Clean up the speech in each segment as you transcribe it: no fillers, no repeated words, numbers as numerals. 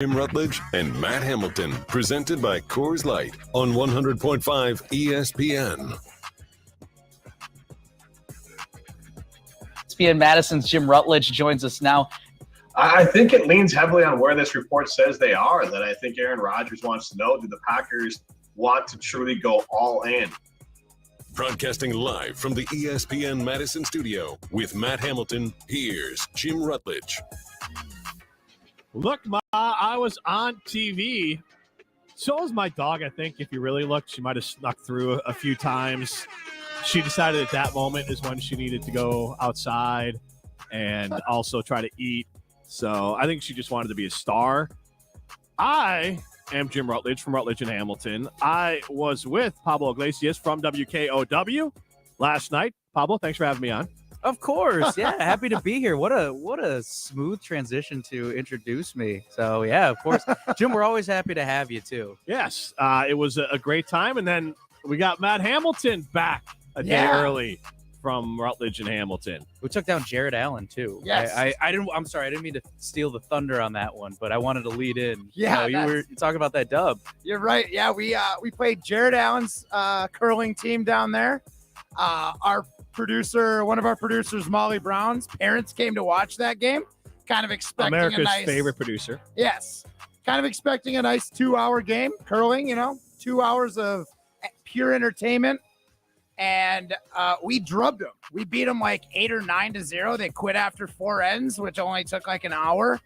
Jim Rutledge and Matt Hamilton, presented by Coors Light on 100.5 ESPN. ESPN Madison's Jim Rutledge joins us now. I think it leans heavily on where this report says they are, that I think Aaron Rodgers wants to know, do the Packers want to truly go all in? Broadcasting live from the ESPN Madison studio with Matt Hamilton, here's Jim Rutledge. Look, Ma, I was on TV. So was my dog, I think. If you really looked, she might have snuck through a few times. She decided at that moment is when she needed to go outside and also try to eat. So I think she just wanted to be a star. I am Jim Rutledge from Rutledge and Hamilton. I was with Pablo Iglesias from WKOW last night. Pablo, thanks for having me on. Of course. Yeah, happy to be here. What a smooth transition to introduce me. So, yeah, of course. Jim, we're always happy to have you, too. Yes, it was a great time. And then we got Matt Hamilton back a day early from Rutledge and Hamilton. We took down Jared Allen, too. Yes. I'm sorry. I didn't mean to steal the thunder on that one, but I wanted to lead in. Yeah, you were talking about that dub. You're right. Yeah, we played Jared Allen's curling team down there. One of our producers, Molly Brown's parents came to watch that game, kind of expecting America's a nice favorite producer. Yes, kind of expecting a nice 2-hour game curling. 2 hours of pure entertainment, and we drubbed them. We beat them like 8 or 9-0. They quit after 4 ends, which only took like an hour,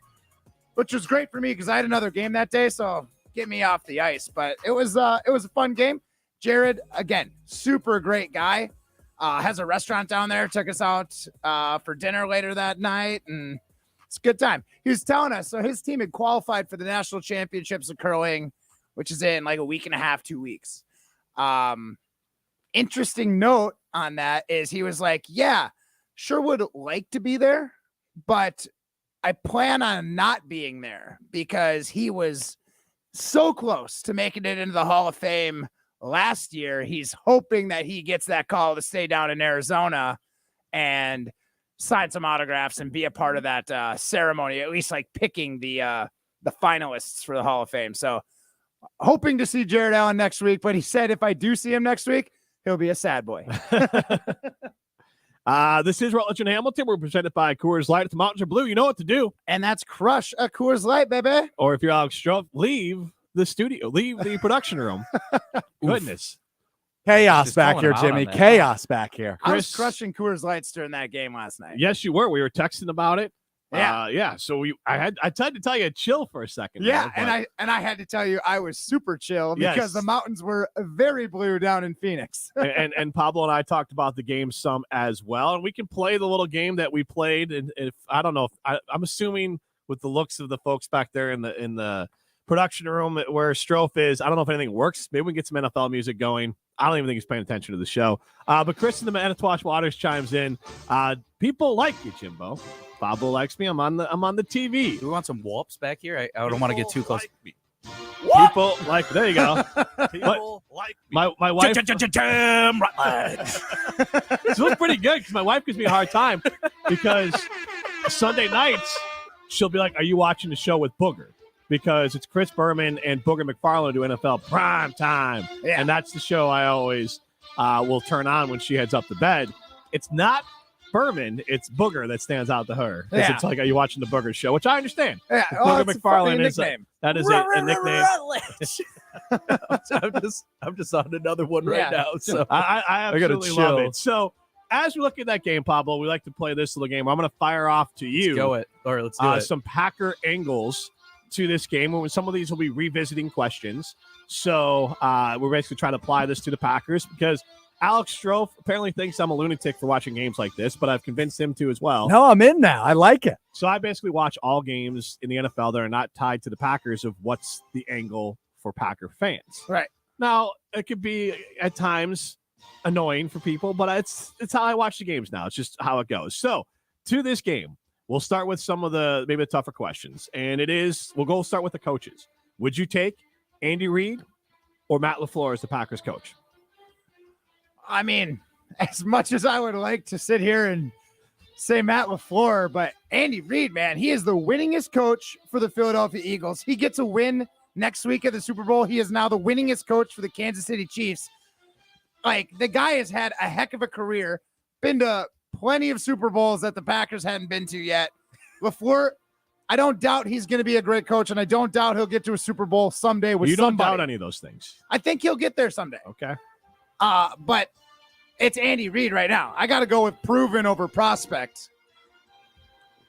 which was great for me because I had another game that day, so get me off the ice. But it was a fun game. Jared, again, super great guy. Has a restaurant down there, took us out for dinner later that night, and it's a good time. He was telling us, so his team had qualified for the national championships of curling, which is in like a week and a half, 2 weeks. Interesting note on that is he was like, yeah, sure would like to be there, but I plan on not being there because he was so close to making it into the Hall of Fame last year. He's hoping that he gets that call to stay down in Arizona and sign some autographs and be a part of that ceremony, at least like picking the finalists for the Hall of Fame. So hoping to see Jared Allen next week, but he said if I do see him next week, he'll be a sad boy. This is Rutledge and Hamilton. We're presented by Coors Light. If the mountains are blue, you know what to do. And that's crush a Coors Light, baby. Or if you're Alex Stroh, leave the studio, leave the production room. Goodness. Chaos Just back calling here, him out Jimmy. on that. Chaos back here. I was Chris- crushing Coors Lights during that game last night. Yes, you were. We were texting about it. Yeah. So I tried to tell you to chill for a second. Yeah, there, and I had to tell you I was super chill because Yes. the mountains were very blue down in Phoenix. and Pablo and I talked about the game some as well, and we can play the little game that we played. And if I don't know, I'm assuming with the looks of the folks back there in the production room where Strofe is, I don't know if anything works. Maybe we can get some NFL music going. I don't even think he's paying attention to the show. But Chris in the Manitowoc Waters chimes in. People like you, Jimbo. Pablo likes me. I'm on the TV. Do we want some whoops back here? I don't want to get too close. People like, there you go. People like My wife. Jim Rutledge. So it's pretty good because my wife gives me a hard time because Sunday nights she'll be like, "Are you watching the show with Booger?" Because it's Chris Berman and Booger McFarland do NFL prime time, and that's the show I always will turn on when she heads up to bed. It's not Berman, it's Booger that stands out to her. Yeah. It's like, "Are you watching the Booger show?" Which I understand. Yeah, Booger it's a McFarland fucking is nickname. that is a nickname. I'm just on another one right now. So I absolutely love chill. it. So as we look at that game, Pablo, we like to play this little game. I'm going to fire off to you. Let's do it. Some Packer angles to this game. Some of these will be revisiting questions. So we're basically trying to apply this to the Packers because Alex Strofe apparently thinks I'm a lunatic for watching games like this, but I've convinced him to as well. No, I'm in now. I like it. So I basically watch all games in the NFL that are not tied to the Packers of what's the angle for Packer fans. Right. Now, it could be at times annoying for people, but it's how I watch the games now. It's just how it goes. So to this game, we'll start with some of the maybe the tougher questions. And we'll start with the coaches. Would you take Andy Reid or Matt LaFleur as the Packers coach? I mean, as much as I would like to sit here and say Matt LaFleur, but Andy Reid, man, he is the winningest coach for the Philadelphia Eagles. He gets a win next week at the Super Bowl. He is now the winningest coach for the Kansas City Chiefs. Like, the guy has had a heck of a career, been to plenty of Super Bowls that the Packers hadn't been to yet. LaFleur, I don't doubt he's going to be a great coach, and I don't doubt he'll get to a Super Bowl someday with somebody. You don't doubt any of those things. I think he'll get there someday. Okay. But it's Andy Reid right now. I got to go with proven over prospect.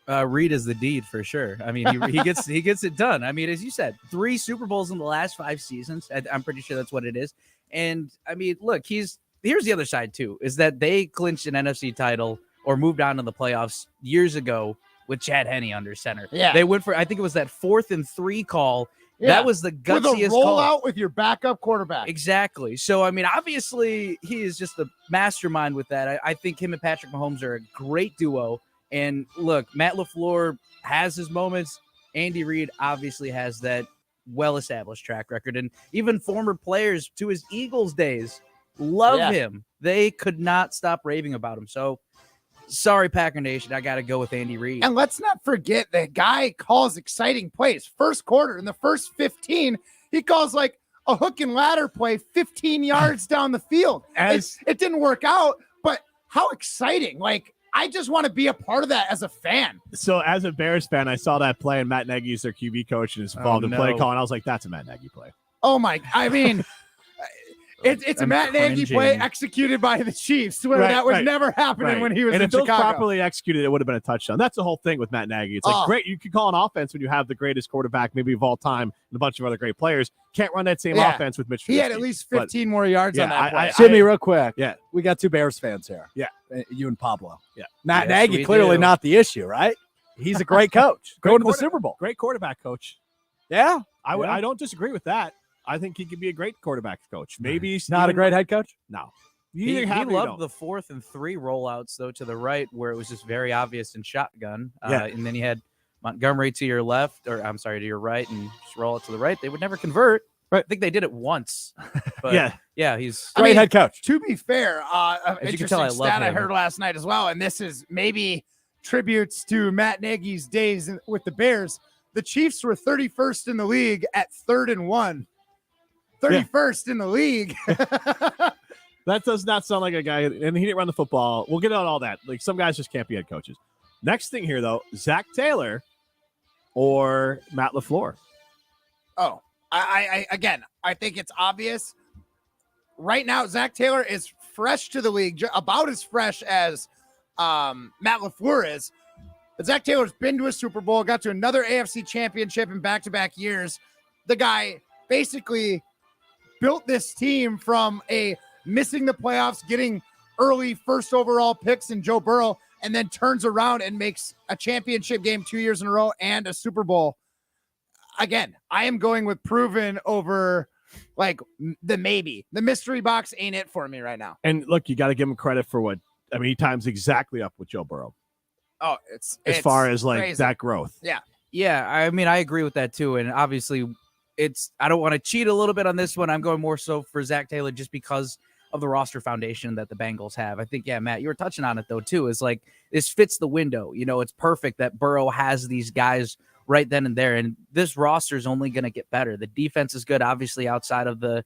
Reid is the deed for sure. I mean, he gets it done. I mean, as you said, 3 Super Bowls in the last 5 seasons. I'm pretty sure that's what it is. And I mean, look, here's the other side too, is that they clinched an NFC title or moved on to the playoffs years ago with Chad Henne under center. Yeah. They went for, I think it was that 4th and 3 call. Yeah. That was the gutsiest with a call. rollout with your backup quarterback. Exactly. So, I mean, obviously he is just the mastermind with that. I think him and Patrick Mahomes are a great duo. And look, Matt LaFleur has his moments. Andy Reid obviously has that well-established track record. And even former players to his Eagles days love him. They could not stop raving about him. So, sorry, Packer Nation, I got to go with Andy Reid. And let's not forget the guy calls exciting plays. First quarter, in the first 15, he calls like a hook and ladder play 15 yards down the field. It didn't work out, but how exciting. Like, I just want to be a part of that as a fan. So as a Bears fan, I saw that play, and Matt Nagy is their QB coach and is involved in play calling. I was like, that's a Matt Nagy play. Oh, my. I mean, it's a Matt Nagy play executed by the Chiefs, where that was never happening when he was in Chicago. And if it was properly executed, it would have been a touchdown. That's the whole thing with Matt Nagy. It's like, great, you can call an offense when you have the greatest quarterback maybe of all time and a bunch of other great players. Can't run that same offense with Mitch Trubisky. He had at least 15 more yards on that play. Jimmy, real quick. Yeah. We got 2 Bears fans here. Yeah. You and Pablo. Yeah. Matt Nagy, clearly not the issue, right? He's a great coach. Going to the Super Bowl. Great quarterback coach. Yeah. I don't disagree with that. I think he could be a great quarterback coach. Maybe he's not a great head coach. No. He loved the 4th and 3 rollouts, though, to the right, where it was just very obvious in shotgun. And then you had Montgomery to your left, or I'm sorry, to your right, and just roll it to the right. They would never convert. Right. I think they did it once. But he's great head coach. To be fair, as you can tell, I love stat him. I heard last night as well, and this is maybe tributes to Matt Nagy's days with the Bears. The Chiefs were 31st in the league at 3rd and 1. 31st in the league. That does not sound like a guy, and he didn't run the football. We'll get on all that. Like, some guys just can't be head coaches. Next thing here, though, Zach Taylor or Matt LaFleur. Oh, I think it's obvious. Right now, Zach Taylor is fresh to the league, about as fresh as Matt LaFleur is. But Zach Taylor's been to a Super Bowl, got to another AFC championship in back-to-back years. The guy basically built this team from a missing the playoffs, getting early first overall picks in Joe Burrow, and then turns around and makes a championship game 2 years in a row and a Super Bowl. Again, I am going with proven over like the maybe. The mystery box ain't it for me right now. And look, you got to give him credit for he times exactly up with Joe Burrow. Oh, as far as like crazy. that growth. Yeah. Yeah. I mean, I agree with that too. And obviously I don't want to cheat a little bit on this one. I'm going more so for Zach Taylor just because of the roster foundation that the Bengals have. I think, Matt, you were touching on it though too, is like, this fits the window. It's perfect that Burrow has these guys right then and there. And this roster is only going to get better. The defense is good, obviously, outside of the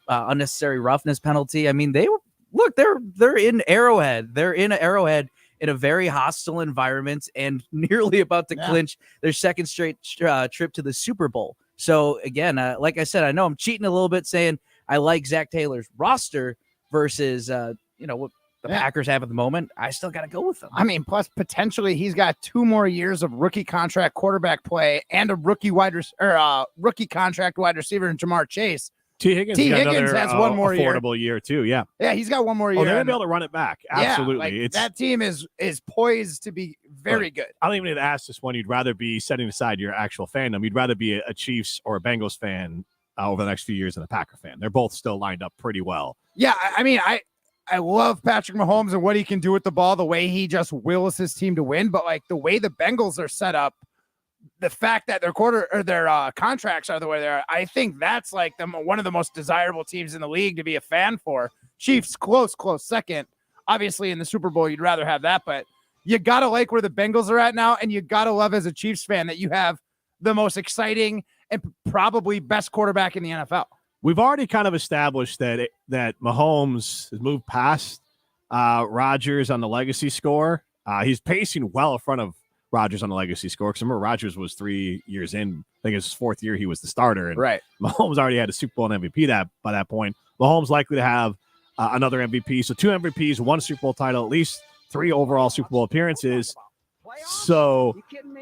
unnecessary roughness penalty. I mean, they're in Arrowhead. They're in Arrowhead in a very hostile environment and nearly about to clinch their second straight trip to the Super Bowl. So again, like I said, I know I'm cheating a little bit saying I like Zach Taylor's roster versus, what the Packers have at the moment. I still got to go with them. I mean, plus potentially he's got 2 more years of rookie contract quarterback play and a rookie contract wide receiver in Jamar Chase. T. Higgins has one more affordable year too. Yeah. Yeah, he's got one more year. They're gonna be able to run it back. Absolutely. That team is poised to be very good. I don't even need to ask this one. You'd rather be setting aside your actual fandom. You'd rather be a Chiefs or a Bengals fan over the next few years than a Packer fan. They're both still lined up pretty well. Yeah, I mean, I love Patrick Mahomes and what he can do with the ball, the way he just wills his team to win. But like the way the Bengals are set up, the fact that their contracts are the way they are, I think that's like one of the most desirable teams in the league to be a fan for. Chiefs, close second. Obviously, in the Super Bowl, you'd rather have that, but you got to like where the Bengals are at now, and you got to love as a Chiefs fan that you have the most exciting and probably best quarterback in the NFL. We've already kind of established that Mahomes has moved past Rodgers on the legacy score. He's pacing well in front of Rodgers on the legacy score, because remember, Rodgers was 3 years in. I think his 4th year he was the starter, and right. Mahomes already had a Super Bowl and MVP by that point. Mahomes likely to have another MVP, so 2 MVPs, 1 Super Bowl title, at least 3 overall Super Bowl appearances. So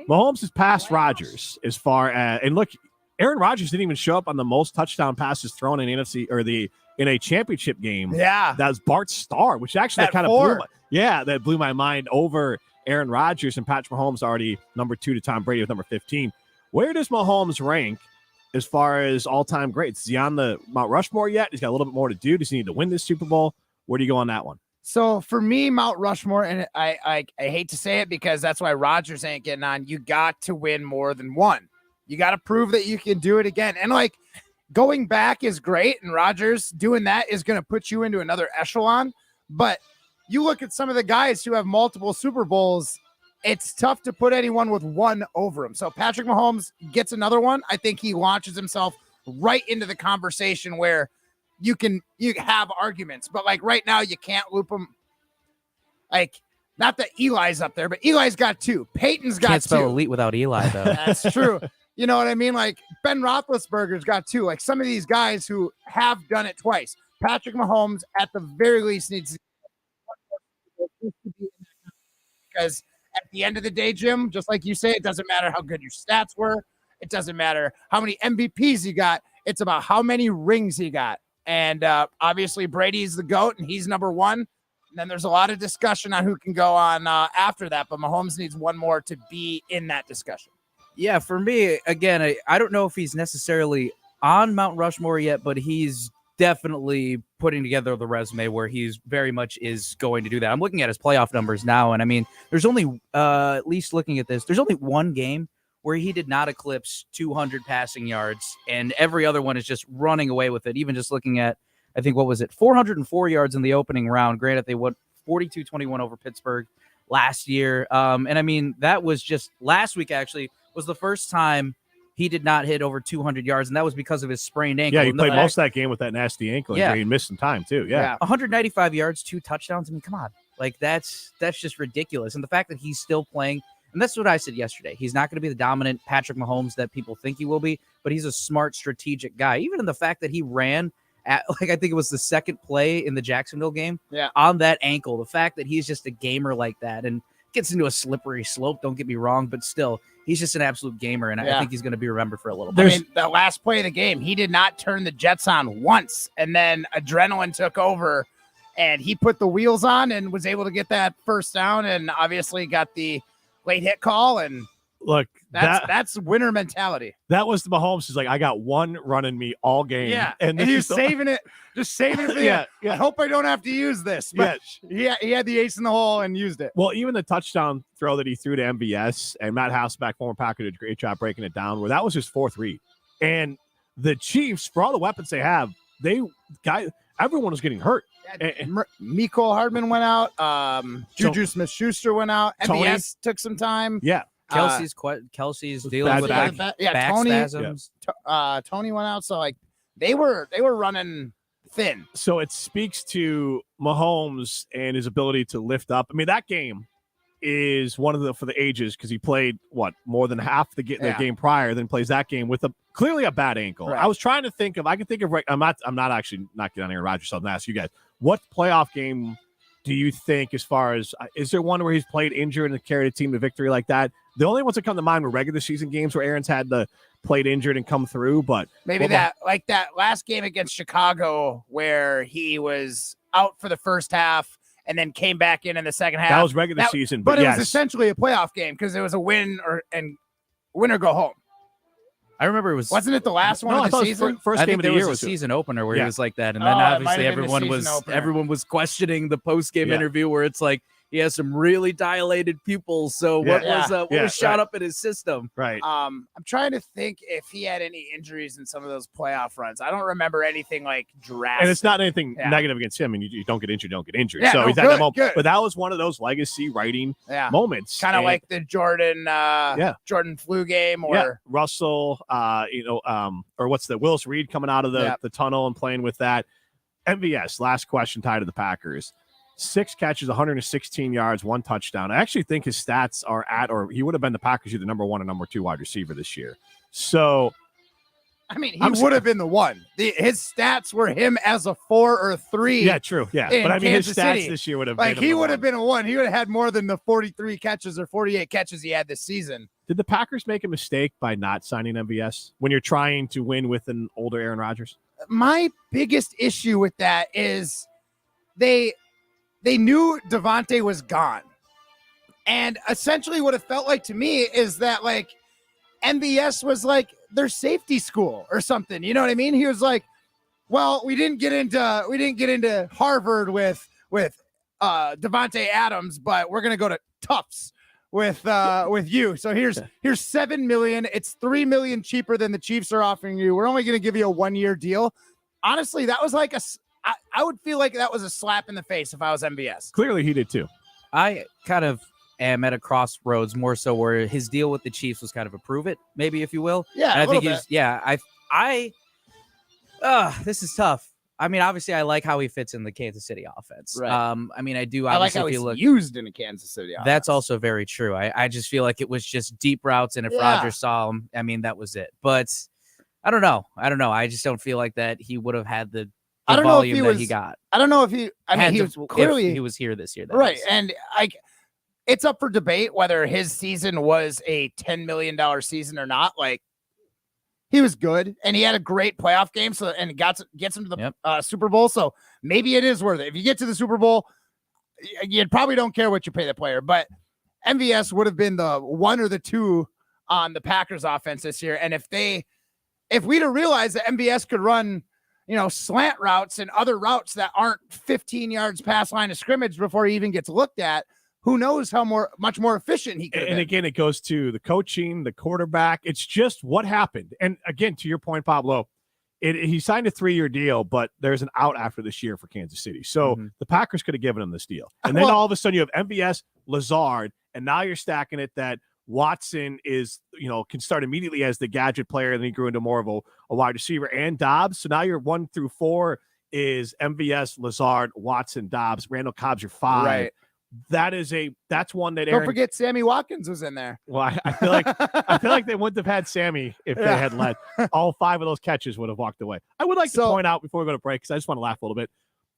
Mahomes has passed Rodgers as far as, and look, Aaron Rodgers didn't even show up on the most touchdown passes thrown in in a championship game. Yeah, that was Bart Starr, which actually kind of blew my mind over Aaron Rodgers, and Patrick Mahomes already number 2 to Tom Brady with number 15. Where does Mahomes rank as far as all-time greats? Is he on the Mount Rushmore yet? He's got a little bit more to do. Does he need to win this Super Bowl? Where do you go on that one? So for me, Mount Rushmore, and I hate to say it because that's why Rodgers ain't getting on. You got to win more than one. You got to prove that you can do it again. And like going back is great, and Rodgers doing that is going to put you into another echelon. But you look at some of the guys who have multiple Super Bowls, it's tough to put anyone with one over him. So Patrick Mahomes gets another one. I think he launches himself right into the conversation where you have arguments, but like right now you can't loop him. Like, not that Eli's up there, but Eli's got 2. Peyton's got 2. Can't spell elite without Eli, though. That's true. You know what I mean? Like Ben Roethlisberger's got 2. Like some of these guys who have done it twice. Patrick Mahomes, at the very least, needs to be because at the end of the day, Jim, just like you say, it doesn't matter how good your stats were. It doesn't matter how many MVPs you got. It's about how many rings he got. And obviously Brady's the GOAT and he's number 1. And then there's a lot of discussion on who can go on after that. But Mahomes needs one more to be in that discussion. Yeah, for me, again, I don't know if he's necessarily on Mount Rushmore yet, but he's definitely putting together the resume where he's very much is going to do that. I'm looking at his playoff numbers now, and I mean, there's only, at least looking at this, there's only one game where he did not eclipse 200 passing yards, and every other one is just running away with it. Even just looking at, I think, 404 yards in the opening round. Granted, they went 42-21 over Pittsburgh last year. And I mean, that was just last week, actually, was the first time he did not hit over 200 yards, and that was because of his sprained ankle. Yeah, he played most of that game with that nasty ankle injury. He missed some time, too. Yeah. 195 yards, 2 touchdowns. I mean, come on. Like, that's just ridiculous. And the fact that he's still playing, and that's what I said yesterday. He's not going to be the dominant Patrick Mahomes that people think he will be, but he's a smart, strategic guy. Even in the fact that he ran at, like, I think it was the second play in the Jacksonville game on that ankle. The fact that he's just a gamer like that and gets into a slippery slope, don't get me wrong, but still, he's just an absolute gamer, and I think he's going to be remembered for a little bit. I mean, the last play of the game, he did not turn the Jets on once, and then adrenaline took over, and he put the wheels on and was able to get that first down, and obviously got the late hit call. And look, that's winner mentality. That was the Mahomes. He's like, I got one run in me all game. Yeah, and he was saving it for the end. I hope I don't have to use this. But he had the ace in the hole and used it. Well, even the touchdown throw that he threw to MVS, and Matt Hasselbeck, former Packer, did a great job breaking it down, where that was his 4th read. And the Chiefs, for all the weapons they have, everyone was getting hurt. Mecole Hardman went out. Juju Smith-Schuster went out. MVS took some time. Yeah. Kelsey's dealing with back spasms. Tony went out. So like they were running thin. So it speaks to Mahomes and his ability to lift up. I mean, that game is one of the for the ages, because he played more than half the game prior, then plays that game with clearly a bad ankle. Right. I was trying to think of, I'm not actually not getting on Aaron Rodgers, so I'm gonna ask you guys, what playoff game do you think, as far as, is there one where he's played injured and carried a team to victory like that? The only ones that come to mind were regular season games where Aaron's had played injured and come through, but maybe that last game against Chicago where he was out for the first half and then came back in the second half. That was regular season, but it was essentially a playoff game because it was a win or go home. I remember wasn't it the last one of the season? First game of the year was a season opener where he was like that, and then obviously everyone was questioning the post game interview where it's like he has some really dilated pupils. So what was shot up in his system? Right. I'm trying to think if he had any injuries in some of those playoff runs. I don't remember anything like drastic. And it's not anything negative against him. I mean, you don't get injured, Yeah, so no, he's at good, that moment. good. But that was one of those legacy writing moments. Kind of like the Jordan flu game, or Russell, or what's the Willis Reed coming out of the tunnel and playing with that. MVS, last question tied to the Packers. 6 catches, 116 yards, 1 touchdown. I actually think his stats are or he would have been the Packers either number 1 or number 2 wide receiver this year. So, I mean, he would have been the 1. His stats were him as a 4 or 3. Yeah, true. Yeah, but I mean, Kansas his stats City. this year would have he would have been a 1. He would have had more than the 43 catches or 48 catches he had this season. Did the Packers make a mistake by not signing MVS when you're trying to win with an older Aaron Rodgers? My biggest issue with that is they knew Devontae was gone. And essentially what it felt like to me is that like MVS was like their safety school or something. You know what I mean? He was like, well, we didn't get into Harvard with Devontae Adams, but we're going to go to Tufts with you. So here's $7 million. It's $3 million cheaper than the Chiefs are offering you. We're only going to give you a 1-year deal. Honestly, that was like I would feel like that was a slap in the face if I was MVS. Clearly he did too. I kind of am at a crossroads more so where his deal with the Chiefs was kind of a prove it, maybe, if you will. Yeah. And I think this is tough. I mean, obviously I like how he fits in the Kansas City offense. Right. I mean, I do. I like how he's used in a Kansas City offense. That's also very true. I just feel like it was just deep routes. And if Rodgers saw him, I mean, that was it. But I don't know. I just don't feel like that he would have had the volume that he got. I don't know if he was clearly he was here this year. Right. And it's up for debate whether his season was a $10 million season or not. Like, he was good and he had a great playoff game. So, and gets him to the Super Bowl. So maybe it is worth it. If you get to the Super Bowl, you probably don't care what you pay the player, but MVS would have been the 1 or the 2 on the Packers offense this year. And if we'd have realized that MVS could run, slant routes and other routes that aren't 15 yards past line of scrimmage before he even gets looked at, who knows how much more efficient he could have been. Again, it goes to the coaching, the quarterback. It's just what happened. And again, to your point, Pablo, he signed a 3-year deal, but there's an out after this year for Kansas City. So the Packers could have given him this deal. And then all of a sudden you have MVS, Lazard, and now you're stacking it that Watson is, can start immediately as the gadget player, and then he grew into more of a wide receiver, and Dobbs. So now your 1 through 4 is MVS, Lazard, Watson, Dobbs. Randall Cobb's your 5. Right. That's one that Don't forget Sammy Watkins was in there. Well, I feel like they wouldn't have had Sammy if they had let all 5 of those catches would have walked away. I would like to point out before we go to break, because I just want to laugh a little bit.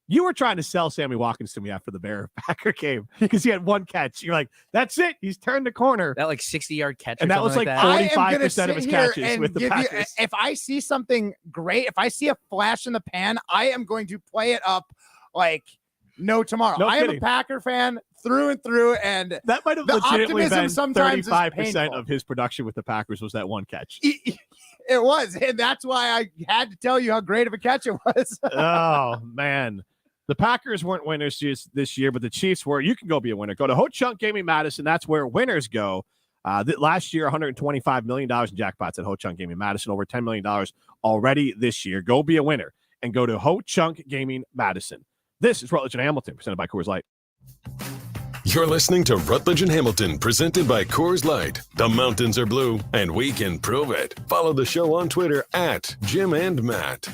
You were trying to sell Sammy Watkins to me after the Bear-Packer game because he had 1 catch. You're like, that's it. He's turned the corner. That 60-yard catch. And that was like 45% of his catches with the Packers. If I see something great, if I see a flash in the pan, I am going to play it up like no tomorrow. No I kidding. am a Packer fan through and through, and that might have legitimately been 35% of his production with the Packers was that 1 catch. It was, and that's why I had to tell you how great of a catch it was. Oh, man. The Packers weren't winners this year, but the Chiefs were. You can go be a winner. Go to Ho Chunk Gaming Madison. That's where winners go. Last year, $125 million in jackpots at Ho Chunk Gaming Madison. Over $10 million already this year. Go be a winner and go to Ho Chunk Gaming Madison. This is Rutledge and Hamilton, presented by Coors Light. You're listening to Rutledge and Hamilton, presented by Coors Light. The mountains are blue, and we can prove it. Follow the show on Twitter at Jim and Matt.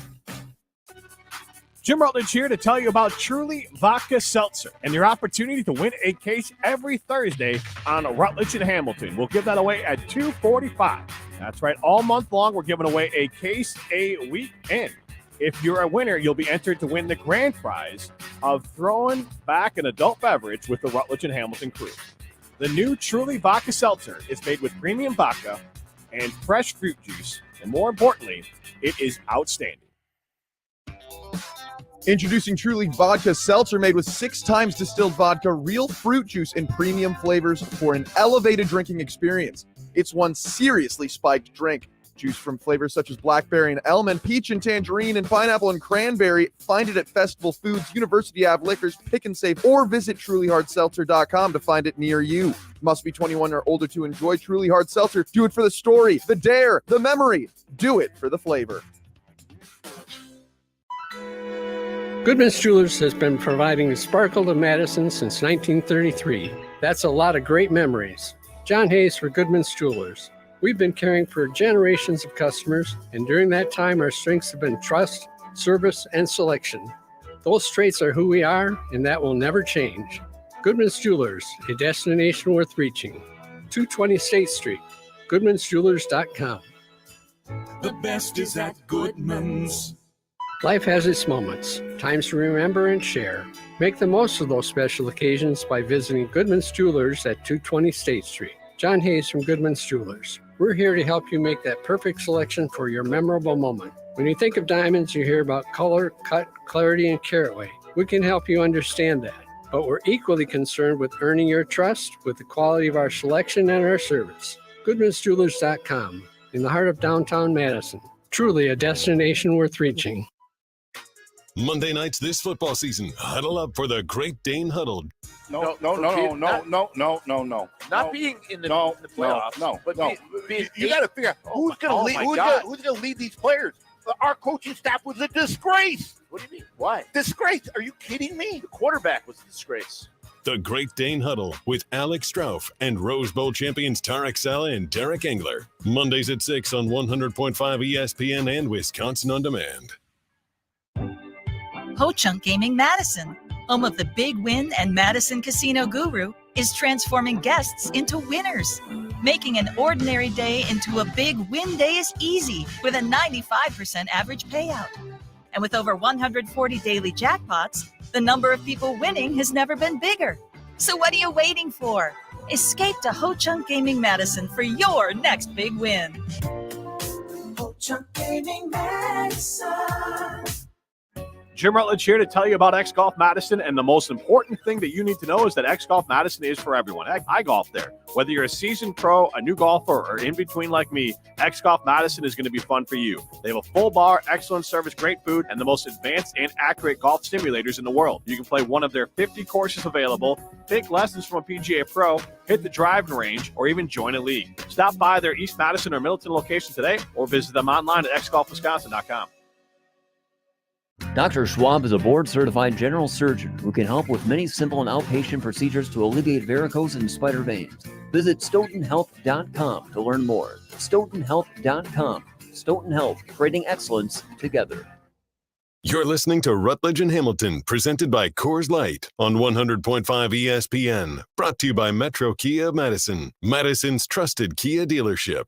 Jim Rutledge here to tell you about Truly Vodka Seltzer and your opportunity to win a case every Thursday on Rutledge and Hamilton. We'll give that away at 2:45. That's right. All month long, we're giving away a case a week. And if you're a winner, you'll be entered to win the grand prize of throwing back an adult beverage with the Rutledge and Hamilton crew. The new Truly Vodka Seltzer is made with premium vodka and fresh fruit juice. And more importantly, it is outstanding. Introducing Truly Vodka Seltzer, made with 6 times distilled vodka, real fruit juice, and premium flavors for an elevated drinking experience. It's one seriously spiked drink. Juice from flavors such as blackberry and almond, peach and tangerine, and pineapple and cranberry. Find it at Festival Foods, University Ave Liquors, Pick and Save, or visit trulyhardseltzer.com to find it near you. Must be 21 or older to enjoy Truly Hard Seltzer. Do it for the story, the dare, the memory. Do it for the flavor. Goodman's Jewelers has been providing the sparkle to Madison since 1933. That's a lot of great memories. John Hayes for Goodman's Jewelers. We've been caring for generations of customers, and during that time, our strengths have been trust, service, and selection. Those traits are who we are, and that will never change. Goodman's Jewelers, a destination worth reaching. 220 State Street, goodmansjewelers.com. The best is at Goodman's. Life has its moments, times to remember and share. Make the most of those special occasions by visiting Goodman's Jewelers at 220 State Street. John Hayes from Goodman's Jewelers. We're here to help you make that perfect selection for your memorable moment. When you think of diamonds, you hear about color, cut, clarity, and carat weight. We can help you understand that, but we're equally concerned with earning your trust with the quality of our selection and our service. GoodmansJewelers.com, in the heart of downtown Madison. Truly a destination worth reaching. Monday nights this football season, huddle up for the Great Dane Huddle. No. Not being in the playoffs. You got to figure out who's going to lead these players. Our coaching staff was a disgrace. What do you mean? Why? Disgrace. Are you kidding me? The quarterback was a disgrace. The Great Dane Huddle with Alex Strauff and Rose Bowl champions Tarek Saleh and Derek Engler. Mondays at 6 on 100.5 ESPN and Wisconsin On Demand. Ho-Chunk Gaming Madison, home of the Big Win and Madison Casino Guru, is transforming guests into winners. Making an ordinary day into a big win day is easy with a 95% average payout. And with over 140 daily jackpots, the number of people winning has never been bigger. So what are you waiting for? Escape to Ho-Chunk Gaming Madison for your next big win. Ho-Chunk Gaming Madison. Jim Rutledge here to tell you about X Golf Madison, and the most important thing that you need to know is that X Golf Madison is for everyone. I golf there. Whether you're a seasoned pro, a new golfer, or in between like me, X Golf Madison is going to be fun for you. They have a full bar, excellent service, great food, and the most advanced and accurate golf simulators in the world. You can play one of their 50 courses available, take lessons from a PGA pro, hit the driving range, or even join a league. Stop by their East Madison or Middleton location today, or visit them online at xgolfwisconsin.com. Dr. Schwab is a board-certified general surgeon who can help with many simple and outpatient procedures to alleviate varicose and spider veins. Visit StoughtonHealth.com to learn more. StoughtonHealth.com. Stoughton Health, creating excellence together. You're listening to Rutledge and Hamilton, presented by Coors Light on 100.5 ESPN. Brought to you by Metro Kia of Madison, Madison's trusted Kia dealership.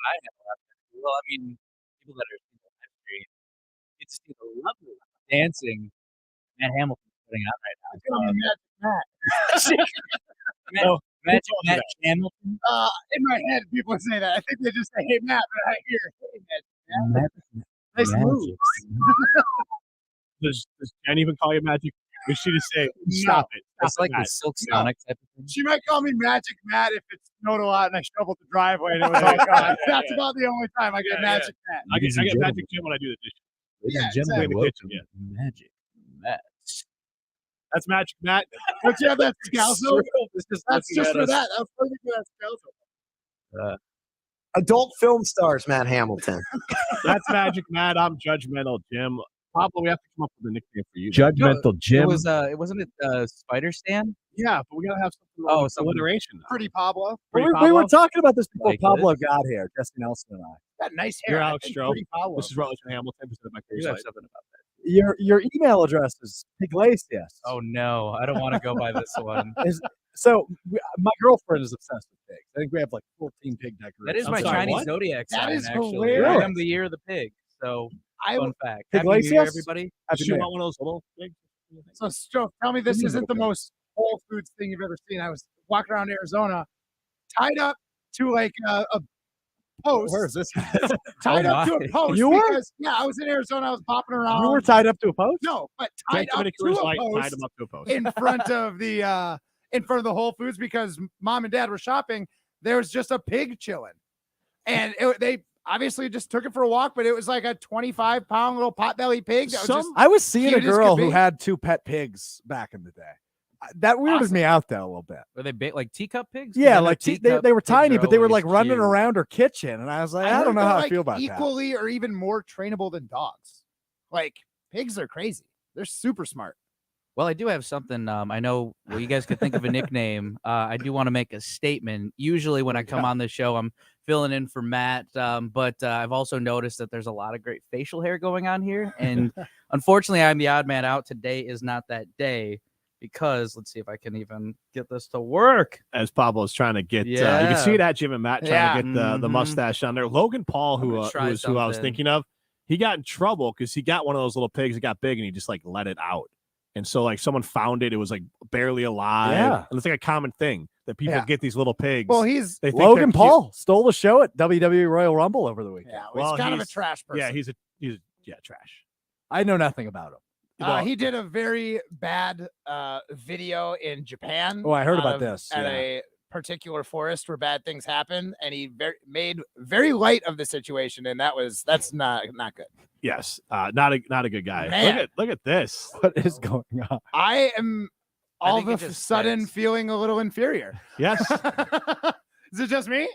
I have a lot of well, I mean, people that are seeing the live stream get to see the lovely dancing Matt Hamilton's putting out right now. Magic Matt Hamilton. In my head, people say that. I think they just say, "Hey Matt," but I hear, "Hey Matt." Nice move. Does Jen even call you Magic? Does she just say, "Stop it"? It's like the Silk Sonic type of thing. She might call me Magic Matt if it snowed a lot and I shoveled the driveway and it was all gone. That's about the only time I get Magic Matt. I get Magic Jim when I do the dishes. Ladies and Exactly. gentlemen, welcome to Magic Matt. That's Magic Matt. Don't you have that scalzo? That's just for that. That's perfect for that scalzo. Adult film stars Matt Hamilton. That's Magic Matt. I'm Judgmental Jim. Pablo, we have to come up with a nickname for you. Judgmental Jim. It wasn't Spider Stan? Yeah, but we gotta have something like alliteration. Pretty Pablo. Pretty We were talking about this before Like Pablo got here, Jesse Nelson and I. Got nice hair. You're I Alex think Stroh. Pretty Pablo. This is Rutledge and Hamilton. Presented by Coors You have Light. something about that. Your email address is Iglesias. Oh no, I don't want to go by this one. My girlfriend is obsessed with pigs. I think we have like 14 pig decorations. That is I'm my sorry, Chinese what? zodiac That sign, is actually. hilarious. I am the year of the pig. So Fun fact. Happy New Year, everybody. Does she want one of those little things? So, Stroke, tell me this isn't the most Whole Foods thing you've ever seen. I was walking around Arizona, tied up to like a post. Where is this? Tied up to a post. You were? Because, yeah, I was in Arizona. I was bopping around. You were tied up to a post? No, but tied up to a post in front of the Whole Foods because mom and dad were shopping. There was just a pig chilling, and they obviously just took it for a walk. But it was like a 25-pound little potbelly pig. I was seeing a cute as girl could who be. had 2 pet pigs back in the day. That weirded me out though a little bit. Were they big, like teacup pigs? Yeah, I know like teacup they were pigs tiny, are but they were always like running cute. around her kitchen, and I was like, I don't heard know they're, how I like, feel about that. equally or even more trainable than dogs. Like pigs are crazy. They're super smart. Well, I do have something. I know you guys could think of a nickname. I do want to make a statement. Usually when I come on this show, I'm filling in for Matt. But I've also noticed that there's a lot of great facial hair going on here. And unfortunately, I'm the odd man out. Today is not that day because let's see if I can even get this to work. As Pablo's trying to get, you Yeah. can see that Jim and Matt trying to get the Mhm. mustache on there. Logan Paul, who was who I was thinking of, he got in trouble because he got one of those little pigs that got big and he just like let it out. And so like someone found it. It was like barely alive. Yeah. And it's like a common thing that people Yeah. get these little pigs. Well, they think Logan they're Paul stole the show at WWE Royal Rumble over the weekend. Yeah, he's kind of a trash person. Yeah, he's trash. I know nothing about him. He did a very bad video in Japan. Oh, I heard about of- this, At yeah. a particular forest where bad things happen, and he made very light of the situation, and that's not good. Yes, not a good guy. Man. Look at this. What is going on? I am all think it of a just sudden fits. feeling a little inferior. Yes, Is it just me?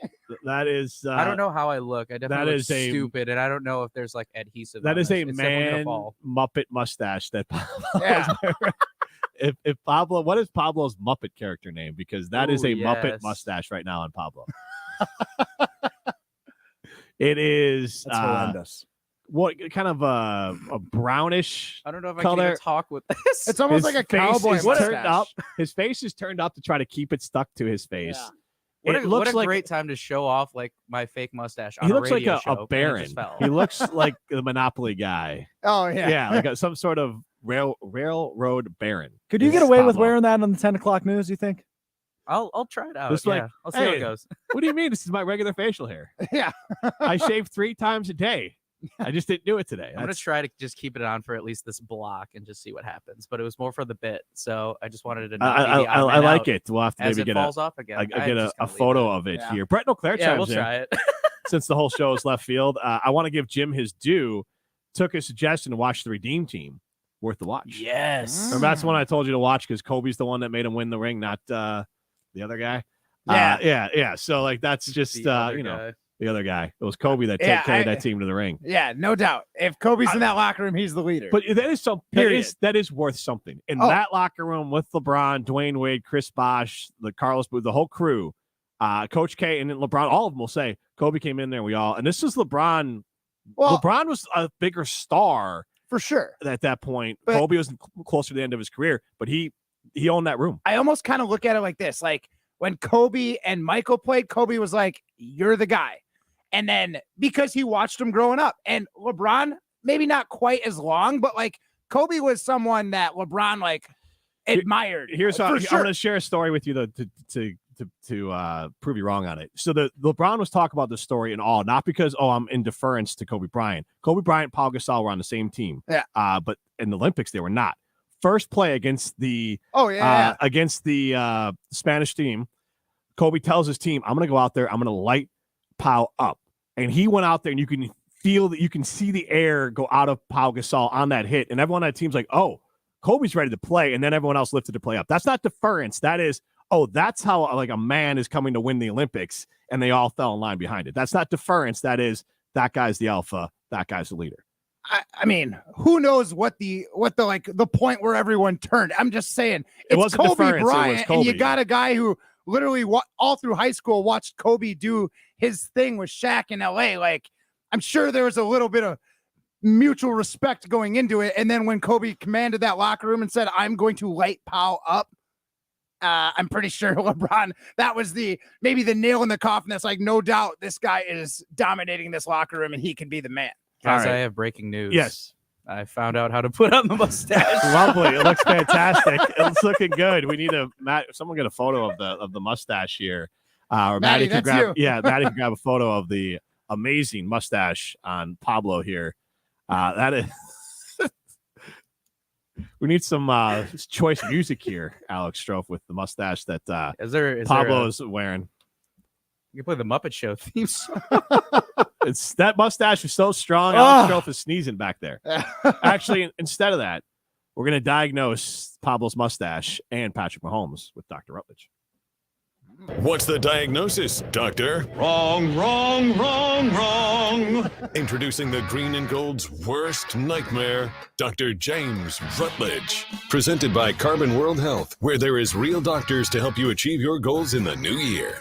that is. I don't know how I look. I definitely that look is a- stupid, and I don't know if there's like adhesive. That on is this. a It's definitely gonna man fall. Muppet mustache that Pablo. Yeah. If Pablo, what is Pablo's Muppet character name? Because that is Ooh, a Muppet yes. mustache right now on Pablo. It is That's horrendous. what kind of a brownish. I don't know if I color. can even talk with this. It's almost His like a face cowboy is mustache. turned up. His face is turned up to try to keep it stuck to his face. Yeah. What It a, looks what a like great time to show off like my fake mustache. On he looks a like radio a show, and it baron. just fell. He looks like the Monopoly guy. Oh yeah. Yeah, like some sort of railroad baron. Could you is get away with Pablo. wearing that on the 10 o'clock news, you think? I'll try it out. Just like, yeah. I'll see how hey, it goes. What do you mean? This is my regular facial hair. Yeah. I shave 3 times a day. I just didn't do it today. I'm gonna That's- try to just keep it on for at least this block and just see what happens. But it was more for the bit, so I just wanted to. I Not be the odd man like out it. We'll have to as maybe it get falls off again. I I'm get just a gonna leave photo it. of it Yeah. here. Brett O'Clair Yeah, chimes we'll in. try it. Since the whole show is left field, I want to give Jim his due. Took a suggestion to watch the Redeem Team. Worth the watch. Yes. Remember, that's the one I told you to watch because Kobe's the one that made him win the ring, not the other guy. Yeah. Yeah. So like that's just The other the guy. other guy. It was Kobe that Yeah, carried that team to the ring. Yeah, no doubt. If Kobe's in that locker room, he's the leader. But that is Period. that is worth something. In Oh. that locker room with LeBron, Dwayne Wade, Chris Bosh, the Carlos Booth, the whole crew, Coach K, and then LeBron, all of them will say Kobe came in there. And this is LeBron. Well, LeBron was a bigger star for sure. at that point. But- Kobe was closer to the end of his career, but he owned that room. I almost kind of look at it like this: like when Kobe and Michael played, Kobe was like, "You're the guy," and then because he watched him growing up, and LeBron maybe not quite as long, but like Kobe was someone that LeBron like admired. Here's how for I'm sure. going to share a story with you to prove you wrong on it. So the LeBron was talking about this story in all, not because I'm in deference to Kobe Bryant. Kobe Bryant, Paul Gasol were on the same team. Yeah. But in the Olympics they were not. First play against the against the Spanish team, Kobe tells his team, "I'm going to go out there. I'm going to light Pau up." And he went out there, and you can feel that, you can see the air go out of Pau Gasol on that hit, and everyone on that team's like, "Oh, Kobe's ready to play," and then everyone else lifted the play up. That's not deference. That is, that's how like a man is coming to win the Olympics, and they all fell in line behind it. That's not deference. That is, that guy's the alpha. That guy's the leader. I mean, who knows what the like the point where everyone turned? I'm just saying, It it's wasn't Kobe deference, it was Bryant, and you Kobe. got a guy who literally all through high school watched Kobe do his thing with Shaq in LA. Like, I'm sure there was a little bit of mutual respect going into it, and then when Kobe commanded that locker room and said, "I'm going to light Pau up," I'm pretty sure LeBron, that was maybe the nail in the coffin. That's like, no doubt, this guy is dominating this locker room, and he can be the man. Guys, right. I have breaking news. Yes. I found out how to put on the mustache. Lovely. It looks fantastic. It's looking good. We need someone get a photo of the mustache here. Or Maddie can grab Maddie can grab a photo of the amazing mustache on Pablo here. That is we need some choice music here, Alex Strofe, with the mustache that Pablo is wearing. You can play the Muppet Show theme song. It's that mustache is so strong. Alex Strofe is sneezing back there. Actually, instead of that, we're going to diagnose Pablo's mustache and Patrick Mahomes with Dr. Rutledge. What's the diagnosis, Doctor? Wrong. Introducing the green and gold's worst nightmare, Dr. James Rutledge. Presented by Carbon World Health, where there is real doctors to help you achieve your goals in the new year.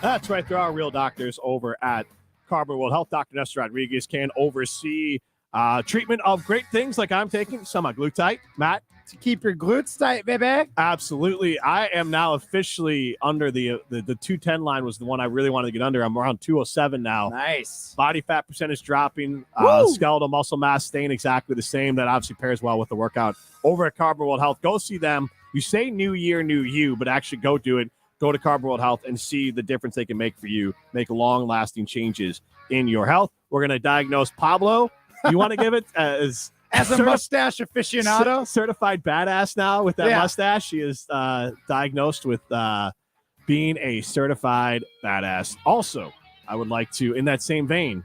That's right. There are real doctors over at Carbon World Health. Dr. Nestor Rodriguez can oversee treatment of great things like I'm taking semaglutide. Matt? To keep your glutes tight, baby. Absolutely. I am now officially under the 210 line was the one I really wanted to get under. I'm around 207 now. Nice. Body fat percentage dropping. Skeletal muscle mass staying exactly the same. That obviously pairs well with the workout over at Carbon World Health. Go see them. You say new year, new you, but actually go do it. Go to Carbon World Health and see the difference they can make for you. Make long-lasting changes in your health. We're going to diagnose Pablo. You want to give it as a mustache aficionado? Certified badass now with that mustache. She is diagnosed with being a certified badass. Also, I would like to, in that same vein,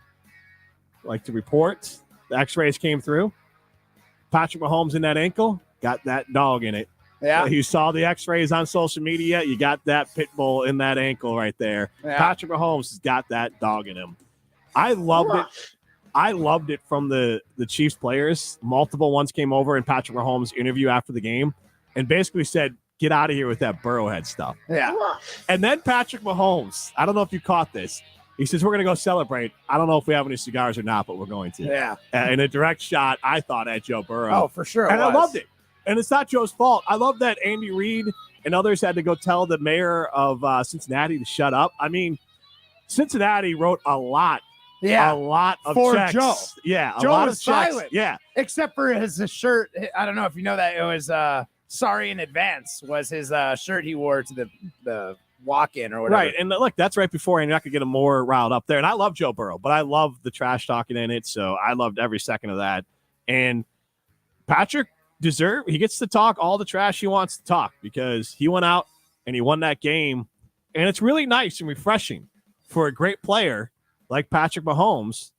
report the x-rays came through. Patrick Mahomes in that ankle, got that dog in it. Yeah. You saw the x-rays on social media. You got that pit bull in that ankle right there. Yeah. Patrick Mahomes has got that dog in him. I loved it. I loved it from the Chiefs players. Multiple ones came over in Patrick Mahomes' interview after the game and basically said, get out of here with that Burrowhead stuff. Yeah. And then Patrick Mahomes, I don't know if you caught this. He says, we're going to go celebrate. I don't know if we have any cigars or not, but we're going to. Yeah. In a direct shot, I thought, at Joe Burrow. Oh, for sure. And I loved it. And it's not Joe's fault. I love that Andy Reid and others had to go tell the mayor of Cincinnati to shut up. I mean, Cincinnati wrote a lot. Yeah. A lot of for checks. Joe. Yeah. Joe a lot was of checks. silent. Yeah. Except for his shirt. I don't know if you know that. It was sorry in advance was his shirt he wore to the walk-in or whatever. Right. And look, that's right before, and you're not going to get him more riled up there. And I love Joe Burrow, but I love the trash talking in it. So I loved every second of that. And Patrick he gets to talk all the trash he wants to talk because he went out and he won that game. And it's really nice and refreshing for a great player like Patrick Mahomes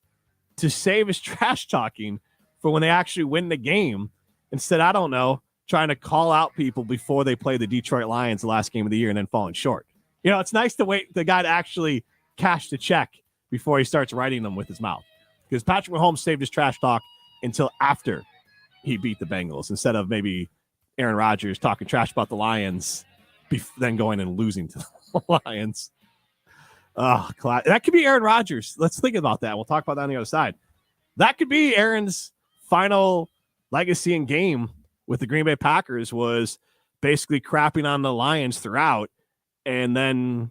to save his trash talking for when they actually win the game. Instead, I don't know, trying to call out people before they play the Detroit Lions the last game of the year and then falling short. You know, it's nice to wait the guy to actually cash the check before he starts writing them with his mouth. Because Patrick Mahomes saved his trash talk until after he beat the Bengals, instead of maybe Aaron Rodgers talking trash about the Lions, then going and losing to the Lions. Oh, that could be Aaron Rodgers. Let's think about that. We'll talk about that on the other side. That could be Aaron's final legacy and game with the Green Bay Packers, was basically crapping on the Lions throughout and then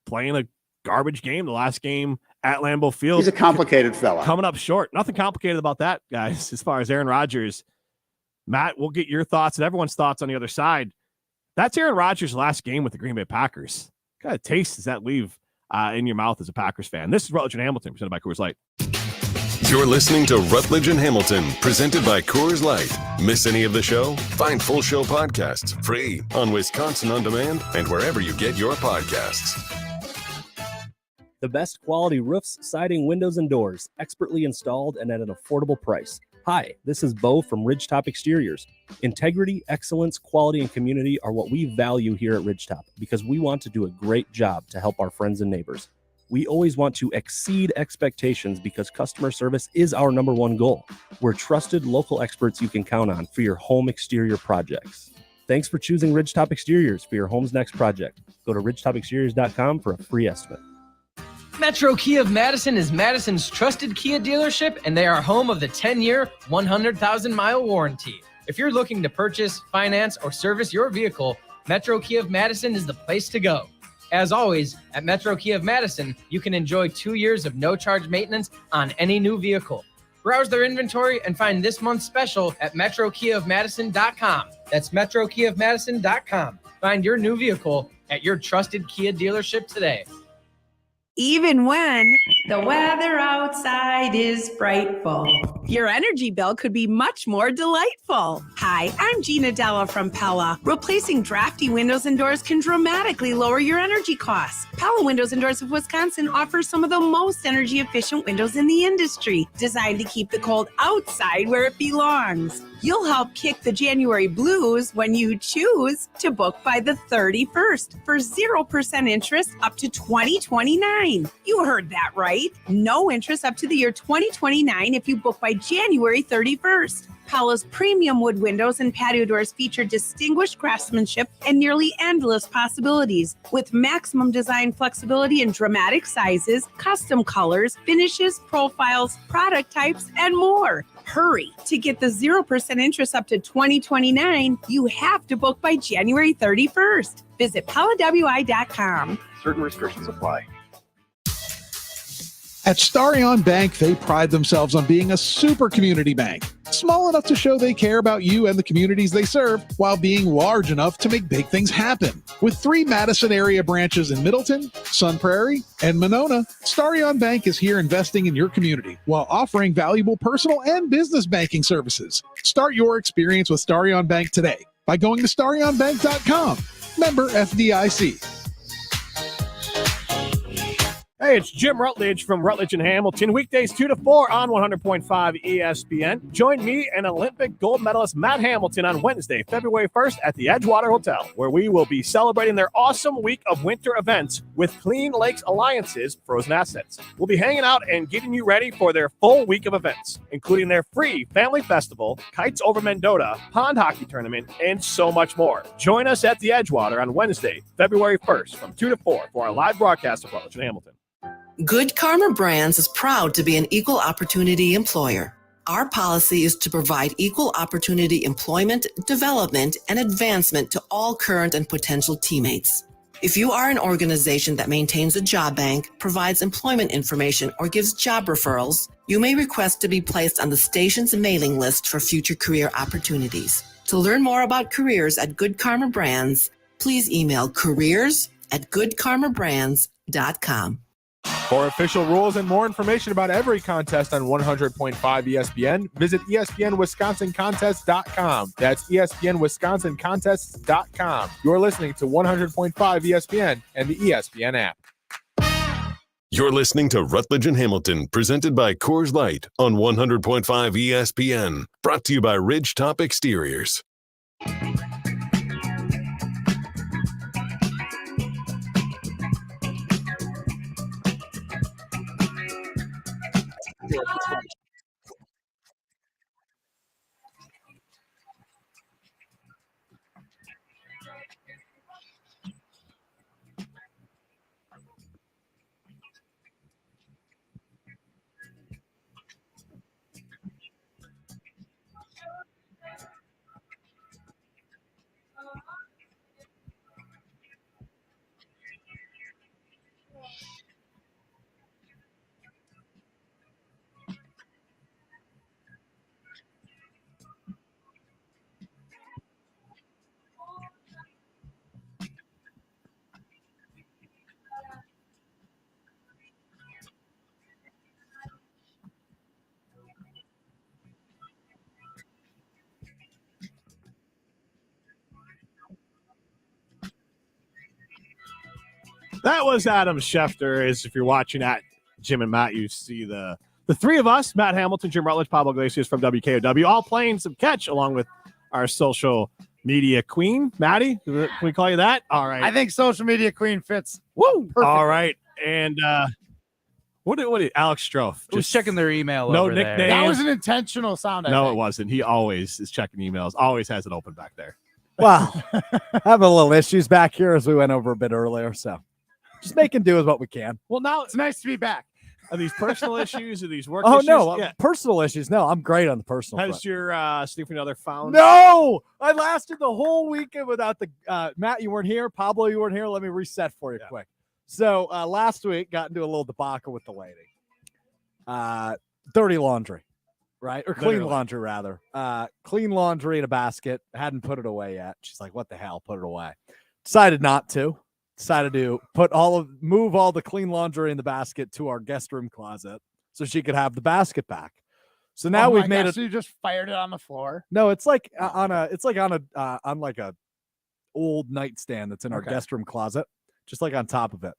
playing a garbage game, the last game at Lambeau Field. He's a complicated fella. Coming up short. Nothing complicated about that, guys, as far as Aaron Rodgers. Matt, we'll get your thoughts and everyone's thoughts on the other side. That's Aaron Rodgers' last game with the Green Bay Packers. What kind of taste does that leave in your mouth as a Packers fan? This is Rutledge and Hamilton, presented by Coors Light. You're listening to Rutledge and Hamilton, presented by Coors Light. Miss any of the show? Find full show podcasts free on Wisconsin On Demand and wherever you get your podcasts. The best quality roofs, siding, windows, and doors, expertly installed and at an affordable price. Hi, this is Bo from Ridgetop Exteriors. Integrity, excellence, quality, and community are what we value here at Ridgetop because we want to do a great job to help our friends and neighbors. We always want to exceed expectations because customer service is our number one goal. We're trusted local experts you can count on for your home exterior projects. Thanks for choosing Ridgetop Exteriors for your home's next project. Go to ridgetopexteriors.com for a free estimate. Metro Kia of Madison is Madison's trusted Kia dealership, and they are home of the 10-year, 100,000-mile warranty. If you're looking to purchase, finance, or service your vehicle, Metro Kia of Madison is the place to go. As always, at Metro Kia of Madison, you can enjoy 2 years of no-charge maintenance on any new vehicle. Browse their inventory and find this month's special at metrokiaofmadison.com. That's metrokiaofmadison.com. Find your new vehicle at your trusted Kia dealership today. Even when the weather outside is frightful, your energy bill could be much more delightful. Hi, I'm Gina Della from Pella. Replacing drafty windows and doors can dramatically lower your energy costs. Pella Windows and Doors of Wisconsin offers some of the most energy efficient windows in the industry, designed to keep the cold outside where it belongs. You'll help kick the January blues when you choose to book by the 31st for 0% interest up to 2029. You heard that right. No interest up to the year 2029 if you book by January 31st. Pella's premium wood windows and patio doors feature distinguished craftsmanship and nearly endless possibilities, with maximum design flexibility in dramatic sizes, custom colors, finishes, profiles, product types, and more. Hurry! To get the 0% interest up to 2029, you have to book by January 31st. Visit PellaWI.com. Certain restrictions apply. At Starion Bank, they pride themselves on being a super community bank. Small enough to show they care about you and the communities they serve, while being large enough to make big things happen. With 3 Madison area branches in Middleton, Sun Prairie, and Monona, Starion Bank is here investing in your community while offering valuable personal and business banking services. Start your experience with Starion Bank today by going to starionbank.com. Member FDIC. Hey, it's Jim Rutledge from Rutledge and Hamilton. Weekdays 2 to 4 on 100.5 ESPN. Join me and Olympic gold medalist Matt Hamilton on Wednesday, February 1st at the Edgewater Hotel, where we will be celebrating their awesome week of winter events with Clean Lakes Alliance's Frozen Assets. We'll be hanging out and getting you ready for their full week of events, including their free family festival, Kites Over Mendota, pond hockey tournament, and so much more. Join us at the Edgewater on Wednesday, February 1st from 2 to 4 for our live broadcast of Rutledge and Hamilton. Good Karma Brands is proud to be an equal opportunity employer. Our policy is to provide equal opportunity employment, development, and advancement to all current and potential teammates. If you are an organization that maintains a job bank, provides employment information, or gives job referrals, you may request to be placed on the station's mailing list for future career opportunities. To learn more about careers at Good Karma Brands, please email careers@goodkarmabrands.com. For official rules and more information about every contest on 100.5 ESPN, visit ESPNWisconsinContests.com. That's ESPNWisconsinContests.com. You're listening to 100.5 ESPN and the ESPN app. You're listening to Rutledge and Hamilton, presented by Coors Light on 100.5 ESPN. Brought to you by Ridgetop Exteriors. That was Adam Schefter. As if you're watching at Jim and Matt, you see the three of us, Matt Hamilton, Jim Rutledge, Pablo Iglesias from WKOW, all playing some catch along with our social media queen, Maddie. Can we call you that? All right. I think social media queen fits. Woo! Perfect. All right. And what did Alex Stroff? Who's checking their email? No over nickname. there. That was an intentional sound. No, it wasn't. He always is checking emails. Always has it open back there. Well, having a little issues back here as we went over a bit earlier, so just making do with what we can. Well, now it's nice to be back. Are these personal issues? Are these work Oh issues? no, Yeah. personal issues. No, I'm great on the personal front. Has your significant other found? No, I lasted the whole weekend without the Matt. You weren't here. Pablo, you weren't here. Let me reset for you quick. So last week got into a little debacle with the lady. Dirty laundry, right? Or clean Literally. laundry rather. Clean laundry in a basket. Hadn't put it away yet. She's like, "What the hell? Put it away." Decided not to. Decided to move all the clean laundry in the basket to our guest room closet so she could have the basket back. So now we've made it. So you just fired it on the floor. No, it's like on a old nightstand that's in our guest room closet, just like on top of it.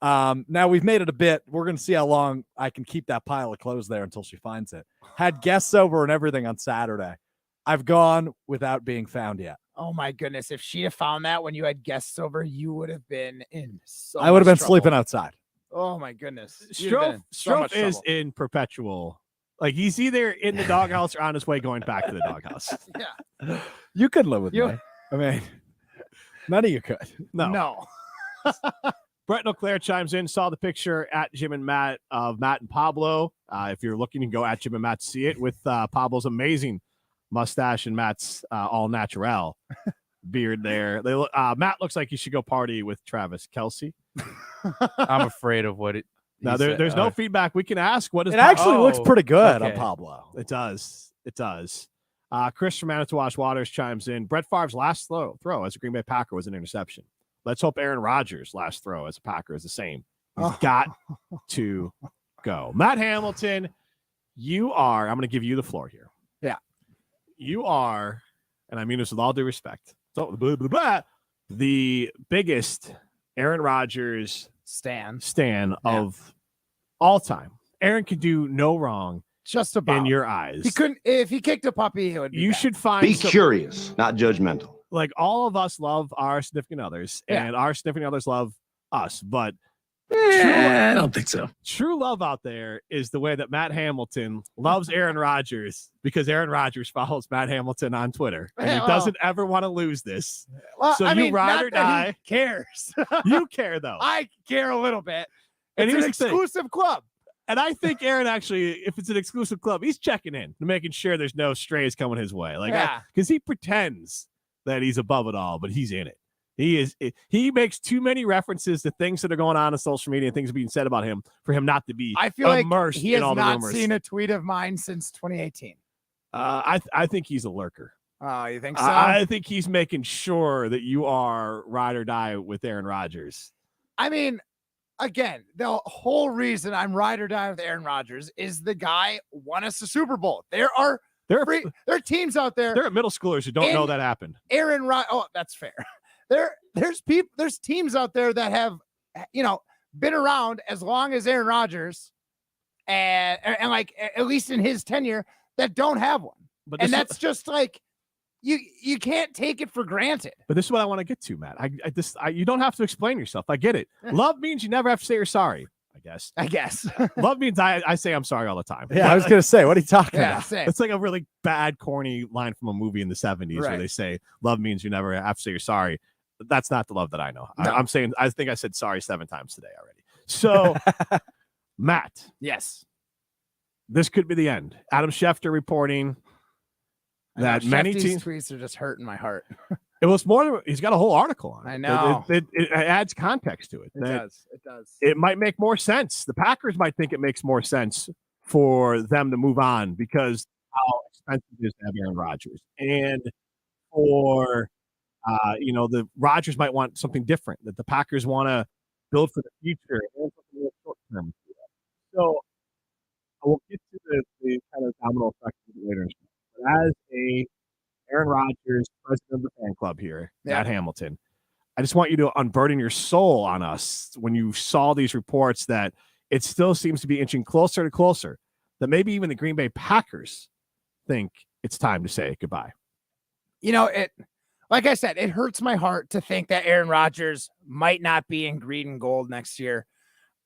Now we've made it a bit. We're going to see how long I can keep that pile of clothes there until she finds it. Had guests over and everything on Saturday. I've gone without being found yet. Oh my goodness! If she had found that when you had guests over, you would have been in. I would have been trouble. sleeping outside. Oh my goodness! You'd have been in so much Strofe is trouble. in perpetual. Like he's either in the doghouse or on his way going back to the doghouse. Yeah. You could live with me. I mean, none of you could. No. Brett Leclerc chimes in, saw the picture at Jim and Matt of Matt and Pablo. If you're looking, you can go at Jim and Matt to see it with Pablo's amazing mustache and Matt's all natural beard there. Matt looks like he should go party with Travis Kelce. I'm afraid of what it. Now there's no feedback. We can ask what is. It actually looks pretty good on Pablo. It does. It does. Chris from Manitowoc Waters chimes in. Brett Favre's last throw as a Green Bay Packer was an interception. Let's hope Aaron Rodgers' last throw as a Packer is the same. He's got to go. Matt Hamilton, I'm going to give you the floor here. Yeah. You are, and I mean this with all due respect, the biggest Aaron Rodgers stan of all time. Aaron could do no wrong. Just about in your eyes. He couldn't. If he kicked a puppy, it would be. You bad. should find. Be curious, not judgmental. Like all of us love our significant others, and our significant others love us. But I don't think so. True love out there is the way that Matt Hamilton loves Aaron Rodgers because Aaron Rodgers follows Matt Hamilton on Twitter, and he doesn't ever want to lose this. Well, so I you mean, ride not or that die. He cares. You care though. I care a little bit. And It's an here's the thing. exclusive club. And I think Aaron actually, if it's an exclusive club, he's checking in, making sure there's no strays coming his way. Like, because he pretends that he's above it all, but he's in it. He makes too many references to things that are going on social media and things being said about him for him not to be I feel like immersed he has in all the not rumors. seen a tweet of mine since 2018. I think he's a lurker. Oh, you think so? I think he's making sure that you are ride or die with Aaron Rodgers. I mean, again, the whole reason I'm ride or die with Aaron Rodgers is the guy won us the Super Bowl. There are teams out there. There are middle schoolers who don't know that happened. Aaron Rodgers. Oh, that's fair. There's teams out there that have, been around as long as Aaron Rodgers, and like at least in his tenure that don't have one. And that's just like you can't take it for granted. But this is what I want to get to, Matt. You don't have to explain yourself. I get it. Love means you never have to say you're sorry. I guess. Love means I say I'm sorry all the time. Yeah, I was going to say, what are you talking about? Same. It's like a really bad, corny line from a movie in the 70s where they say, love means you never have to say you're sorry. That's not the love that I know. No. I'm saying, I think I said sorry 7 times today already. So, Matt. Yes. This could be the end. Adam Schefter reporting that many teams tweets are just hurting my heart. It was more. He's got a whole article on it. I know. It adds context to it. It does. It does. It might make more sense. The Packers might think it makes more sense for them to move on because how expensive it is to have Aaron Rodgers, and for the Rodgers might want something different. That the Packers want to build for the future and something short term. So I will get to the kind of domino effect later. But as a Aaron Rodgers, president of the fan club here, Matt Hamilton, I just want you to unburden your soul on us when you saw these reports that it still seems to be inching closer and closer, that maybe even the Green Bay Packers think it's time to say goodbye. Like I said, it hurts my heart to think that Aaron Rodgers might not be in green and gold next year.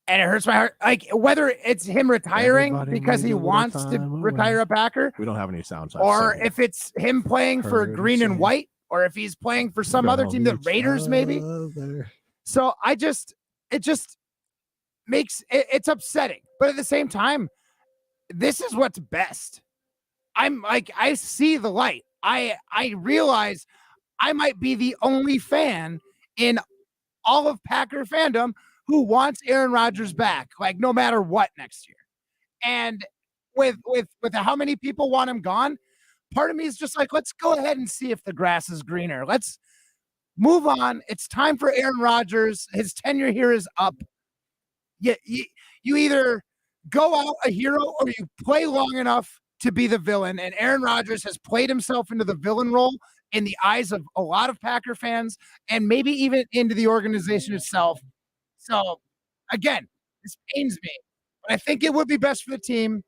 And it hurts my heart, like whether it's him retiring because he wants to retire a Packer. We don't have any sound. Or if it's him playing for green and white, or if he's playing for some other team, the Raiders maybe. So it's upsetting. But at the same time, this is what's best. I'm like, I see the light. I realize I might be the only fan in all of Packer fandom who wants Aaron Rodgers back, like no matter what next year. And with how many people want him gone, part of me is just like, let's go ahead and see if the grass is greener. Let's move on. It's time for Aaron Rodgers. His tenure here is up. You either go out a hero or you play long enough to be the villain. And Aaron Rodgers has played himself into the villain role in the eyes of a lot of Packer fans and maybe even into the organization itself. So, again, this pains me. But I think it would be best for the team.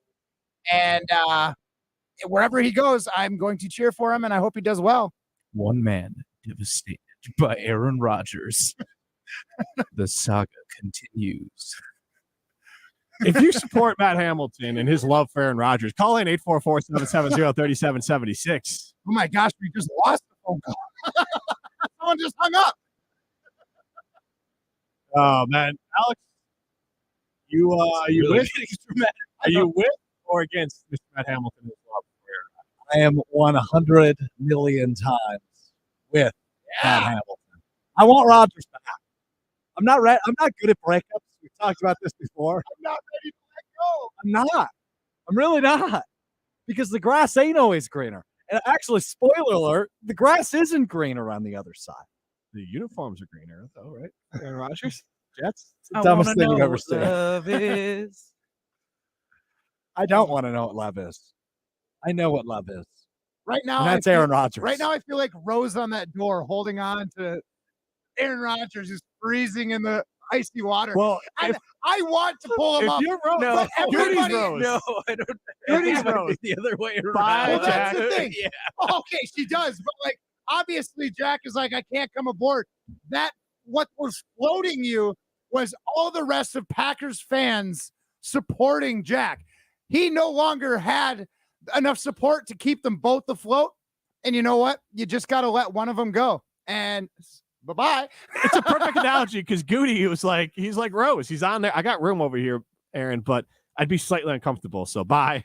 And wherever he goes, I'm going to cheer for him, and I hope he does well. One man devastated by Aaron Rodgers. The saga continues. If you support Matt Hamilton and his love for Aaron Rodgers, call in 844-770-3776. Oh, my gosh, we just lost the phone call. Someone just hung up. Oh, man. Alex, you with or against Mr. Matt Hamilton and his love for Aaron Rodgers? I am 100 million times with Matt Hamilton. I want Rodgers back. I'm not good at breakups. We've talked about this before. I'm not ready to let go. I'm not. I'm really not. Because the grass ain't always greener. And actually, spoiler alert, the grass isn't greener on the other side. The uniforms are greener, though, right? Aaron Rodgers? Jets? It's the dumbest thing you've ever seen. Love is. I don't want to know what love is. I know what love is. Right now, And that's Aaron Rodgers. Right now, I feel like Rose on that door holding on to Aaron Rodgers is freezing in the icy water. Well, I want to pull him if up. you're Rose, but everybody, Rose. No, I don't. Judy's Rose. The other way around. Well, that's the thing. Yeah. Okay, she does, but like obviously, Jack is like, I can't come aboard. That what was floating you was all the rest of Packers fans supporting Jack. He no longer had enough support to keep them both afloat. And you know what? You just got to let one of them go. And bye-bye. It's a perfect analogy because Goody was like, he's like Rose. He's on there. I got room over here, Aaron, but I'd be slightly uncomfortable. So bye.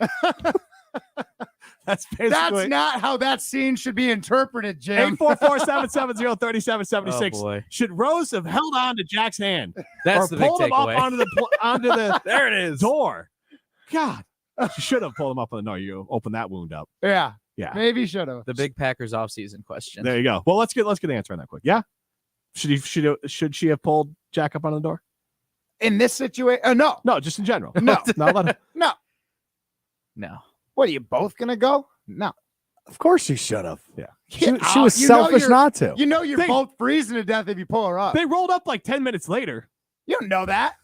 That's not how that scene should be interpreted, Jim. 844-770-3776. Oh, boy. Should Rose have held on to Jack's hand? That's or the big pulled him up takeaway. onto the There it is. door? God. She should have pulled him up on the door. You opened that wound up. Yeah. Yeah. Maybe should have. The big Packers offseason question. There you go. Well, let's get the answer on that quick. Yeah. Should she have pulled Jack up on the door? In this situation? No. No, just in general. No. No. No. What, are you both going to go? No. Of course she should have. Yeah. She was selfish not to. You know you're both freezing to death if you pull her up. They rolled up like 10 minutes later. You don't know that.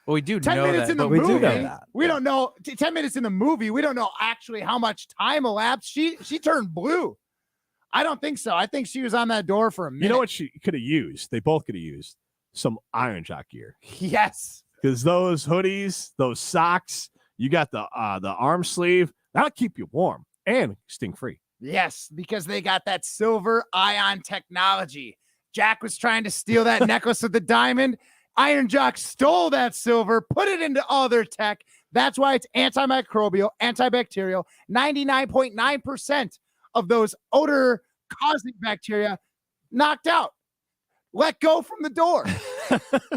Well, we do 10 know minutes that. in the we movie. do know that. We don't know. 10 minutes in the movie. We don't know actually how much time elapsed. She turned blue. I don't think so. I think she was on that door for a minute. You know what she could have used? They both could have used some Iron Jock gear. Yes. Because those hoodies, those socks, you got the arm sleeve. That'll keep you warm and sting free. Yes, because they got that silver ion technology. Jack was trying to steal that necklace with the diamond. Iron Jock stole that silver, put it into other tech. That's why it's antimicrobial, antibacterial. 99.9% of those odor-causing bacteria knocked out. Let go from the door.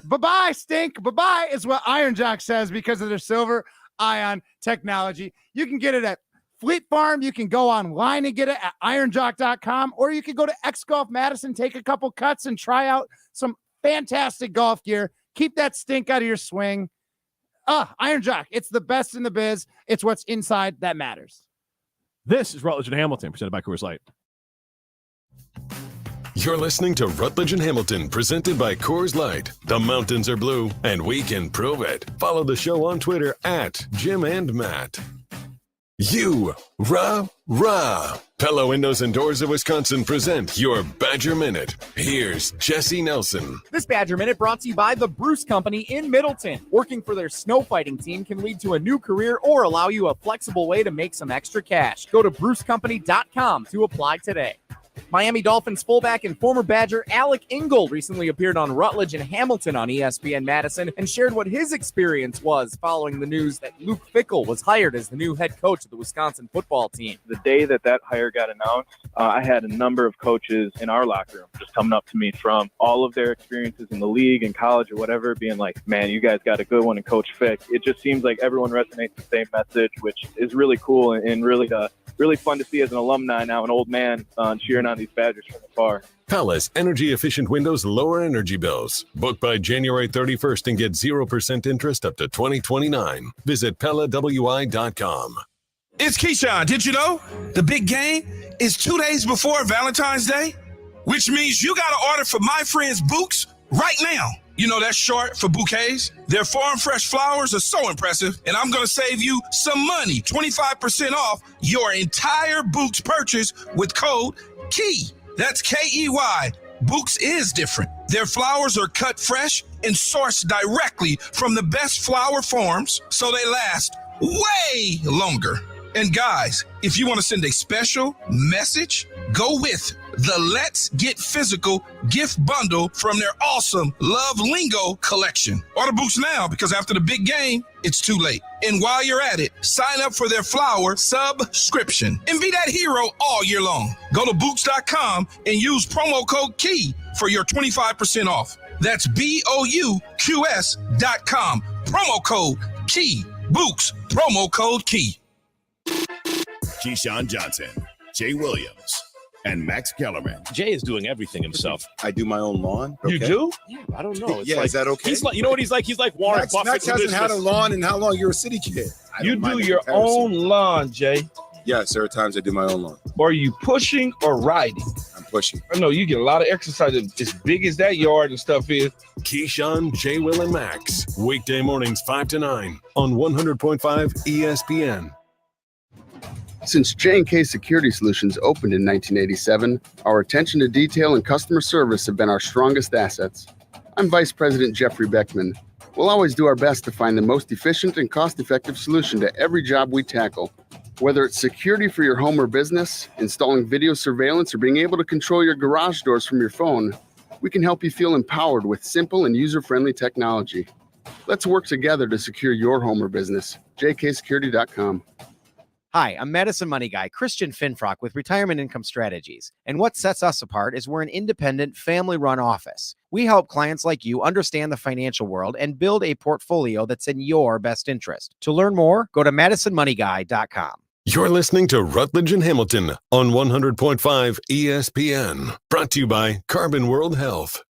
Bye-bye, stink. Bye-bye is what Iron Jock says because of their silver ion technology. You can get it at Fleet Farm. You can go online and get it at ironjock.com, or you can go to X Golf Madison, take a couple cuts and try out some fantastic golf gear. Keep that stink out of your swing. Iron Jock. It's the best in the biz. It's what's inside that matters. This is Rutledge and Hamilton, presented by Coors Light. You're listening to Rutledge and Hamilton, presented by Coors Light. The mountains are blue, and we can prove it. Follow the show on Twitter at Jim and Matt. Rah. Pella Windows and Doors of Wisconsin present your Badger Minute. Here's Jesse Nelson. This Badger Minute brought to you by the Bruce Company in Middleton. Working for their snow fighting team can lead to a new career or allow you a flexible way to make some extra cash. Go to brucecompany.com to apply today. Miami Dolphins fullback and former Badger Alec Ingold recently appeared on Rutledge and Hamilton on ESPN Madison and shared what his experience was following the news that Luke Fickell was hired as the new head coach of the Wisconsin football team. The day that hire got announced, I had a number of coaches in our locker room just coming up to me from all of their experiences in the league and college or whatever, being like, man, you guys got a good one in Coach Fick. It just seems like everyone resonates the same message, which is really cool and really fun to see as an alumni now, an old man cheering on these Badgers from afar. Palace energy-efficient windows lower energy bills. Book by January 31st and get 0% interest up to 2029. Visit PellaWI.com. It's Keyshawn. Did you know? The big game is 2 days before Valentine's Day, which means you got to order for my friends Books right now. You know that's short for bouquets. Their farm fresh flowers are so impressive, and I'm going to save you some money, 25% off your entire Books purchase with code KEY. That's KEY. Books is different. Their flowers are cut fresh and sourced directly from the best flower farms, so they last way longer. And guys, if you want to send a special message, go with the Let's Get Physical gift bundle from their awesome Love Lingo collection. Order Books now, because after the big game, it's too late. And while you're at it, sign up for their flower subscription and be that hero all year long. Go to Books.com and use promo code KEY for your 25% off. That's BOUQS.com. Promo code KEY. Books. Promo code KEY. Keyshawn Johnson, Jay Williams, and Max Kellerman. Jay is doing everything himself. I do my own lawn. You do? Yeah, I don't know. It's like, is that okay? He's like, you know what he's like? He's like Warren Buffett. Max hasn't had a lawn in how long? You're a city kid. You do your own lawn, Jay. Yes, there are times I do my own lawn. Or are you pushing or riding? I'm pushing. I know you get a lot of exercise as big as that yard and stuff is. Keyshawn, J. Will, and Max. Weekday mornings 5 to 9 on 100.5 ESPN. Since J&K Security Solutions opened in 1987, our attention to detail and customer service have been our strongest assets. I'm Vice President Jeffrey Beckman. We'll always do our best to find the most efficient and cost-effective solution to every job we tackle. Whether it's security for your home or business, installing video surveillance, or being able to control your garage doors from your phone, we can help you feel empowered with simple and user-friendly technology. Let's work together to secure your home or business. jksecurity.com. Hi, I'm Madison Money Guy, Christian Finfrock with Retirement Income Strategies. And what sets us apart is we're an independent, family-run office. We help clients like you understand the financial world and build a portfolio that's in your best interest. To learn more, go to MadisonMoneyGuy.com. You're listening to Rutledge and Hamilton on 100.5 ESPN. Brought to you by Carbon World Health.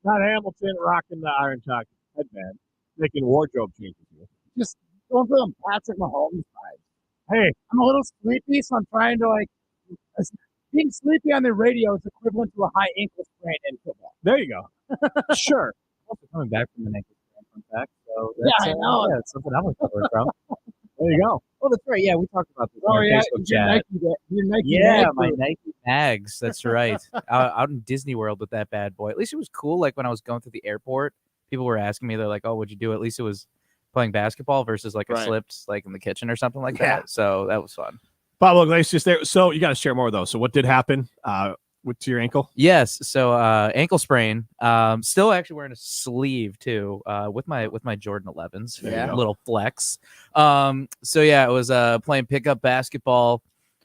Not Hamilton rocking the Iron Talk headband, making wardrobe changes here. Just going for them Patrick Mahomes vibes. Hey, I'm a little sleepy, so I'm trying to being sleepy on the radio is equivalent to a high ankle sprain in football. There you go. Sure. Also coming back from an ankle sprain, fun fact. So Yeah, I know. Yeah, it's something I'm recovering from. There you go. Oh, that's right. Yeah, we talked about this Oh on our yeah, Facebook your chat. Nike Yeah, Nike my boot. Nike mags. That's right. Out in Disney World with that bad boy. At least it was cool. Like when I was going through the airport, people were asking me, they're like, "Oh, what'd you do?" At least it was playing basketball versus like a Right. slipped like in the kitchen or something like Yeah. that. So that was fun. Pablo Iglesias there. So you got to share more though. So what did happen to your ankle? Yes. So ankle sprain. Still actually wearing a sleeve too. With my Jordan 11s. Yeah. Little flex. So yeah, it was playing pickup basketball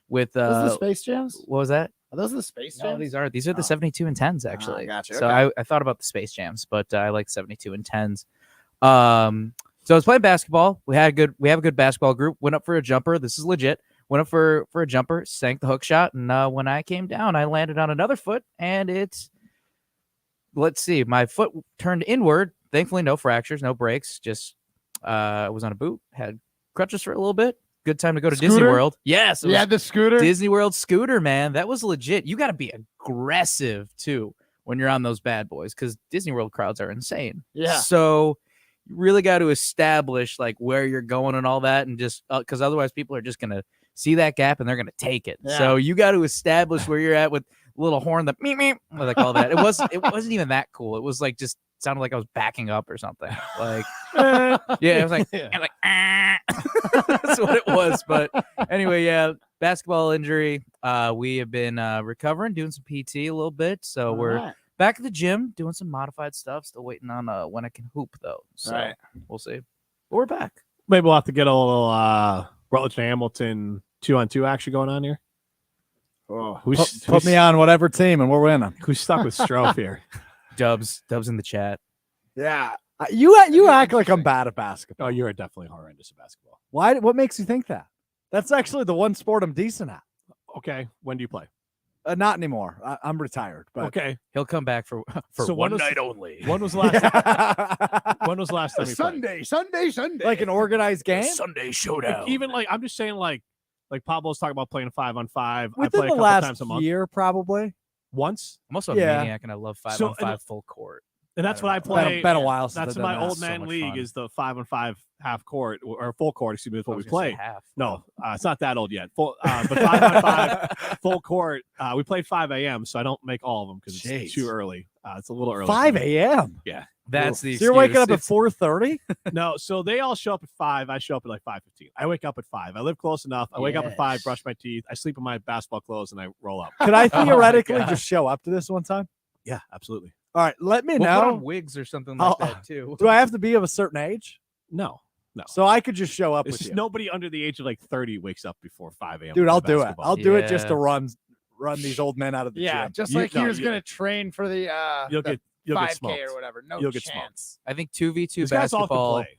with Those are the Space Jams? what was that? Are those the Space Jams? No, these are the 72 and 10s actually. gotcha. So Okay. I thought about the Space Jams, but I like 72 and 10s. So I was playing basketball. We have a good basketball group. Went up for a jumper. This is legit. Went up for a jumper, sank the hook shot, and when I came down, I landed on another foot, and let's see, my foot turned inward. Thankfully, no fractures, no breaks. Just I was on a boot, had crutches for a little bit. Good time to go to Scooter? Disney World. Yes. You had the scooter? Disney World scooter, man. That was legit. You got to be aggressive, too, when you're on those bad boys because Disney World crowds are insane. Yeah. So you really got to establish, like, where you're going and all that and just because otherwise people are just going to see that gap and they're going to take it. Yeah. So you got to establish where you're at with a little horn that like all that. It wasn't even that cool. It was like just sounded like I was backing up or something. Like yeah, it was like, and like that's what it was. But anyway, yeah, basketball injury. We have been recovering, doing some PT a little bit. So we're back at the gym doing some modified stuff. Still waiting on when I can hoop though. So we'll see. But we're back. Maybe we'll have to get a little Rutledge and Hamilton 2-on-2 action going on here. Oh, put me on whatever team and we're winning. Who's stuck with Strofe here? Dubs in the chat. Yeah, you act like I'm bad at basketball. Oh, you're definitely horrendous at basketball. Why? What makes you think that? That's actually the one sport I'm decent at. Okay, when do you play? Not anymore. I'm retired. But okay, he'll come back for so one night only. When was the last? When was the last time? Sunday. Like an organized game. Sunday showdown. Like, even like I'm just saying, like Pablo's talking about playing 5-on-5. Within I play a the couple last times a month. year, probably. Once. I'm also a maniac and I love 5-on-5 full court. And that's what I play. Been a while since That's I've my done that. old man So much league fun. is the 5-on-5 half court or full court. Excuse me, is what we play. Half. No, it's not that old yet. But 5-on-5 full court. We played 5 a.m. So I don't make all of them because it's too early. It's a little early. 5 a.m. Yeah, that's the. So you're waking up at 4:30. No, so they all show up at 5. I show up at like 5:15. I wake up at 5. I live close enough. I wake up at 5, brush my teeth. I sleep in my basketball clothes, and I roll up. Could I theoretically just show up to this one time? Yeah, absolutely. All right, let me We'll know. put on wigs or something like that too. Do I have to be of a certain age? No. So I could just show up It's with just you. nobody under the age of like 30 wakes up before 5 a.m. Dude, to I'll play do it. basketball. I'll do it just to run these old men out of the gym. Just like he was gonna train for the You'll the get 5K smoked. or whatever. No You'll get chance. I think 2v2 These guys all can basketball, play.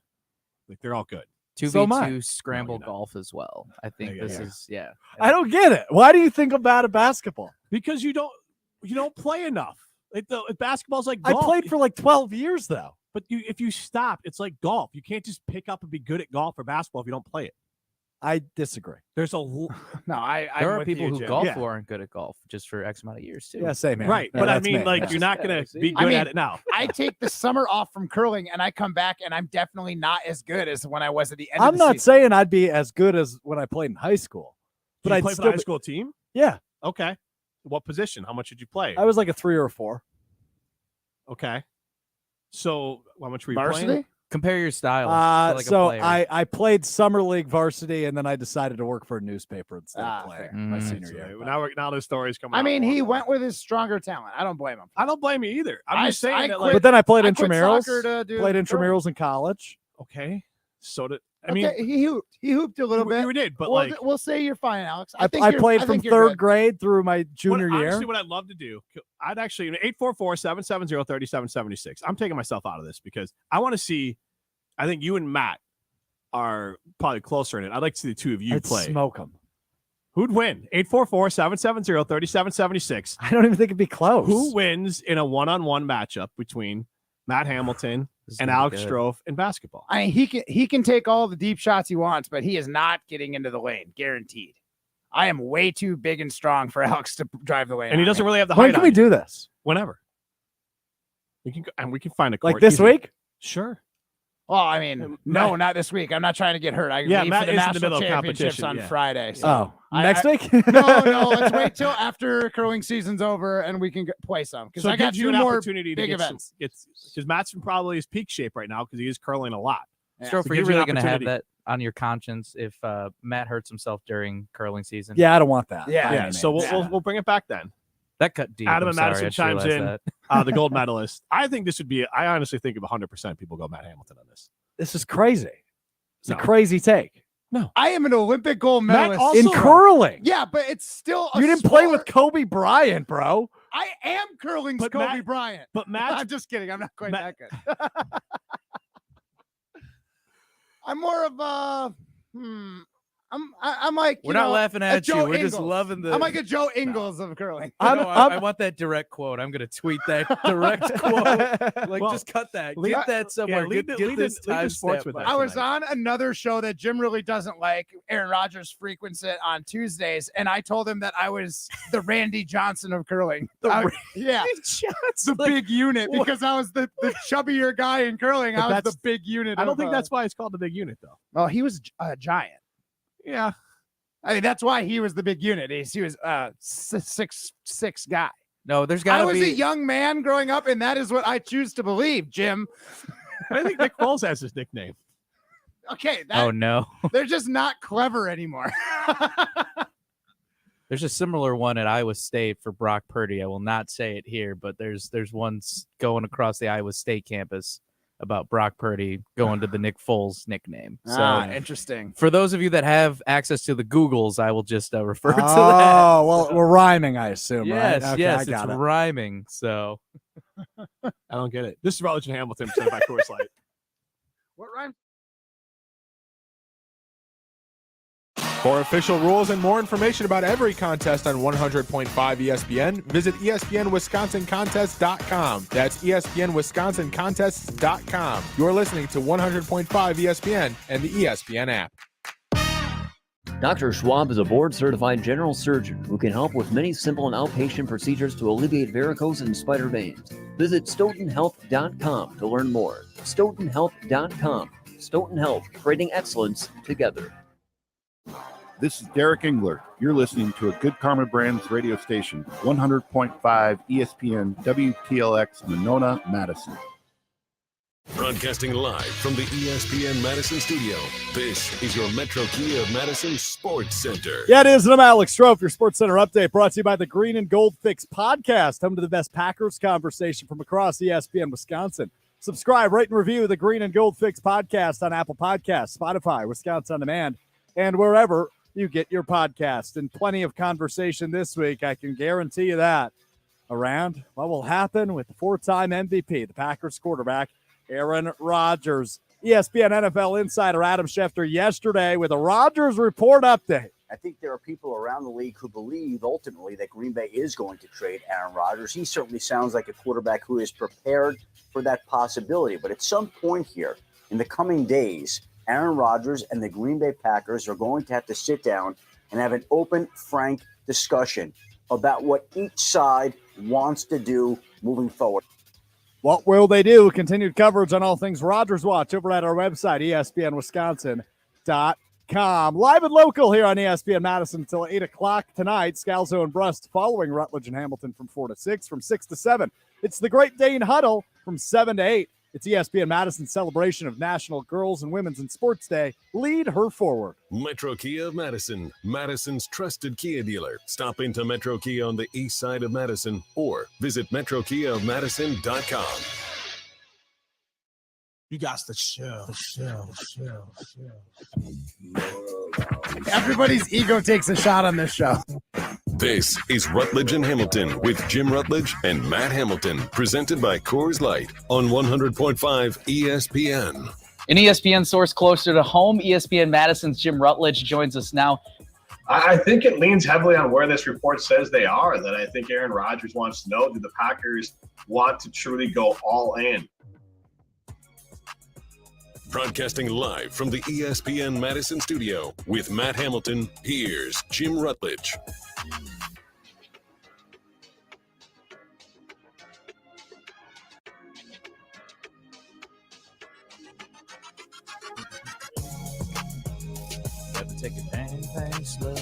Like they're all good. 2v2 scramble golf as well. I think Yeah, this yeah. is I don't get it. Why do you think I'm bad at basketball? Because you don't play enough. Basketball's like I golf. played for like 12 years though. But if you stop, it's like golf. You can't just pick up and be good at golf or basketball if you don't play it. I disagree. There's a No, there are people who golf Yeah. who aren't good at golf just for X amount of years too. Yeah, same man. Right. Yeah, But I that's mean, me. like, Yeah. you're not going to be good at it now. I take the summer off from curling and I come back and I'm definitely not as good as when I was at the end I'm of the not season. saying I'd be as good as when I played in high school, but Did you I'd play for still the high be- school team? Yeah, Okay. What position? How much did you play? I was like a 3 or a 4. Okay. So how much were you Varsity? playing? Compare your styles. to like a So player. I played summer league varsity, and then I decided to work for a newspaper instead Ah, of playing fair. my Mm. senior year. Now the story's coming. I out mean, more he and went more. with his stronger talent. I don't blame him. I don't blame you either. I'm I- just saying I that, quit- like, But then I played I quit intramurals. soccer to do Played curling. intramurals in college. okay. So did I mean? Okay, he hooped a little bit. You did, but We'll- like, we'll say you're fine, Alex. I think you're- played I from think you're third good. grade through my junior year. Honestly, what I'd love to do, I'd actually 844-770-3776. I'm taking myself out of this because I want to see. I think you and Matt are probably closer in it. I'd like to see the two of you I'd play. smoke them. Who'd win? 844-770-3776. I don't even think it'd be close. Who wins in a one-on-one matchup between Matt Hamilton and gonna be Alex good. Strofe in basketball? I mean, he can take all the deep shots he wants, but he is not getting into the lane, guaranteed. I am way too big and strong for Alex to drive the lane. And he on doesn't me. really have the When height. can on we you. do this? Whenever. We can find a court. Like this easy. week? Sure. Well, I mean, no, not this week. I'm not trying to get hurt. I Yeah, leave Matt for the is in the national middle of championships competition, on yeah. Friday. So Oh, I- next I- week? no, let's wait till after curling season's over and we can play some because So I it got gives you two an more opportunity to big get some, events. because Matt's in probably his peak shape right now because he is curling a lot. Yeah. Strofe, So are it you gives you an really going to have opportunity. that on your conscience if Matt hurts himself during curling season? Yeah, I don't want that. Yeah. Yeah, so we'll bring it back then. That cut deep. Adam I'm and sorry, Madison I just chimes realized in. that. The gold medalist. I think this would be. I honestly think of 100% people go Matt Hamilton on this. This is crazy. It's No. a crazy take. I am an Olympic gold Matt medalist also- In curling. Yeah, but it's still a You didn't play sport. with Kobe Bryant, bro. I am curling's But Kobe Matt- Bryant. But Matt, I'm just kidding. I'm not quite Matt- that good. I'm more of a I'm like, we're not laughing at you. We're just loving the. I'm like a Joe Ingles of curling. I want that direct quote. I'm gonna tweet that direct quote. Like, just cut that. Get that somewhere. Yeah, get this time sports with that. I was on another show that Jim really doesn't like. Aaron Rodgers frequents it on Tuesdays, and I told him that I was the Randy Johnson of curling. The big unit, because I was the chubbier guy in curling. I was the big unit. I don't think that's why it's called the big unit, though. Well, he was a giant. Yeah. I mean, that's why he was the big unit. He was a 6'6" guy. No, there's got to be. I was a young man growing up, and that is what I choose to believe, Jim. I think Nick Foles has his nickname. Okay. Oh, no. They're just not clever anymore. There's a similar one at Iowa State for Brock Purdy. I will not say it here, but there's one going across the Iowa State campus about Brock Purdy going to the Nick Foles nickname. So interesting. For those of you that have access to the Googles, I will just refer to that. Oh, well, we're rhyming, I assume, yes, right? Okay, yes, I got it's it. rhyming. So I don't get it. This is Rutledge and Hamilton presented by Coors Light. What rhyme? For official rules and more information about every contest on 100.5 ESPN, visit ESPNWisconsinContests.com. That's ESPNWisconsinContests.com. You're listening to 100.5 ESPN and the ESPN app. Dr. Schwab is a board-certified general surgeon who can help with many simple and outpatient procedures to alleviate varicose and spider veins. Visit StoughtonHealth.com to learn more. StoughtonHealth.com. Stoughton Health, creating excellence together. This is Derek Engler. You're listening to a Good Karma Brands radio station, 100.5 ESPN WTLX Monona, Madison. Broadcasting live from the ESPN Madison studio, this is your Metro Kia of Madison Sports Center. Yeah, it is. And I'm Alex Strofe, your Sports Center update brought to you by the Green and Gold Fix podcast, home to the best Packers conversation from across ESPN Wisconsin. Subscribe, rate, and review the Green and Gold Fix podcast on Apple Podcasts, Spotify, Wisconsin On Demand, and wherever you get your podcast. And plenty of conversation this week, I can guarantee you that, around what will happen with the four-time MVP, the Packers quarterback, Aaron Rodgers. ESPN NFL insider Adam Schefter yesterday with a Rodgers report update. I think there are people around the league who believe ultimately that Green Bay is going to trade Aaron Rodgers. He certainly sounds like a quarterback who is prepared for that possibility. But at some point here in the coming days, Aaron Rodgers and the Green Bay Packers are going to have to sit down and have an open, frank discussion about what each side wants to do moving forward. What will they do? Continued coverage on all things Rodgers Watch over at our website, ESPNWisconsin.com. Live and local here on ESPN Madison until 8 o'clock tonight. Scalzo and Brust following Rutledge and Hamilton from 4 to 6, from 6 to 7. It's the Great Dane Huddle from 7 to 8. It's ESPN Madison's celebration of National Girls and Women's in Sports Day. Lead her forward. Metro Kia of Madison, Madison's trusted Kia dealer. Stop into Metro Kia on the east side of Madison or visit MetroKiaofMadison.com. You got the show. Everybody's ego takes a shot on this show. This is Rutledge and Hamilton with Jim Rutledge and Matt Hamilton, presented by Coors Light on 100.5 ESPN. An ESPN source closer to home, ESPN Madison's Jim Rutledge joins us now. I think it leans heavily on where this report says they are, that I think Aaron Rodgers wants to know, do the Packers want to truly go all in? Broadcasting live from the ESPN Madison studio with Matt Hamilton, here's Jim Rutledge. Got to take it bang slow.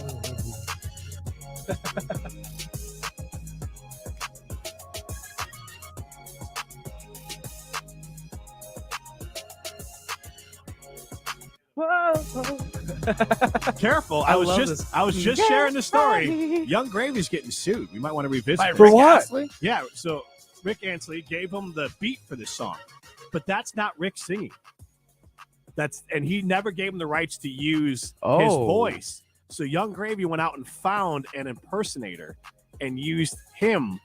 Careful. I was just sharing the story. Young Gravy's getting sued. We might want to revisit it. For what? Astley? Yeah, so Rick Ansley gave him the beat for this song, but that's not Rick singing. And he never gave him the rights to use his voice. So Young Gravy went out and found an impersonator and used him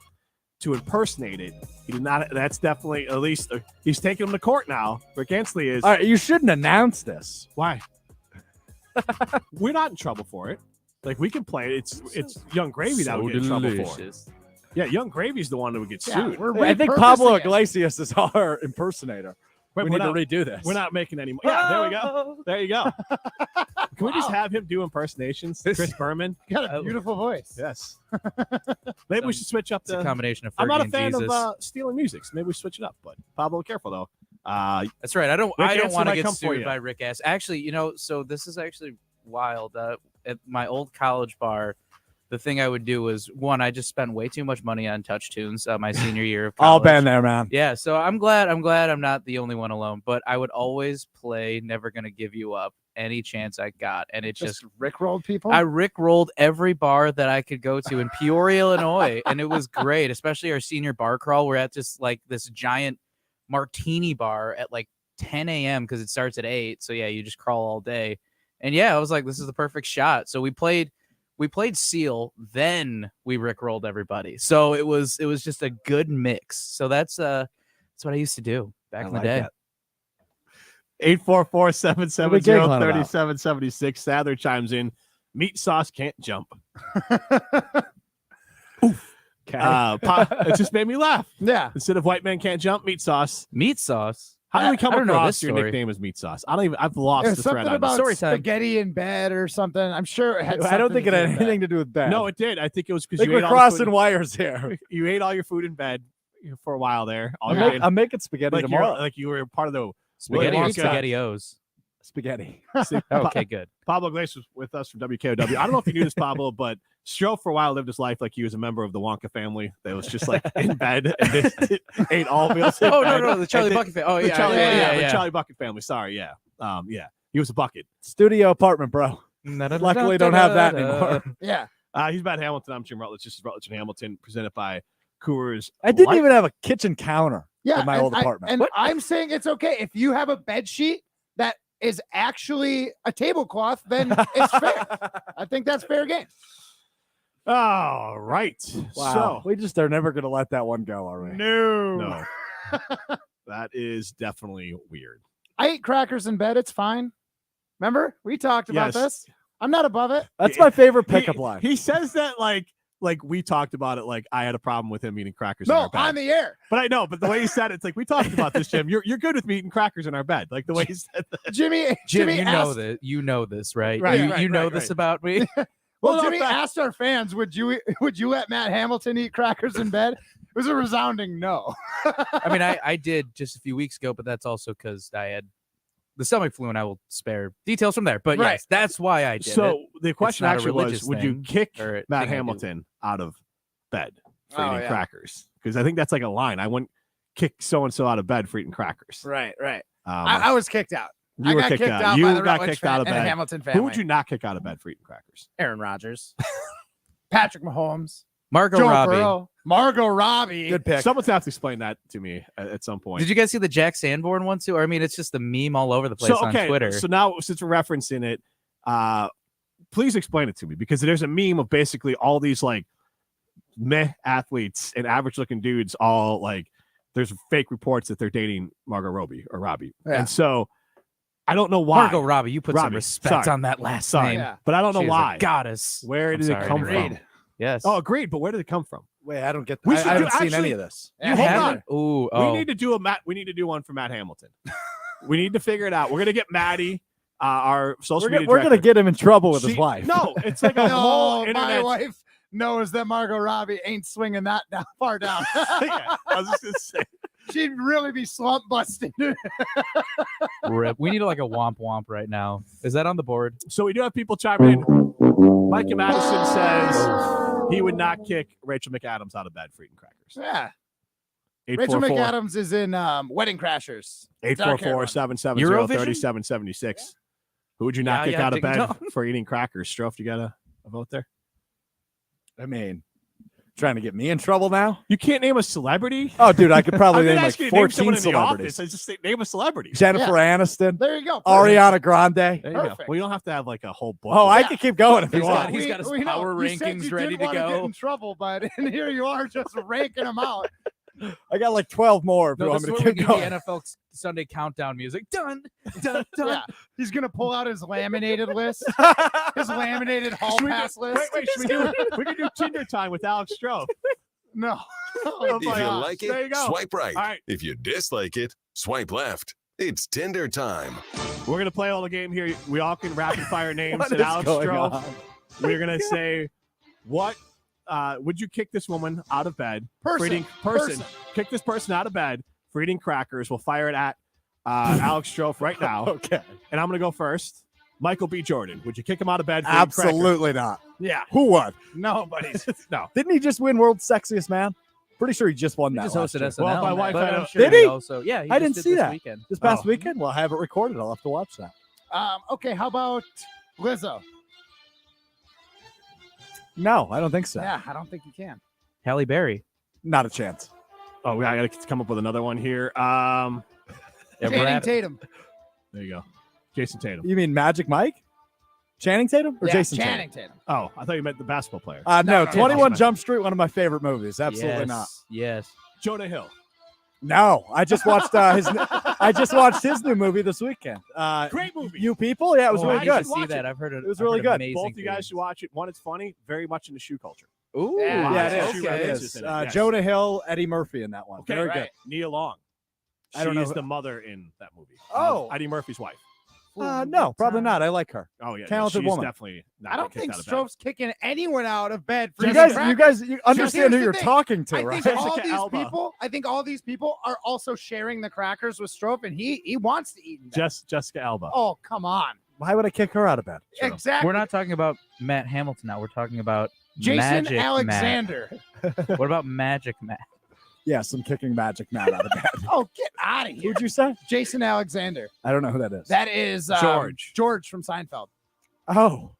to impersonate it. He did not. That's definitely, at least he's taking him to court now. Rick Ansley is. All right, you shouldn't announce this. Why? We're not in trouble for it. Like, we can play it. It's Young Gravy that would get in trouble for it. Yeah, Young Gravy's the one that would get sued. I think Pablo Iglesias is our impersonator. Wait, we need to redo this. We're not making any more. Yeah, there we go. There you go. Can we just have him do impersonations? Chris Berman. You got a beautiful voice. Yes. Maybe we should switch up It's a combination of I'm not a Fergie and fan Jesus. of stealing music, so maybe we switch it up. But Pablo, careful though. That's right. I don't Rick Astley want to might get come for sued you. by Rick Ass. Actually, so this is actually wild. At my old college bar, the thing I would do was, one, I just spent way too much money on touch tunes my senior year of college. All been there, man. Yeah, so I'm glad I'm not the only one alone, but I would always play Never Gonna Give You Up any chance I got, and it just rickrolled people. I rickrolled every bar that I could go to in Peoria, Illinois, and it was great, especially our senior bar crawl. We're at just like this giant martini bar at like 10 a.m. because it starts at 8. So yeah, you just crawl all day. And yeah, I was like, this is the perfect shot. So we played Seal, then we rickrolled everybody. So it was just a good mix. So that's what I used to do back in the day. 844-770-3776. Sadler chimes in. Meat sauce can't jump. Oof. It just made me laugh. Yeah. Instead of white man can't jump, meat sauce. Meat sauce. How do we come I don't know across this your story. nickname as meat sauce? I've lost There's the thread something on about this. spaghetti in bed or something. I'm sure it had I don't think it had something anything to do with that. No, it did. I think it was because Like you we're ate all crossing the food. wires here. You ate all your food in bed for a while there. I'm making spaghetti like tomorrow. Like you were part of the Spaghetti or Willy Wonka- SpaghettiOs? Spaghetti. Okay, good. Pablo Iglesias was with us from WKOW. I don't know if you knew this, Pablo, but Stroh for a while lived his life like he was a member of the Wonka family that was just like in bed and just ate all meals. in Oh, bed. no, the Charlie Bucket family. Oh, The yeah, Charlie, yeah. the Charlie Bucket family. Sorry, yeah. Yeah. He was a bucket. Studio apartment, bro. Luckily, don't have that anymore. Yeah. He's Matt Hamilton. I'm Jim Rutledge. This is Rutledge and Hamilton, presented by Coors. I didn't Light. even have a kitchen counter in my old apartment. And I'm saying it's okay if you have a bed sheet that is actually a tablecloth, then it's fair. I think that's fair game. All right. Wow. So We just are never going to let that one go, are we? no. That is definitely weird. I eat crackers in bed. It's fine. Remember? We talked about Yes. this. I'm not above it. That's my favorite pickup line. He says that like we talked about it, like I had a problem with him eating crackers in No, our bed. on the air. But I know, but the way he said it, it's like we talked about this, Jim. You're good with me eating crackers in our bed. Like the way he said that. Jim, you know asked, this. You know this, right? Right, you know this about me. Well, no, Jimmy in fact- asked our fans, would you let Matt Hamilton eat crackers in bed? It was a resounding no. I mean, I did just a few weeks ago, but that's also because I had the stomach flu, and I will spare details from there. But Right. yes, that's why I did it. So the question not a actually was, religious would you thing, kick or a Matt thing I do. Hamilton out of bed for Oh, eating yeah. crackers? Because I think that's like a line. I wouldn't kick so and so out of bed for eating crackers. Right. Um, I was kicked out. you I were got kicked out. by You the got Rutledge kicked out of and the bed. Hamilton family. Who would you not kick out of bed for eating crackers? Aaron Rodgers. Patrick Mahomes. Margot Joe Robbie. Burrow. Margot Robbie. Good pick. Someone's have to explain that to me at some point. Did you guys see the Jack Sanborn one too? Or I mean, it's just a meme all over the place on Twitter. So now, since we're referencing it, please explain it to me, because there's a meme of basically all these like meh athletes and average looking dudes all like there's fake reports that they're dating Margot Robbie. Yeah. And so I don't know why. Margot Robbie, you put some Robbie, respect sorry. on that last Sorry. name. Yeah. But I don't know She is a why. goddess. Where I'm did sorry, it come agreed. from? Yes. Oh, agreed. But where did it come from? Wait, I don't get We I should haven't do- seen actually- any of this. Yeah, Hold Hamilton. on. Ooh, We need to do we need to do one for Matt Hamilton. We need to figure it out. We're gonna get Maddie, our social media We're going to director. get him in trouble with his She- wife. No, it's like a whole No, my internet. wife knows that Margot Robbie ain't swinging that far down. Yeah, I was just gonna say. She'd really be slump busting. Rip. We need like a womp womp right now. Is that on the board? So we do have people chime in. Micah Madison says he would not kick Rachel McAdams out of bed for eating crackers. Yeah. Rachel 844 McAdams is in Wedding Crashers. Dark hair one. 844-770-3776. Who would you not Yeah, kick yeah, out of ding bed dong. for eating crackers? Stroff, you got a vote there? I mean, trying to get me in trouble now? You can't name a celebrity? Oh, dude, I could probably I'm name not like asking you to name someone 14 in the office. celebrities. I just say name a celebrity. Jennifer Aniston, There you go. Ariana Grande. There you go. Perfect. Well, you don't have to have like a whole book. Oh, I could keep going if you He's got- want. he's his We know. power You said rankings you ready didn't to wanna Get go. in trouble, but and here you are just ranking them out. I got like 12 more. If you No, want this me is to what we keep do going. the NFL Sunday countdown music. Done, done, done. Yeah. He's going to pull out his laminated list, his laminated hall pass list. Wait, we can do Tinder time with Alex Stroh. No. If you like There you it, go. swipe right. All right. If you dislike it, swipe left. It's Tinder time. We're going to play all the game here. We all can rapid fire names. What And is Alex going Stroh, on? we're going to say, what would you kick this woman out of bed? Person. Kick this person out of bed for eating crackers. We'll fire it at Alex Stroh right now. Okay. And I'm going to go first. Michael B. Jordan. Would you kick him out of bed for eating crackers? Absolutely not. Yeah. Who would? Nobody's. No. Didn't he just win World's Sexiest Man? Pretty sure he just won that. Just last hosted year. SNL. Well, my wife but had I'm a- sure Did he? Also, yeah, I didn't just did see this that weekend. this past Oh. weekend. Well, I have it recorded. I'll have to watch that. Okay, how about Lizzo? No, I don't think so. Yeah, I don't think you can. Halle Berry. Not a chance. Oh, I got to come up with another one here. Yeah, Channing Tatum. There you go. Jason Tatum. You mean Magic Mike? Channing Tatum or Yeah, Jason Channing Tatum? Tatum. Oh, I thought you meant the basketball player. No, No. 21 Jump Street, one of my favorite movies. Absolutely Yes, not. Yes. Jonah Hill. No, I just watched I just watched his new movie this weekend. Great movie. You People? Yeah, it was Oh, really I good. should see that. I've heard it. It was I've really heard good. amazing Both you guys things. should watch it. One, it's funny. Very much into shoe culture. Ooh, Yeah, it is. Shoe Okay. It references is. in it, yes. Jonah Hill, Eddie Murphy in that one. Okay, Very right. Nia Long. I don't know She's who- the mother in that movie. Oh. Eddie Murphy's wife. good. No, probably not. I like her. Oh yeah, Talented she's woman. definitely. Not I don't kicked think out of bed. Stroh's kicking anyone out of bed for You eating guys, crackers. you understand who here's you're the thing. talking to, I right? think all Jessica these Alba. people. I think all these people are also sharing the crackers with Stroh, and he wants to eat in bed. Jessica Alba. Oh, come on. Why would I kick her out of bed? Exactly. We're not talking about Matt Hamilton now. We're talking about Jason Magic Alexander. Matt. What about Magic Matt? Yes, I'm kicking Magic Matt out of bed. Oh, get out of here. Who'd you say? Jason Alexander. I don't know who that is. That is George from Seinfeld. Oh.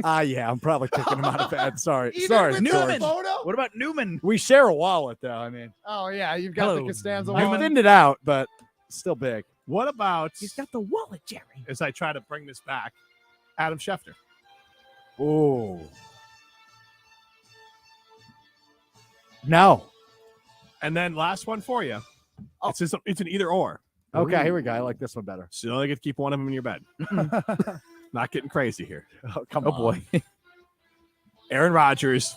Yeah, I'm probably kicking him out of bed. Sorry. Even Sorry, with George. the photo? What about Newman? We share a wallet, though. I mean, Oh, yeah. You've got Hello, the Costanza I wallet. thinned it out, but still big. What about? He's got the wallet, Jerry. As I try to bring this back, Adam Schefter. Oh. No. And then last one for you. Oh. It's an either or. Okay, here we go. I like this one better. So you only get to keep one of them in your bed. Not getting crazy here. Oh, come Oh on. boy. Aaron Rodgers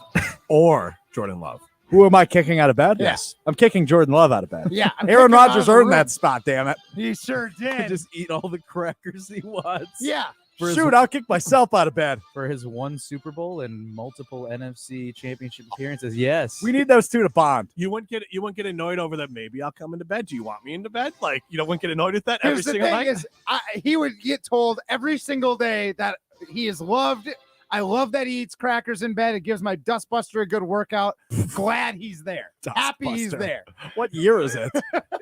or Jordan Love. Who am I kicking out of bed? Yes. I'm kicking Jordan Love out of bed. Yeah. I'm Aaron kicking him out Rodgers of the earned room. that spot, damn it. He sure did. Just eat all the crackers he wants. Yeah. For his, Shoot, I'll kick myself out of bed. for his one Super Bowl and multiple NFC Championship appearances. Yes. We need those two to bond. You wouldn't get annoyed over that. Maybe I'll come into bed. Do you want me into bed? Like, you know, wouldn't get annoyed with that Here's every the single thing night. is, he would get told every single day that he is loved. I love that he eats crackers in bed. It gives my dustbuster a good workout. Glad he's there. Happy he's Dustbuster. there. What year is it?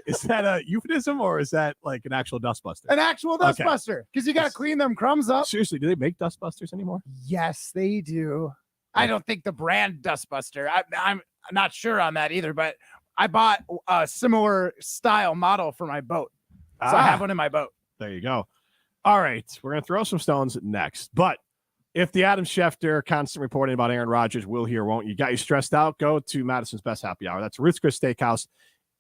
Is that a euphemism or is that like an actual dustbuster? An actual Okay. dustbuster. Because you got to clean them crumbs up. Seriously, do they make dustbusters anymore? Yes, they do. I don't think the brand dustbuster. I'm not sure on that either, but I bought a similar style model for my boat. So I have one in my boat. There you go. All right, we're gonna throw some stones next, but if the Adam Schefter constant reporting about Aaron Rodgers will hear, won't you? Got you stressed out? Go to Madison's Best Happy Hour. That's Ruth's Chris Steakhouse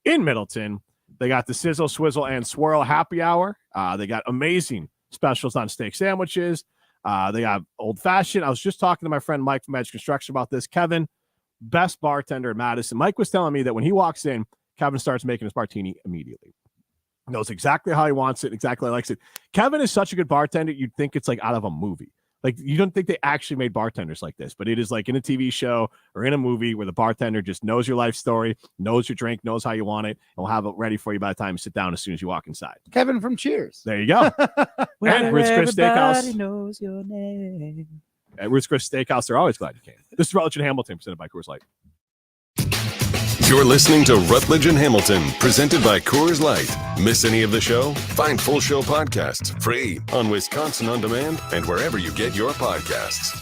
in Middleton. They got the Sizzle, Swizzle, and Swirl Happy Hour. They got amazing specials on steak sandwiches. They got old fashioned. I was just talking to my friend Mike from Edge Construction about this. Kevin, best bartender in Madison. Mike was telling me that when he walks in, Kevin starts making his martini immediately. Knows exactly how he wants it, exactly how he likes it. Kevin is such a good bartender, you'd think it's like out of a movie. Like, you don't think they actually made bartenders like this, but it is like in a TV show or in a movie where the bartender just knows your life story, knows your drink, knows how you want it, and will have it ready for you by the time you sit down as soon as you walk inside. Kevin from Cheers. There you go. And Ruth's Chris Steakhouse. knows your name. At Ruth's Chris Steakhouse, they're always glad you came. This is Rutledge and Hamilton, presented by Coors Light. You're listening to Rutledge and Hamilton, presented by Coors Light. Miss any of the show? Find full show podcasts free on Wisconsin On Demand and wherever you get your podcasts.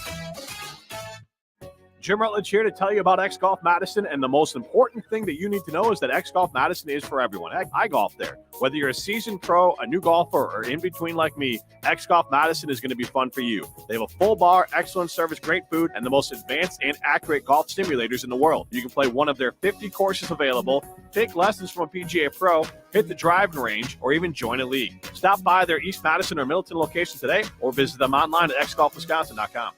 Jim Rutledge here to tell you about X Golf Madison, and the most important thing that you need to know is that X Golf Madison is for everyone. Heck, I golf there. Whether you're a seasoned pro, a new golfer, or in between like me, X Golf Madison is going to be fun for you. They have a full bar, excellent service, great food, and the most advanced and accurate golf simulators in the world. You can play one of their 50 courses available, take lessons from a PGA pro, hit the driving range, or even join a league. Stop by their East Madison or Middleton location today, or visit them online at xgolfwisconsin.com.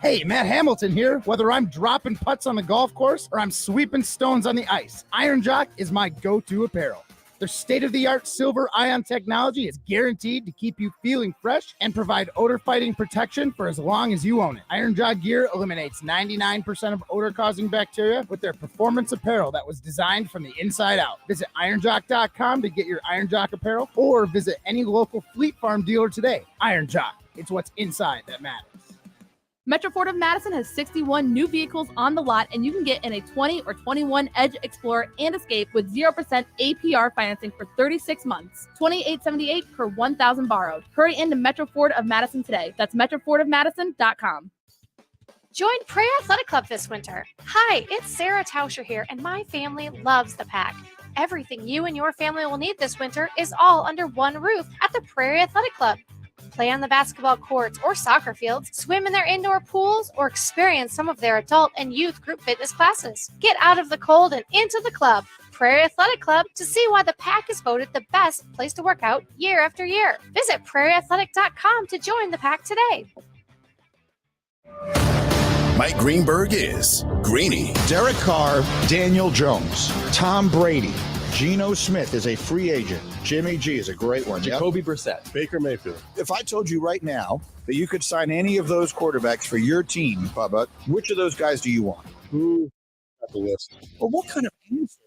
Hey, Matt Hamilton here. Whether I'm dropping putts on the golf course or I'm sweeping stones on the ice, Iron Jock is my go-to apparel. Their state-of-the-art silver ion technology is guaranteed to keep you feeling fresh and provide odor-fighting protection for as long as you own it. Iron Jock gear eliminates 99% of odor-causing bacteria with their performance apparel that was designed from the inside out. Visit ironjock.com to get your Iron Jock apparel, or visit any local Fleet Farm dealer today. Iron Jock, it's what's inside that matters. Metro Ford of Madison has 61 new vehicles on the lot, and you can get in a 20 or 21 Edge Explorer and Escape with 0% APR financing for 36 months. $28.78 per $1,000 borrowed. Hurry into Metro Ford of Madison today. That's metrofordofmadison.com. Join Prairie Athletic Club this winter. Hi, it's Sarah Tauscher here, and my family loves the Pack. Everything you and your family will need this winter is all under one roof at the Prairie Athletic Club. Play on the basketball courts or soccer fields, swim in their indoor pools, or experience some of their adult and youth group fitness classes. Get out of the cold and into the club, Prairie Athletic Club, to see why the Pack is voted the best place to work out year after year. Visit prairieathletic.com to join the Pack today. Mike Greenberg is Greeny. Derek Carr, Daniel Jones, Tom Brady, Geno Smith is a free agent. Jimmy G is a great one. Jacoby Brissett. Baker Mayfield. If I told you right now that you could sign any of those quarterbacks for your team, Bubba, which of those guys do you want? Who got the list? Well, what kind of answer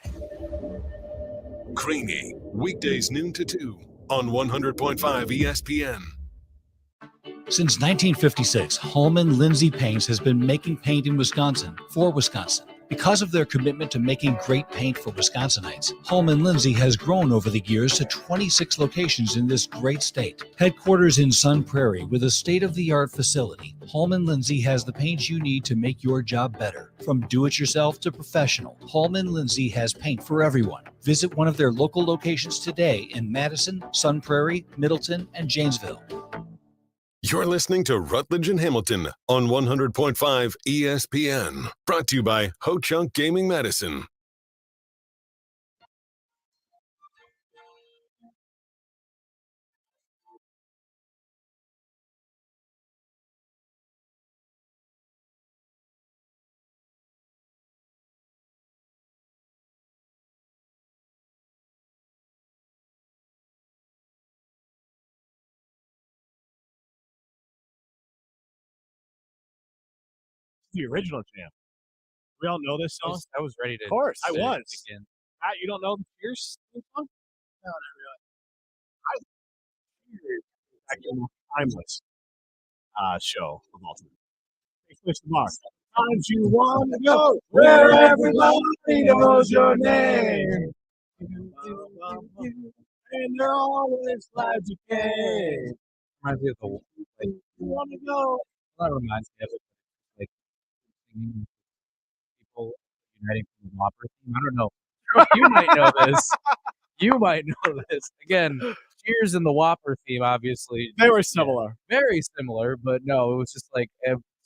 is that? Greeny, weekdays noon to 2 on 100.5 ESPN. Since 1956, Holman Lindsay Paints has been making paint in Wisconsin for Wisconsin. Because of their commitment to making great paint for Wisconsinites, Holman Lindsay has grown over the years to 26 locations in this great state. Headquarters in Sun Prairie with a state-of-the-art facility, Holman Lindsay has the paint you need to make your job better. From do-it-yourself to professional, Holman Lindsay has paint for everyone. Visit one of their local locations today in Madison, Sun Prairie, Middleton, and Janesville. You're listening to Rutledge and Hamilton on 100.5 ESPN. Brought to you by Ho Chunk Gaming Madison. The original jam. We all know this song. I was ready to. Of course, I sing was. again. Matt, you don't know the Fierce song? No, not really. Timeless show of all time. Thanks, Mr. Mark. Times you want to go where everybody knows your name. And they're always glad you came. Reminds me of the you want to go. That reminds me of it. Like people uniting from the Whopper theme. I don't know. You might know this. You might know this. Again, Cheers and the Whopper theme, obviously. They were similar. Very similar, but no, it was just like,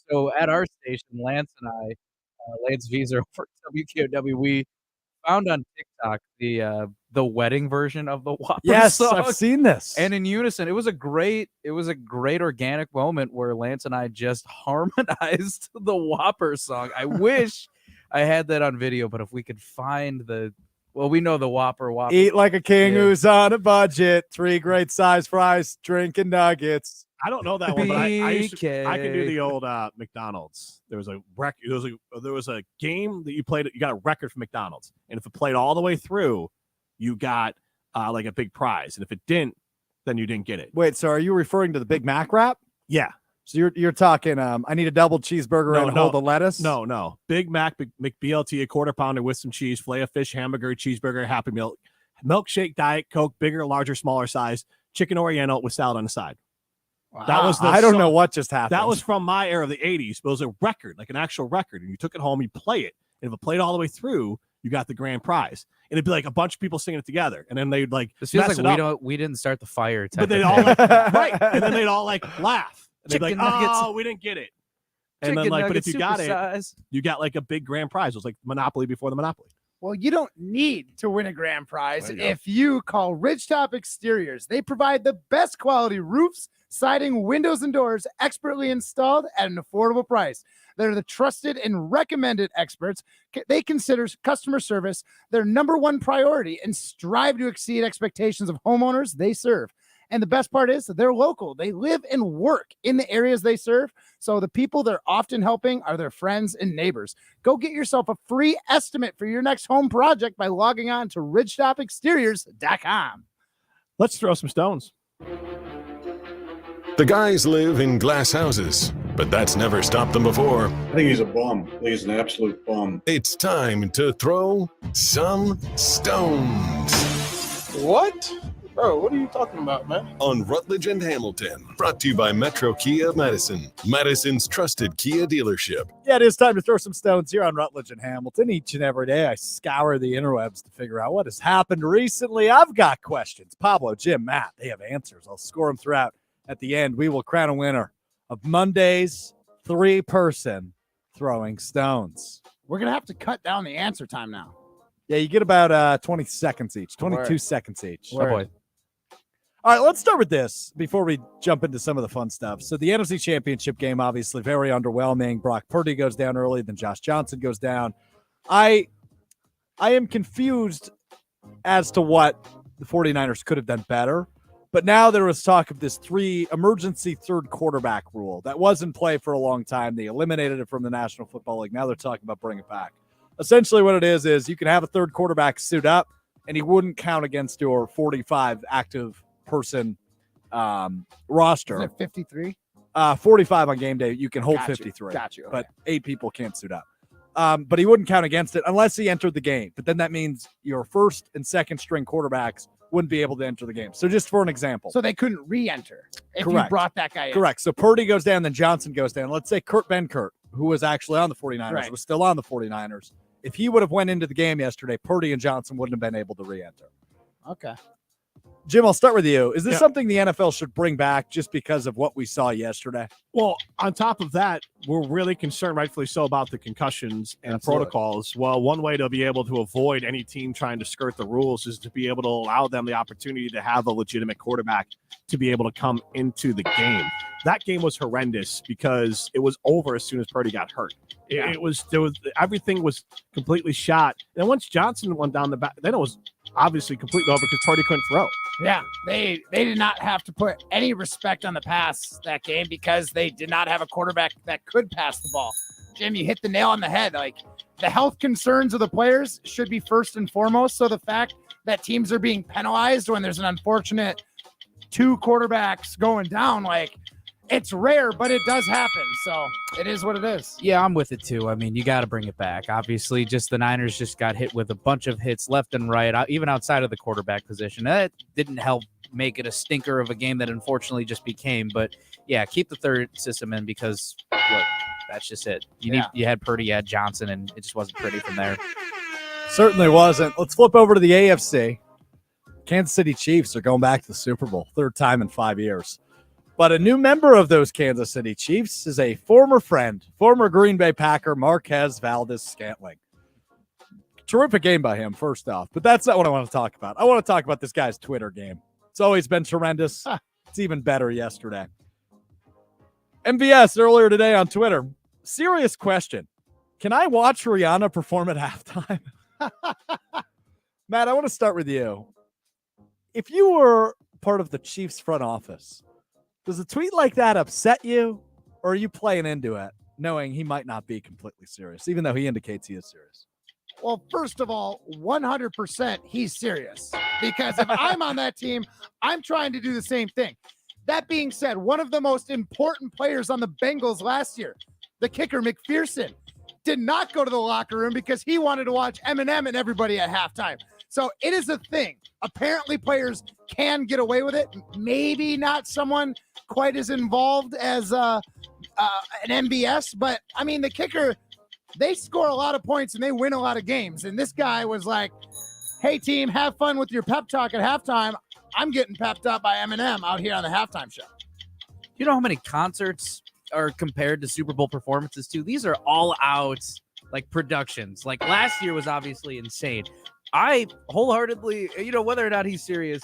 so at our station, Lance and I, Lance Vieser for WKOW, we found on TikTok the wedding version of the Whopper Yes, song. I've seen this. And in unison, it was a great organic moment where Lance and I just harmonized the Whopper song. I wish I had that on video, but if we could find we know the Whopper. Eat like a king who's on a budget. 3 great size fries, drinking nuggets. I don't know that one, but I can do the old McDonald's. There was a game that you played. You got a record for McDonald's, and if it played all the way through, you got like a big prize, and if it didn't, then you didn't get it. Wait, so are you referring to the Big Mac wrap? Yeah. So you're talking. I need a double cheeseburger and hold the lettuce. No. Big Mac, McBLT, a quarter pounder with some cheese, filet of fish, hamburger, cheeseburger, Happy Meal, milkshake, Diet Coke, bigger, larger, smaller size, chicken Oriental with salad on the side. Wow. That was I don't know what just happened. That was from my era of the 80s, but it was a record, like an actual record. And you took it home, you play it. And if it played all the way through, you got the grand prize. And it'd be like a bunch of people singing it together. And then they'd like, this feels mess like we didn't start the fire. But they'd all like, right. And then they'd all like laugh. And they'd be like, Chicken nuggets. oh, we didn't get it. And then Chicken like, but if nuggets, you got it, supersize. you got like a big grand prize. It was like Monopoly before the Monopoly. Well, you don't need to win a grand prize There you go. if you call Ridgetop Exteriors. They provide the best quality roofs, siding, windows, and doors expertly installed at an affordable price. They're the trusted and recommended experts. They consider customer service their number one priority and strive to exceed expectations of homeowners they serve. And the best part is they're local. They live and work in the areas they serve. So the people they're often helping are their friends and neighbors. Go get yourself a free estimate for your next home project by logging on to ridgetopexteriors.com. Let's throw some stones. The guys live in glass houses, but that's never stopped them before. I think he's a bum. I think he's an absolute bum. It's time to throw some stones. What? Bro, what are you talking about, man? On Rutledge and Hamilton, brought to you by Metro Kia of Madison, Madison's trusted Kia dealership. Yeah, it is time to throw some stones here on Rutledge and Hamilton. Each and every day, I scour the interwebs to figure out what has happened recently. I've got questions. Pablo, Jim, Matt, they have answers. I'll score them throughout. At the end, we will crown a winner of Monday's 3-person throwing stones. We're going to have to cut down the answer time now. Yeah, you get about 20 seconds each, 22 Word. seconds each. Word. Oh, boy. All right, let's start with this before we jump into some of the fun stuff. So the NFC Championship game, obviously very underwhelming. Brock Purdy goes down early, then Josh Johnson goes down. I am confused as to what the 49ers could have done better. But now there was talk of this emergency third quarterback rule that was in play for a long time. They eliminated it from the National Football League. Now they're talking about bringing it back. Essentially what it is you can have a third quarterback suit up, and he wouldn't count against your 45 active person roster. Is it 53? 45 on game day. You can hold Got you. 53. Got you. Okay. But 8 people can't suit up. But he wouldn't count against it unless he entered the game. But then that means your first and second string quarterbacks wouldn't be able to enter the game. So just for an example. So they couldn't re-enter if Correct. you brought that guy in. Correct. So Purdy goes down, then Johnson goes down. Let's say Kurt Benkert, who was actually on the 49ers, Right. was still on the 49ers. If he would have went into the game yesterday, Purdy and Johnson wouldn't have been able to re-enter. Okay. Jim, I'll start with you. Is this Yeah. something the NFL should bring back just because of what we saw yesterday? Well, on top of that, we're really concerned, rightfully so, about the concussions and Absolutely. protocols. Well, one way to be able to avoid any team trying to skirt the rules is to be able to allow them the opportunity to have a legitimate quarterback to be able to come into the game. That game was horrendous because it was over as soon as Purdy got hurt. It was everything was completely shot. And once Johnson went down the back, then it was obviously completely over because Purdy couldn't throw. Yeah, they did not have to put any respect on the pass that game because they did not have a quarterback that could pass the ball. Jim, you hit the nail on the head. Like, the health concerns of the players should be first and foremost. So the fact that teams are being penalized when there's an unfortunate 2 quarterbacks going down, like, it's rare, but it does happen. So it is what it is. Yeah, I'm with it too. I mean, you got to bring it back. Obviously, just the Niners just got hit with a bunch of hits left and right, even outside of the quarterback position. That didn't help make it a stinker of a game that unfortunately just became. But yeah, keep the third system in because look, that's just it. You had Purdy, you had Johnson, and it just wasn't pretty from there. Certainly wasn't. Let's flip over to the AFC. Kansas City Chiefs are going back to the Super Bowl, 3rd time in 5 years. But a new member of those Kansas City Chiefs is a former friend, former Green Bay Packer, Marquez Valdes-Scantling. Terrific game by him, first off. But that's not what I want to talk about. I want to talk about this guy's Twitter game. It's always been horrendous. It's even better yesterday. MVS earlier today on Twitter. Serious question. Can I watch Rihanna perform at halftime? Matt, I want to start with you. If you were part of the Chiefs front office, does a tweet like that upset you, or are you playing into it, knowing he might not be completely serious, even though he indicates he is serious? Well, first of all, 100% he's serious because if I'm on that team, I'm trying to do the same thing. That being said, one of the most important players on the Bengals last year, the kicker McPherson, did not go to the locker room because he wanted to watch Eminem and everybody at halftime. So it is a thing. Apparently players can get away with it. Maybe not someone quite as involved as an MBS, but I mean, the kicker, they score a lot of points and they win a lot of games. And this guy was like, hey team, have fun with your pep talk at halftime. I'm getting pepped up by Eminem out here on the halftime show. You know how many concerts are compared to Super Bowl performances too? These are all out like productions. Like last year was obviously insane. I wholeheartedly, whether or not he's serious,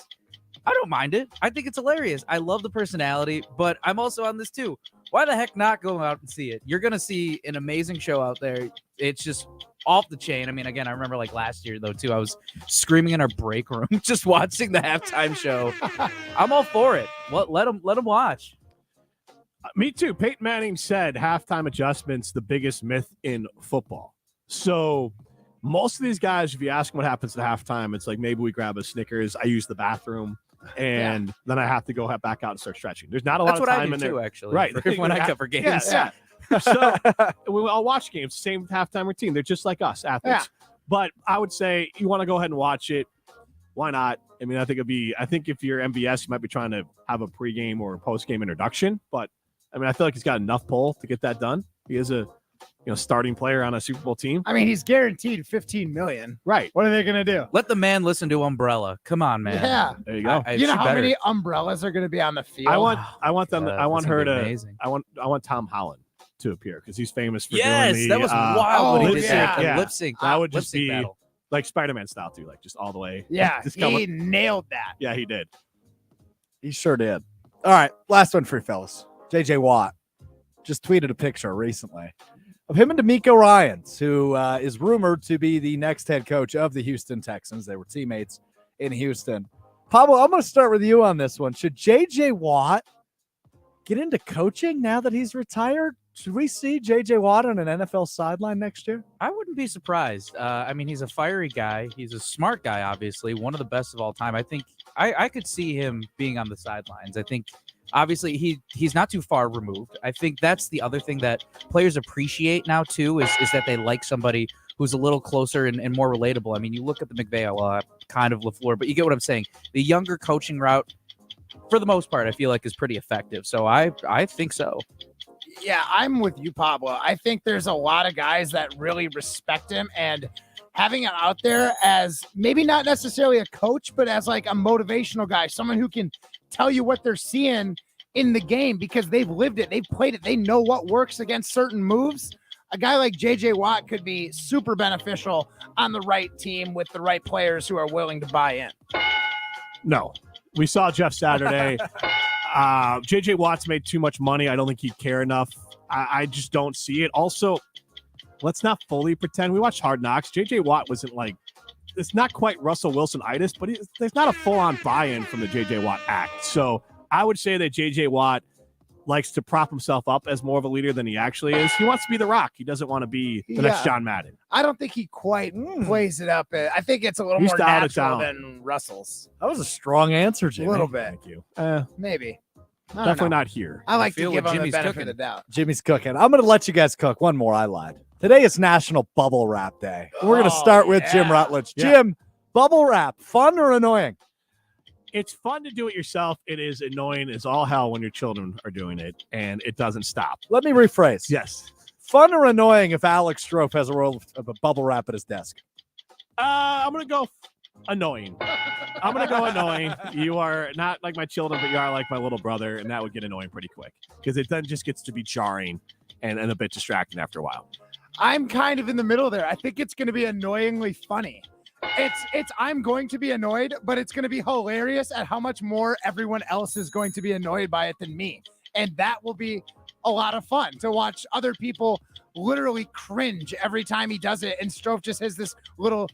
I don't mind it. I think it's hilarious. I love the personality, but I'm also on this too. Why the heck not go out and see it? You're going to see an amazing show out there. It's just off the chain. I mean, again, I remember like last year though too, I was screaming in our break room just watching the halftime show. I'm all for it. Let them watch. Me too. Peyton Manning said halftime adjustments the biggest myth in football. So most of these guys, if you ask them what happens at halftime, it's like maybe we grab a Snickers, I use the bathroom, and then I have to go back out and start stretching. There's not a lot of time in there. Too, actually. Right. When I cover games. Yeah. So we all watch games, same halftime routine. They're just like us, athletes. Yeah. But I would say you want to go ahead and watch it. Why not? I mean, I think if you're MVS, you might be trying to have a pregame or postgame introduction. But I mean, I feel like he's got enough pull to get that done. He is a starting player on a Super Bowl team. I mean, he's guaranteed $15 million. Right. What are they going to do? Let the man listen to Umbrella. Come on, man. Yeah. There you go. You know how many umbrellas are going to be on the field? I want them. I want her to. Amazing. I want Tom Holland to appear because he's famous for yes, doing the. That was wild. When he did that lip sync. That would just be battle. like Spider-Man style too, like just all the way. Yeah, he nailed that. Yeah, he did. He sure did. All right, last one for you fellas. JJ Watt just tweeted a picture recently of him and D'Amico Ryans, who is rumored to be the next head coach of the Houston Texans. They were teammates in Houston. Pablo, I'm going to start with you on this one. Should JJ Watt get into coaching now that he's retired? Should we see JJ Watt on an NFL sideline next year? I wouldn't be surprised. I mean, he's a fiery guy. He's a smart guy, obviously, one of the best of all time. I think I could see him being on the sidelines. I think obviously he's not too far removed. I think that's the other thing that players appreciate now too is that they like somebody who's a little closer and more relatable. I mean, you look at the McVay, kind of LaFleur, but you get what I'm saying. The younger coaching route, for the most part, I feel like is pretty effective. So I think so. Yeah, I'm with you, Pablo. I think there's a lot of guys that really respect him, and having him out there as maybe not necessarily a coach, but as like a motivational guy, someone who can tell you what they're seeing in the game because they've lived it, they've played it, they know what works against certain moves. A guy like JJ Watt could be super beneficial on the right team with the right players who are willing to buy in. No, we saw Jeff Saturday. JJ Watt's made too much money. I don't think he'd care enough. I just don't see it. Also, let's not fully pretend. We watched Hard Knocks. JJ Watt wasn't like, it's not quite Russell Wilson-itis, but there's not a full-on buy-in from the JJ Watt act. So I would say that JJ Watt likes to prop himself up as more of a leader than he actually is. He wants to be the Rock. He doesn't want to be the next John Madden. I don't think he quite plays it up. I think it's a little more natural than Russell's. That was a strong answer, Jimmy. A little bit. Thank you. Maybe. Definitely not here. I like to give him the benefit of the doubt. Jimmy's cooking. I'm going to let you guys cook. One more. I lied. Today is National Bubble Wrap Day. We're going to start with Jim Rutledge. Yeah. Jim, bubble wrap, fun or annoying? It's fun to do it yourself. It is annoying as all hell when your children are doing it, and it doesn't stop. Let me rephrase. Yes. Fun or annoying if Alex Strofe has a roll of a bubble wrap at his desk? I'm going to go annoying. I'm going to go annoying. You are not like my children, but you are like my little brother, and that would get annoying pretty quick because it then just gets to be jarring and a bit distracting after a while. I'm kind of in the middle there. I think it's going to be annoyingly funny. I'm going to be annoyed, but it's going to be hilarious at how much more everyone else is going to be annoyed by it than me. And that will be a lot of fun to watch other people literally cringe every time he does it. And Strofe just has this little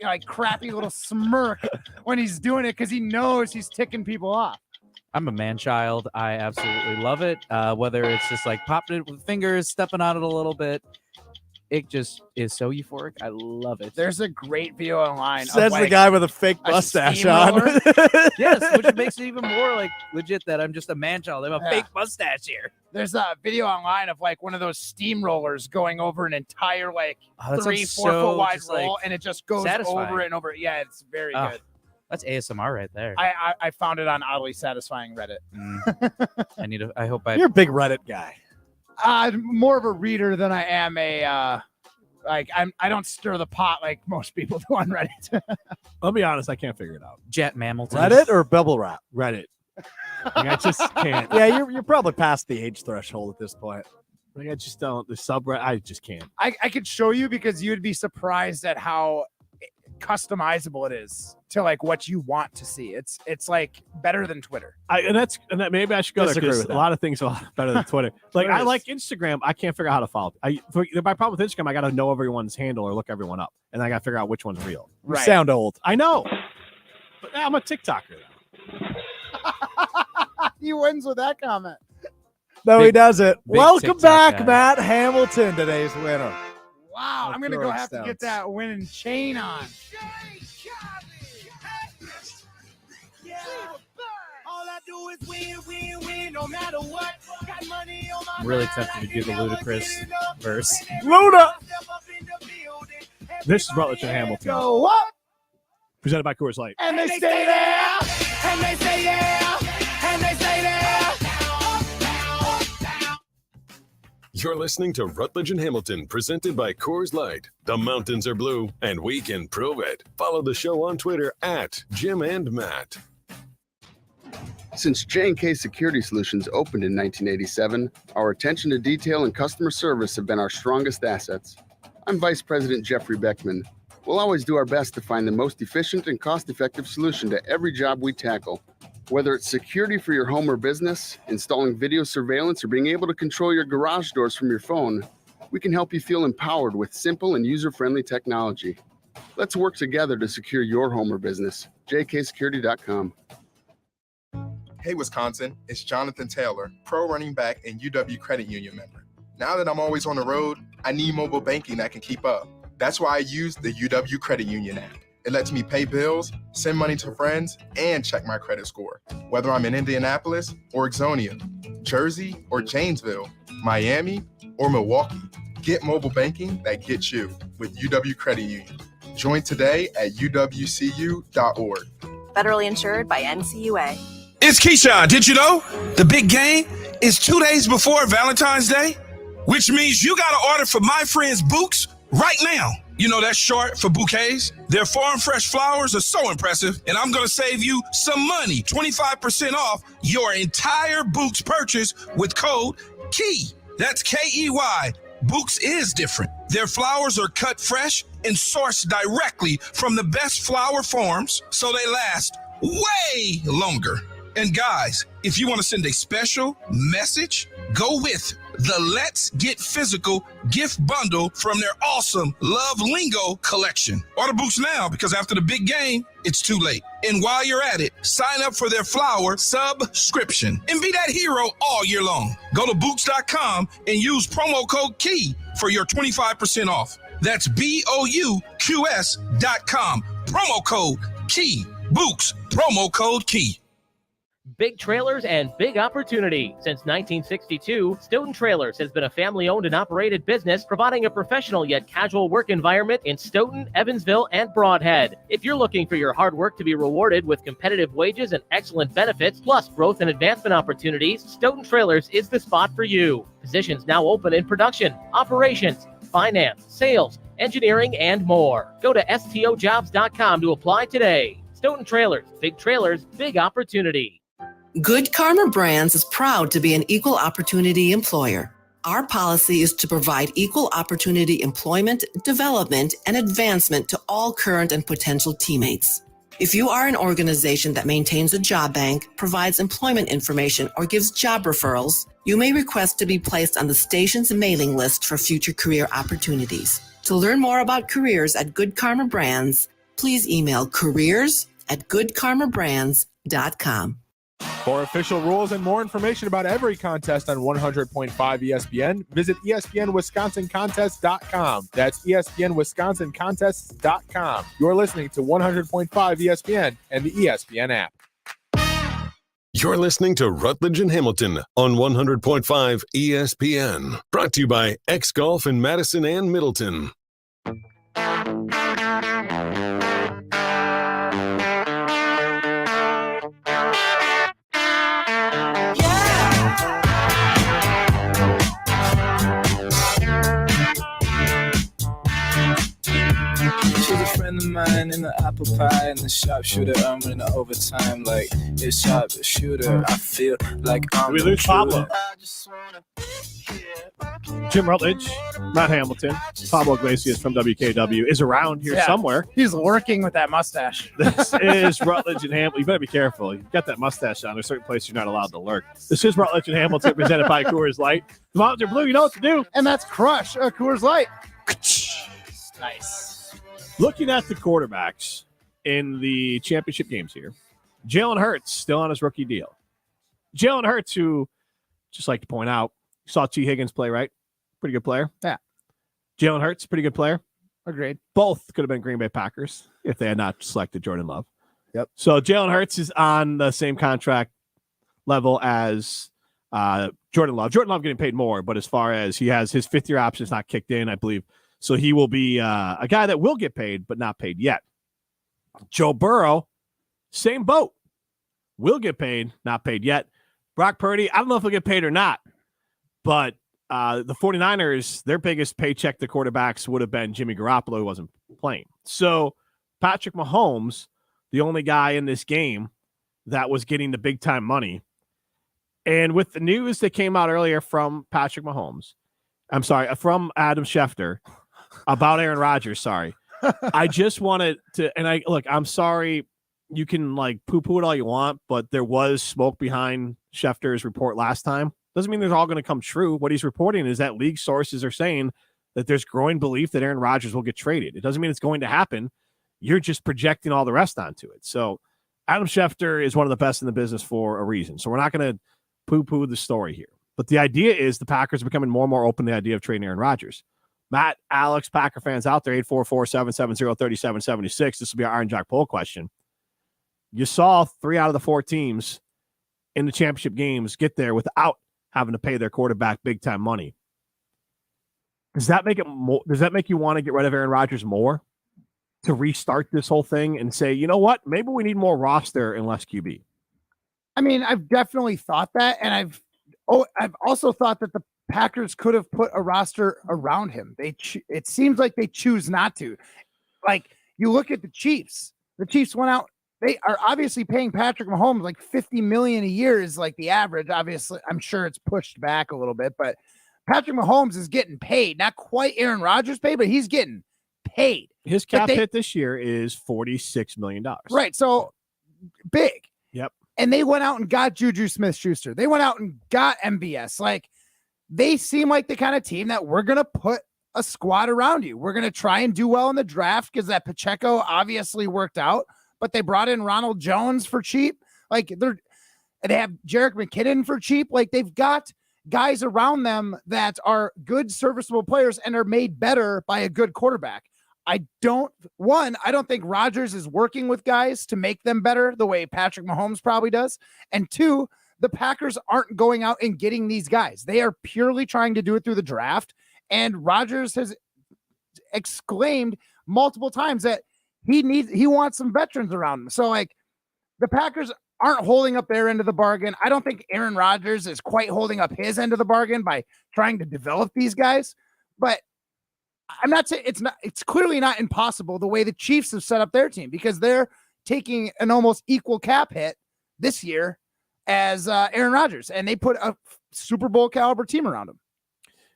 like crappy little smirk when he's doing it because he knows he's ticking people off. I'm a man child. I absolutely love it. Whether it's just like popping it with fingers, stepping on it a little bit. it just is so euphoric. I love it. There's a great video online. Says the guy with a fake mustache on. Yes, which makes it even more like legit that I'm just a man child. I have a Yeah. fake mustache here. There's a video online of like one of those steamrollers going over an entire like Oh, that 3-4 sounds so foot wide just, like, roll, and it just goes satisfying. over it and over it. Yeah, it's very Oh, good. That's ASMR right there. I found it on Oddly Satisfying Reddit. I need to. I hope I. You're a big Reddit guy. I'm more of a reader than I am a I don't stir the pot like most people do on Reddit. I'll be honest, I can't figure it out. Jet Mammilton. Reddit or bubble wrap? Reddit. Like, I just can't. Yeah, you're probably past the age threshold at this point. Like, I just don't. The subreddit, I just can't. I could show you because you'd be surprised at how customizable it is to like what you want to see. It's like better than Twitter. Maybe I should go there Disagree because with a that. lot of things are a lot better than Twitter. Like Twitter I is- like Instagram. I can't figure out how to follow. My problem with Instagram, I got to know everyone's handle or look everyone up, and I got to figure out which one's real. You sound old. I know, but I'm a TikToker now. He wins with that comment. No, he doesn't. big Welcome TikTok back, guy. Matt Hamilton, today's winner. Wow, I'm gonna go throwing have to stones. get that winning chain on. I'm really tempted to do the ludicrous verse. Luda. This is Rutledge and Hamilton, Go up, presented by Coors Light. and they stay there, and they stay there, and they stay there. You're listening to Rutledge and Hamilton, presented by Coors Light. The mountains are blue, and we can prove it. Follow the show on Twitter at Jim and Matt. Since J&K Security Solutions opened in 1987, our attention to detail and customer service have been our strongest assets. I'm Vice President Jeffrey Beckman. We'll always do our best to find the most efficient and cost-effective solution to every job we tackle. Whether it's security for your home or business, installing video surveillance, or being able to control your garage doors from your phone, we can help you feel empowered with simple and user-friendly technology. Let's work together to secure your home or business. jksecurity.com. Hey, Wisconsin, it's Jonathan Taylor, pro running back and UW Credit Union member. Now that I'm always on the road, I need mobile banking that can keep up. That's why I use the UW Credit Union app. It lets me pay bills, send money to friends, and check my credit score. Whether I'm in Indianapolis or Ixonia, Jersey or Janesville, Miami or Milwaukee, get mobile banking that gets you with UW Credit Union. Join today at uwcu.org. Federally insured by NCUA. It's Keyshawn. Did you know? The big game is 2 days before Valentine's Day, which means you got to order for my friends Books right now. You know that's short for bouquets. Their farm fresh flowers are so impressive, and I'm going to save you some money, 25% off your entire Books purchase with code KEY. That's KEY. Books is different. Their flowers are cut fresh and sourced directly from the best flower farms, so they last way longer. And guys, if you want to send a special message, go with the Let's Get Physical gift bundle from their awesome Love Lingo collection. Order Books now, because after the big game, it's too late. And while you're at it, sign up for their flower subscription and be that hero all year long. Go to Books.com and use promo code KEY for your 25% off. That's BOUQS.com. Promo code KEY. Books. Promo code KEY. Big trailers and big opportunity. Since 1962, Stoughton Trailers has been a family-owned and operated business providing a professional yet casual work environment in Stoughton, Evansville, and Broadhead. If you're looking for your hard work to be rewarded with competitive wages and excellent benefits, plus growth and advancement opportunities, Stoughton Trailers is the spot for you. Positions now open in production, operations, finance, sales, engineering, and more. Go to stojobs.com to apply today. Stoughton Trailers, big trailers, big opportunity. Good Karma Brands is proud to be an equal opportunity employer. Our policy is to provide equal opportunity employment, development, and advancement to all current and potential teammates. If you are an organization that maintains a job bank, provides employment information, or gives job referrals, you may request to be placed on the station's mailing list for future career opportunities. To learn more about careers at Good Karma Brands, please email careers@goodkarmabrands.com. For official rules and more information about every contest on 100.5 ESPN, visit ESPNWisconsinContests.com. That's ESPNWisconsinContests.com. You're listening to 100.5 ESPN and the ESPN app. You're listening to Rutledge and Hamilton on 100.5 ESPN. Brought to you by X Golf in Madison and Middleton. She's a friend of mine in the apple pie and the sharpshooter. I'm in the overtime like it's sharpshooter. I feel like I'm. We lose Pablo. Jim Rutledge, Matt Hamilton, Pablo Iglesias from WKW is around here somewhere. He's lurking with that mustache. This is Rutledge and Hamilton. You better be careful. You've got that mustache on. There's certain places you're not allowed to lurk. This is Rutledge and Hamilton presented by Coors Light. The mountains are blue. You know what to do. And that's Crush, Coors Light. Nice. Looking at the quarterbacks in the championship games here, Jalen Hurts still on his rookie deal. Jalen Hurts, who, just like to point out, saw T. Higgins play, right? Pretty good player. Yeah. Jalen Hurts, pretty good player. Agreed. Both could have been Green Bay Packers if they had not selected Jordan Love. Yep. So Jalen Hurts is on the same contract level as Jordan Love. Jordan Love getting paid more, but as far as he has his fifth-year option is not kicked in, I believe. So he will be a guy that will get paid, but not paid yet. Joe Burrow, same boat. Will get paid, not paid yet. Brock Purdy, I don't know if he'll get paid or not, but the 49ers, their biggest paycheck to quarterbacks would have been Jimmy Garoppolo, who wasn't playing. So Patrick Mahomes, the only guy in this game that was getting the big-time money. And with the news that came out earlier from Patrick Mahomes, from Adam Schefter about Aaron Rodgers, I just wanted to, and I'm sorry, you can poo-poo it all you want, but there was smoke behind Schefter's report last time. Doesn't mean they're all going to come true. What he's reporting is that league sources are saying that there's growing belief that Aaron Rodgers will get traded. It doesn't mean it's going to happen. You're just projecting all the rest onto it. So Adam Schefter is one of the best in the business for a reason. So we're not going to poo-poo the story here. But the idea is the Packers are becoming more and more open to the idea of trading Aaron Rodgers. Matt, Alex, Packer fans out there, 844-770-3776. This will be our Iron Jock poll question. You saw 3 out of the 4 teams in the championship games get there without having to pay their quarterback big-time money. Does that make it more? Does that make you want to get rid of Aaron Rodgers more to restart this whole thing and say, you know what, maybe we need more roster and less QB? I mean, I've definitely thought that, and I've also thought that the Packers could have put a roster around him. It seems like they choose not to. Like, you look at the Chiefs. The Chiefs went out. They are obviously paying Patrick Mahomes like $50 million a year is like the average. Obviously, I'm sure it's pushed back a little bit, but Patrick Mahomes is getting paid. Not quite Aaron Rodgers paid, but he's getting paid. His cap hit this year is $46 million. Right. So big. Yep. And they went out and got Juju Smith-Schuster. They went out and got MBS. Like, they seem like the kind of team that we're going to put a squad around you. We're going to try and do well in the draft because that Pacheco obviously worked out, but they brought in Ronald Jones for cheap. Like, they have Jerick McKinnon for cheap. Like, they've got guys around them that are good, serviceable players and are made better by a good quarterback. I don't think Rodgers is working with guys to make them better the way Patrick Mahomes probably does. And 2, the Packers aren't going out and getting these guys. They are purely trying to do it through the draft. And Rodgers has exclaimed multiple times that he wants some veterans around him. So, like, the Packers aren't holding up their end of the bargain. I don't think Aaron Rodgers is quite holding up his end of the bargain by trying to develop these guys. But I'm not saying it's clearly not impossible the way the Chiefs have set up their team, because they're taking an almost equal cap hit this year as Aaron Rodgers, and they put a Super Bowl caliber team around him.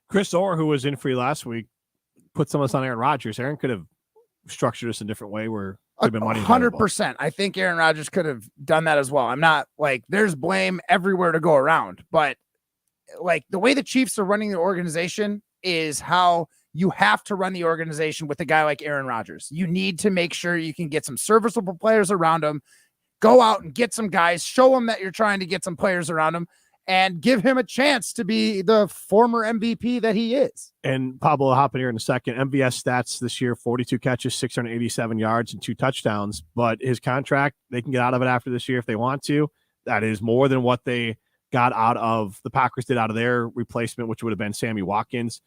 Chris Orr, who was in free last week, put some of us on Aaron Rodgers. Aaron could have structured us a different way where could have been money. 100%. I think Aaron Rodgers could have done that as well. I'm not like, there's blame everywhere to go around, but like the way the Chiefs are running the organization is how you have to run the organization with a guy like Aaron Rodgers. You need to make sure you can get some serviceable players around him, go out and get some guys, show him that you're trying to get some players around him, and give him a chance to be the former MVP that he is. And Pablo will hop in here in a second. MVS stats this year, 42 catches, 687 yards, and 2 touchdowns. But his contract, they can get out of it after this year if they want to. That is more than what they got out of the Packers did out of their replacement, which would have been Sammy Watkins.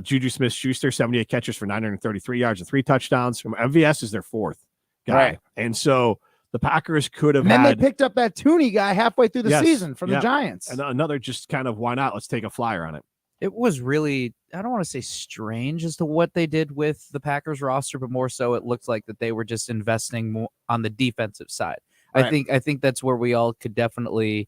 Juju Smith-Schuster, 78 catches for 933 yards and 3 touchdowns. MVS is their 4th guy. Right. And so the Packers could have and then had. they picked up that Tooney guy halfway through the season from the Giants. And another just kind of, why not? Let's take a flyer on it. It was really, I don't want to say strange as to what they did with the Packers roster, but more so it looked like that they were just investing more on the defensive side. Right. I think that's where we all could definitely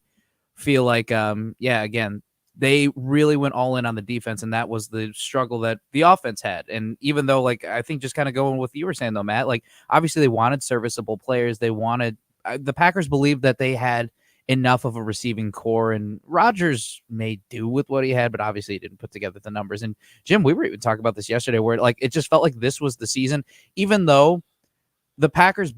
feel like, again, they really went all in on the defense, and that was the struggle that the offense had. And even though, like, I think just kind of going with what you were saying, though, Matt, like, obviously they wanted serviceable players. They wanted the Packers believed that they had enough of a receiving core, and Rodgers made do with what he had, but obviously he didn't put together the numbers. And Jim, we were even talking about this yesterday, where like it just felt like this was the season, even though the Packers,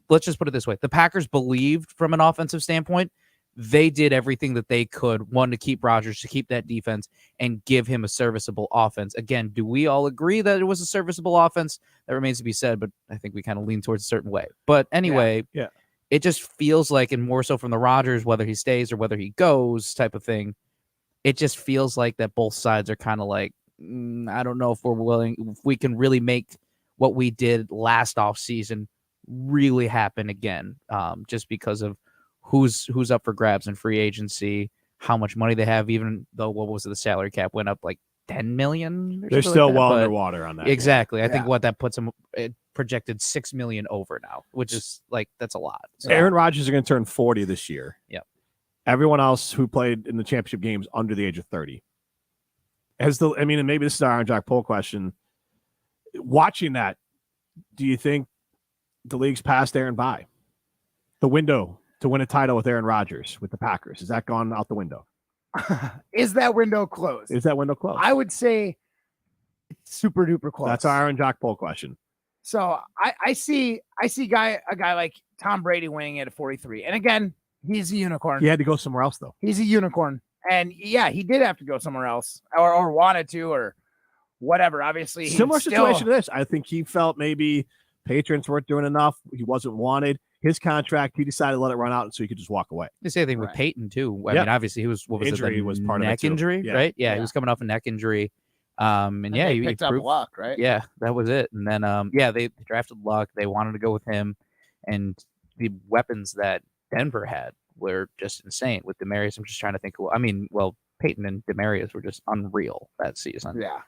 let's just put it this way, the Packers believed from an offensive standpoint, they did everything that they could, one, to keep Rodgers, to keep that defense, and give him a serviceable offense. Again, do we all agree that it was a serviceable offense? That remains to be said, but I think we kind of lean towards a certain way. But anyway, yeah. It just feels like, and more so from the Rodgers, whether he stays or whether he goes type of thing, it just feels like that both sides are kind of like, I don't know if we can really make what we did last offseason really happen again, just because of who's up for grabs in free agency, how much money they have, even though, what was it, the salary cap went up like 10 million? They're still well underwater on that. Exactly. I think what that puts them, it projected 6 million over now, which is like, that's a lot. So, Aaron Rodgers is going to turn 40 this year. Yep. Everyone else who played in the championship games under the age of 30. And maybe this is our Aaron Jack poll question. Watching that, do you think the league's passed Aaron by? The window to win a title with Aaron Rodgers with the Packers, has that gone out the window? Is that window closed? Is that window closed? I would say it's super duper close. That's our Aaron Jack poll question. So I see a guy like Tom Brady winning it at 43. And again, he's a unicorn. He had to go somewhere else, though. He's a unicorn. And yeah, he did have to go somewhere else or wanted to or whatever. Obviously, similar situation to this. I think he felt maybe Patriots weren't doing enough. He wasn't wanted. His contract, he decided to let it run out so he could just walk away. The same thing with Peyton, too. I mean, obviously, he was, injury was part of it, neck too. injury, Yeah. right? Yeah, he was coming off a neck injury. And he picked up Luck, right? Yeah, that was it. And then, they drafted Luck. They wanted to go with him. And the weapons that Denver had were just insane. With Demarius, I'm just trying to think. Peyton and Demarius were just unreal that season. Yeah.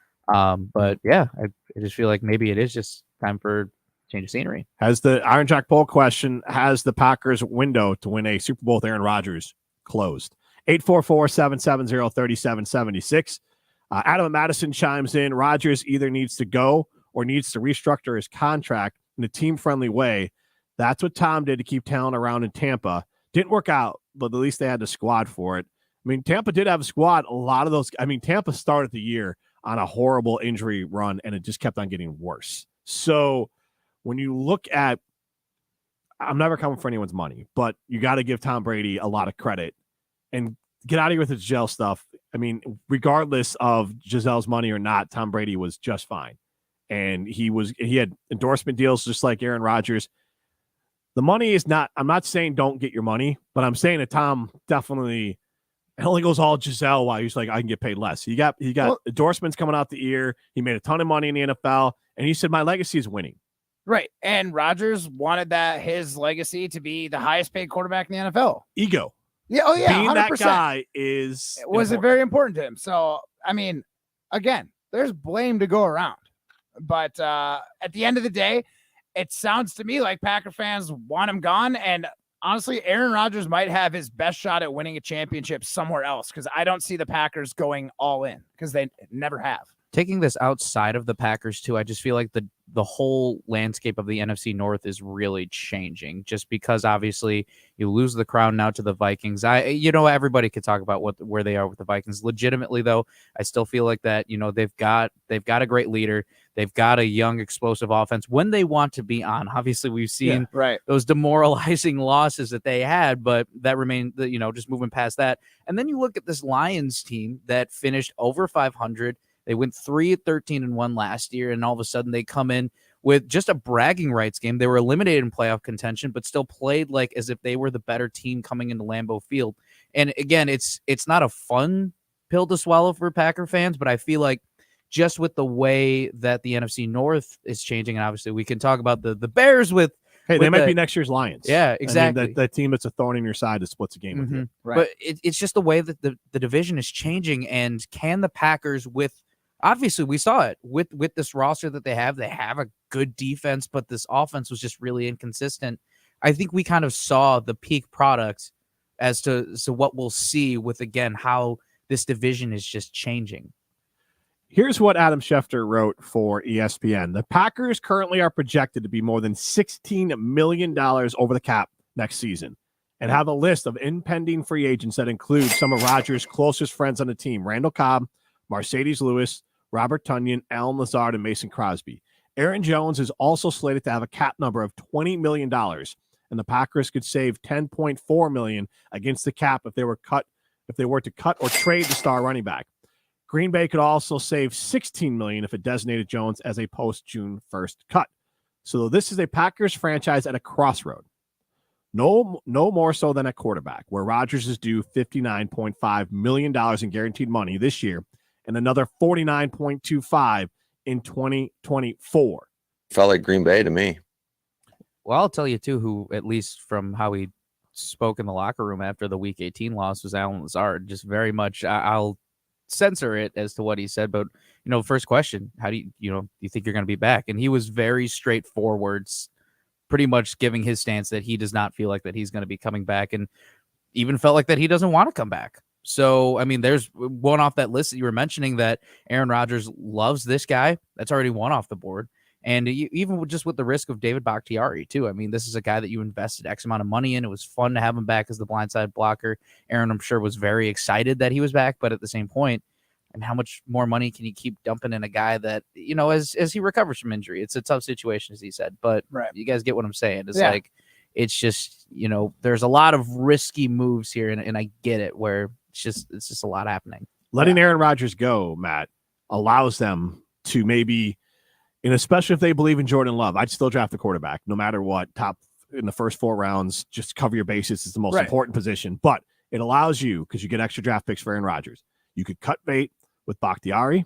But yeah, I just feel like maybe it is just time for change of scenery. Has the Iron Jack poll question, has the Packers window to win a Super Bowl with Aaron Rodgers closed? 844-770-3776. Adam and Madison chimes in. Rodgers either needs to go or needs to restructure his contract in a team-friendly way. That's what Tom did to keep talent around in Tampa. Didn't work out, but at least they had the squad for it. I mean, Tampa did have a squad. A lot of those, Tampa started the year on a horrible injury run, and it just kept on getting worse. So when you look at, I'm never coming for anyone's money, but you got to give Tom Brady a lot of credit and get out of here with the Giselle stuff. I mean, regardless of Giselle's money or not, Tom Brady was just fine. And he had endorsement deals just like Aaron Rodgers. The money is not, I'm not saying don't get your money, but I'm saying that Tom definitely, it only goes all Giselle while he's like, I can get paid less. He got endorsements coming out the ear. He made a ton of money in the NFL. And he said, my legacy is winning. Right. And Rodgers wanted his legacy to be the highest paid quarterback in the NFL. Ego. Yeah. Oh, yeah. Being 100%. that guy was very important to him. So, I mean, again, there's blame to go around. But at the end of the day, it sounds to me like Packer fans want him gone. And honestly, Aaron Rodgers might have his best shot at winning a championship somewhere else because I don't see the Packers going all in because they never have. taking this outside of the Packers too, I just feel like the whole landscape of the NFC North is really changing, just because obviously you lose the crown now to the Vikings. Everybody could talk about where they are with the Vikings. Legitimately though, I still feel like that, they've got a great leader. They've got a young, explosive offense when they want to be on. Obviously, we've seen those demoralizing losses that they had, but that remained, just moving past that. And then you look at this Lions team that finished over 500. They went 3-13-1 last year, and all of a sudden they come in with just a bragging rights game. They were eliminated in playoff contention, but still played like as if they were the better team coming into Lambeau Field. And again, it's not a fun pill to swallow for Packer fans, but I feel like just with the way that the NFC North is changing, and obviously we can talk about the Bears with. Hey, they might be next year's Lions. Yeah, exactly. I mean, that team that's a thorn in your side that splits a game with you. Right. But it's just the way that the division is changing, and can the Packers obviously we saw it with this roster that they have a good defense, but this offense was just really inconsistent. I think we kind of saw the peak product as to what we'll see with, again, how this division is just changing. Here's what Adam Schefter wrote for ESPN. The Packers currently are projected to be more than $16 million over the cap next season, and have a list of impending free agents that include some of Rodgers' closest friends on the team: Randall Cobb, Mercedes Lewis, Robert Tonyan, Alan Lazard, and Mason Crosby. Aaron Jones is also slated to have a cap number of $20 million, and the Packers could save $10.4 million against the cap if they were to cut or trade the star running back. Green Bay could also save $16 million if it designated Jones as a post-June 1st cut. So this is a Packers franchise at a crossroad. No more so than at quarterback, where Rodgers is due $59.5 million in guaranteed money this year, and another $49.25 in 2024. Felt like Green Bay to me. Well, I'll tell you too, who, at least from how he spoke in the locker room after the Week 18 loss, was Alan Lazard. Just very much, I'll censor it as to what he said, but first question, how do you think you're going to be back? And he was very straightforward, pretty much giving his stance that he does not feel like that he's going to be coming back, and even felt like that he doesn't want to come back. So, I mean, there's one off that list that you were mentioning, that Aaron Rodgers loves this guy. That's already one off the board. And even just with the risk of David Bakhtiari, too. I mean, this is a guy that you invested X amount of money in. It was fun to have him back as the blindside blocker. Aaron, I'm sure, was very excited that he was back. But at the same point, I mean, how much more money can you keep dumping in a guy that, as he recovers from injury? It's a tough situation, as he said. But you guys get what I'm saying. It's just, there's a lot of risky moves here. And I get it, where it's just a lot happening. Letting Aaron Rodgers go, Matt, allows them to maybe, and especially if they believe in Jordan Love, I'd still draft the quarterback no matter what. Top in the first 4 rounds, just cover your bases. Is the most important position. But it allows you, because you get extra draft picks for Aaron Rodgers, you could cut bait with Bakhtiari,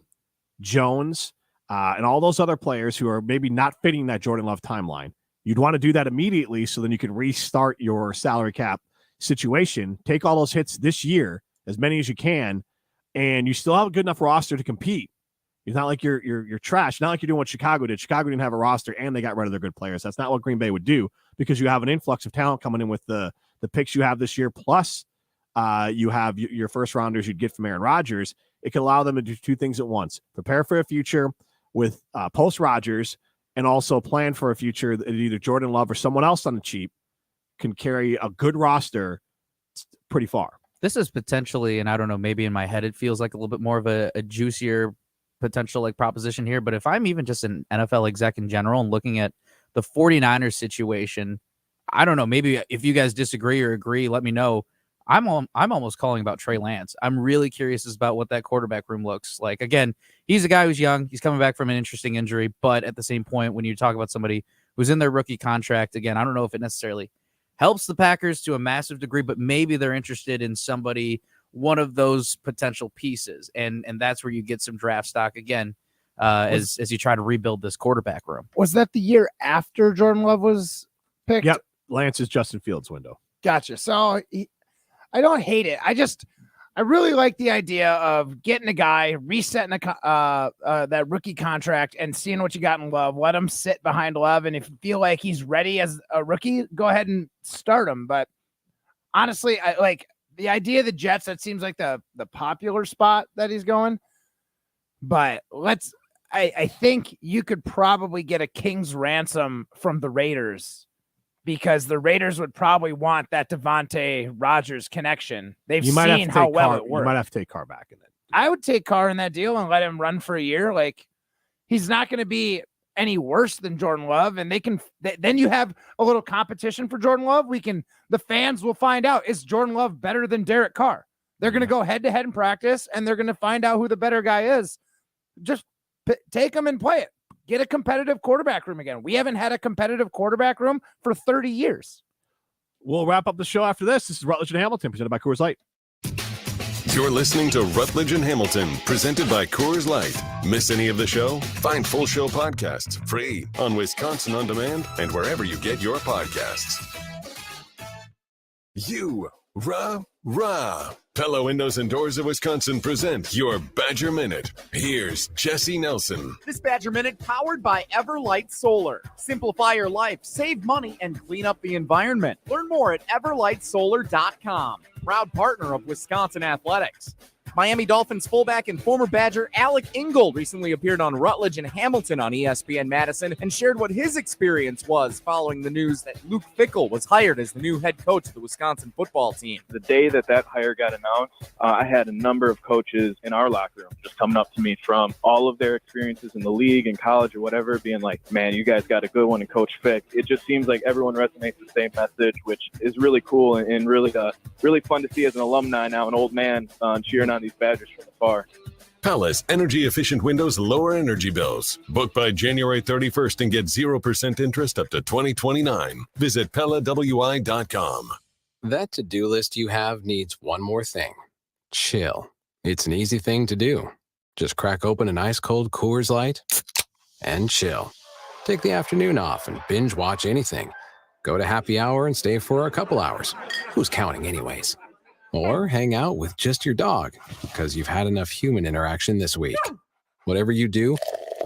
Jones, and all those other players who are maybe not fitting that Jordan Love timeline. You'd want to do that immediately, so then you can restart your salary cap situation, take all those hits this year, as many as you can, and you still have a good enough roster to compete. It's not like you're trash. Not like you're doing what Chicago did. Chicago didn't have a roster, and they got rid of their good players. That's not what Green Bay would do, because you have an influx of talent coming in with the picks you have this year, plus you have your first rounders you'd get from Aaron Rodgers. It can allow them to do 2 things at once: prepare for a future with post Rodgers, and also plan for a future that either Jordan Love or someone else on the cheap can carry a good roster pretty far. This is potentially, and I don't know, maybe in my head it feels like a little bit more of a juicier potential proposition here. But if I'm even just an NFL exec in general and looking at the 49ers situation, I don't know, maybe if you guys disagree or agree, let me know. I'm almost calling about Trey Lance. I'm really curious about what that quarterback room looks like. Again, he's a guy who's young. He's coming back from an interesting injury. But at the same point, when you talk about somebody who's in their rookie contract, again, I don't know if it necessarily helps the Packers to a massive degree, but maybe they're interested in somebody, one of those potential pieces. And that's where you get some draft stock again, as you try to rebuild this quarterback room. Was that the year after Jordan Love was picked? Yep. Lance's Justin Fields window. Gotcha. So I don't hate it. I really like the idea of getting a guy, resetting that rookie contract, and seeing what you got in Love. Let him sit behind Love, and if you feel like he's ready as a rookie, go ahead and start him. But honestly, I like the idea of the Jets. That seems like the popular spot that he's going. But I think you could probably get a king's ransom from the Raiders because the Raiders would probably want that Devontae Rodgers connection. They've seen how well it works. You might have to take Carr back in it. I would take Carr in that deal and let him run for a year. Like, he's not going to be any worse than Jordan Love, and then you have a little competition for Jordan Love. The fans will find out, is Jordan Love better than Derek Carr? They're going to go head to head in practice, and they're going to find out who the better guy is. Just take him and play it. Get a competitive quarterback room again. We haven't had a competitive quarterback room for 30 years. We'll wrap up the show after this. This is Rutledge and Hamilton, presented by Coors Light. You're listening to Rutledge and Hamilton, presented by Coors Light. Miss any of the show? Find full show podcasts free on Wisconsin On Demand and wherever you get your podcasts. Pella Windows and Doors of Wisconsin present your Badger Minute. Here's Jesse Nelson. This Badger Minute powered by Everlight Solar. Simplify your life, save money, and clean up the environment. Learn more at everlightsolar.com. Proud partner of Wisconsin Athletics. Miami Dolphins fullback and former Badger Alec Ingold recently appeared on Rutledge and Hamilton on ESPN Madison and shared what his experience was following the news that Luke Fickell was hired as the new head coach of the Wisconsin football team. The day that hire got announced, I had a number of coaches in our locker room just coming up to me from all of their experiences in the league and college or whatever, being like, man, you guys got a good one in Coach Fick. It just seems like everyone resonates the same message, which is really cool and really fun to see as an alumni now, an old man cheering on these Badgers from afar. Pella's energy-efficient windows lower energy bills. Book by January 31st and get 0% interest up to 2029. Visit PellaWI.com. That to-do list you have needs one more thing. Chill. It's an easy thing to do. Just crack open an ice-cold Coors Light and chill. Take the afternoon off and binge watch anything. Go to happy hour and stay for a couple hours. Who's counting anyways? Or hang out with just your dog because you've had enough human interaction this week. Whatever you do,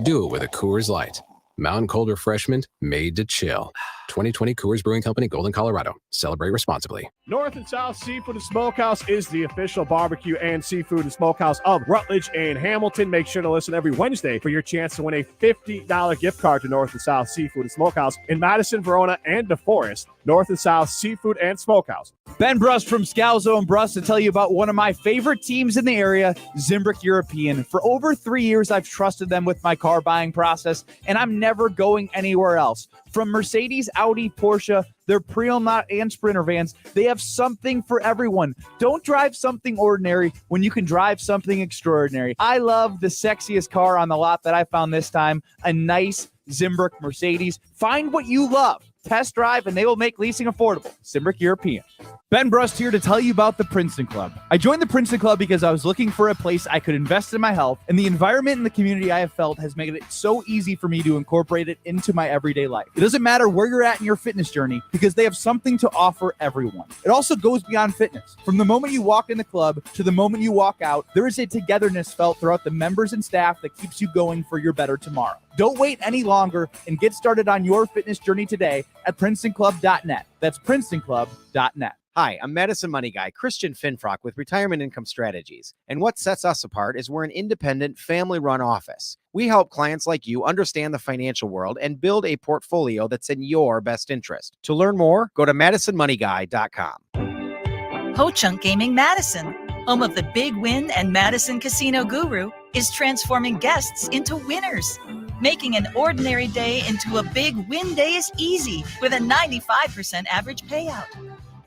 do it with a Coors Light. Mountain cold refreshment made to chill. 2020 Coors Brewing Company, Golden, Colorado. Celebrate responsibly. North and South Seafood and Smokehouse is the official barbecue and seafood and smokehouse of Rutledge and Hamilton. Make sure to listen every Wednesday for your chance to win a $50 gift card to North and South Seafood and Smokehouse in Madison, Verona, and DeForest. North and South Seafood and Smokehouse. Ben Bruss from Scalzo and Bruss to tell you about one of my favorite teams in the area, Zimbrick European. For over 3 years, I've trusted them with my car buying process, and I'm never going anywhere else. From Mercedes, Audi, Porsche, their pre-owned and Sprinter vans, they have something for everyone. Don't drive something ordinary when you can drive something extraordinary. I love the sexiest car on the lot that I found this time, a nice Zimbrick Mercedes. Find what you love. Test drive, and they will make leasing affordable. Zimbrick European. Ben Brust here to tell you about the Princeton Club. I joined the Princeton Club because I was looking for a place I could invest in my health, and the environment and the community I have felt has made it so easy for me to incorporate it into my everyday life. It doesn't matter where you're at in your fitness journey because they have something to offer everyone. It also goes beyond fitness. From the moment you walk in the club to the moment you walk out, there is a togetherness felt throughout the members and staff that keeps you going for your better tomorrow. Don't wait any longer and get started on your fitness journey today at PrincetonClub.net. That's PrincetonClub.net. Hi, I'm Medicine Money Guy, Christian Finfrock with Retirement Income Strategies. And what sets us apart is we're an independent, family-run office. We help clients like you understand the financial world and build a portfolio that's in your best interest. To learn more, go to MadisonMoneyGuy.com. Ho-Chunk Gaming Madison, home of the Big Win and Madison Casino Guru, is transforming guests into winners. Making an ordinary day into a big win day is easy with a 95% average payout.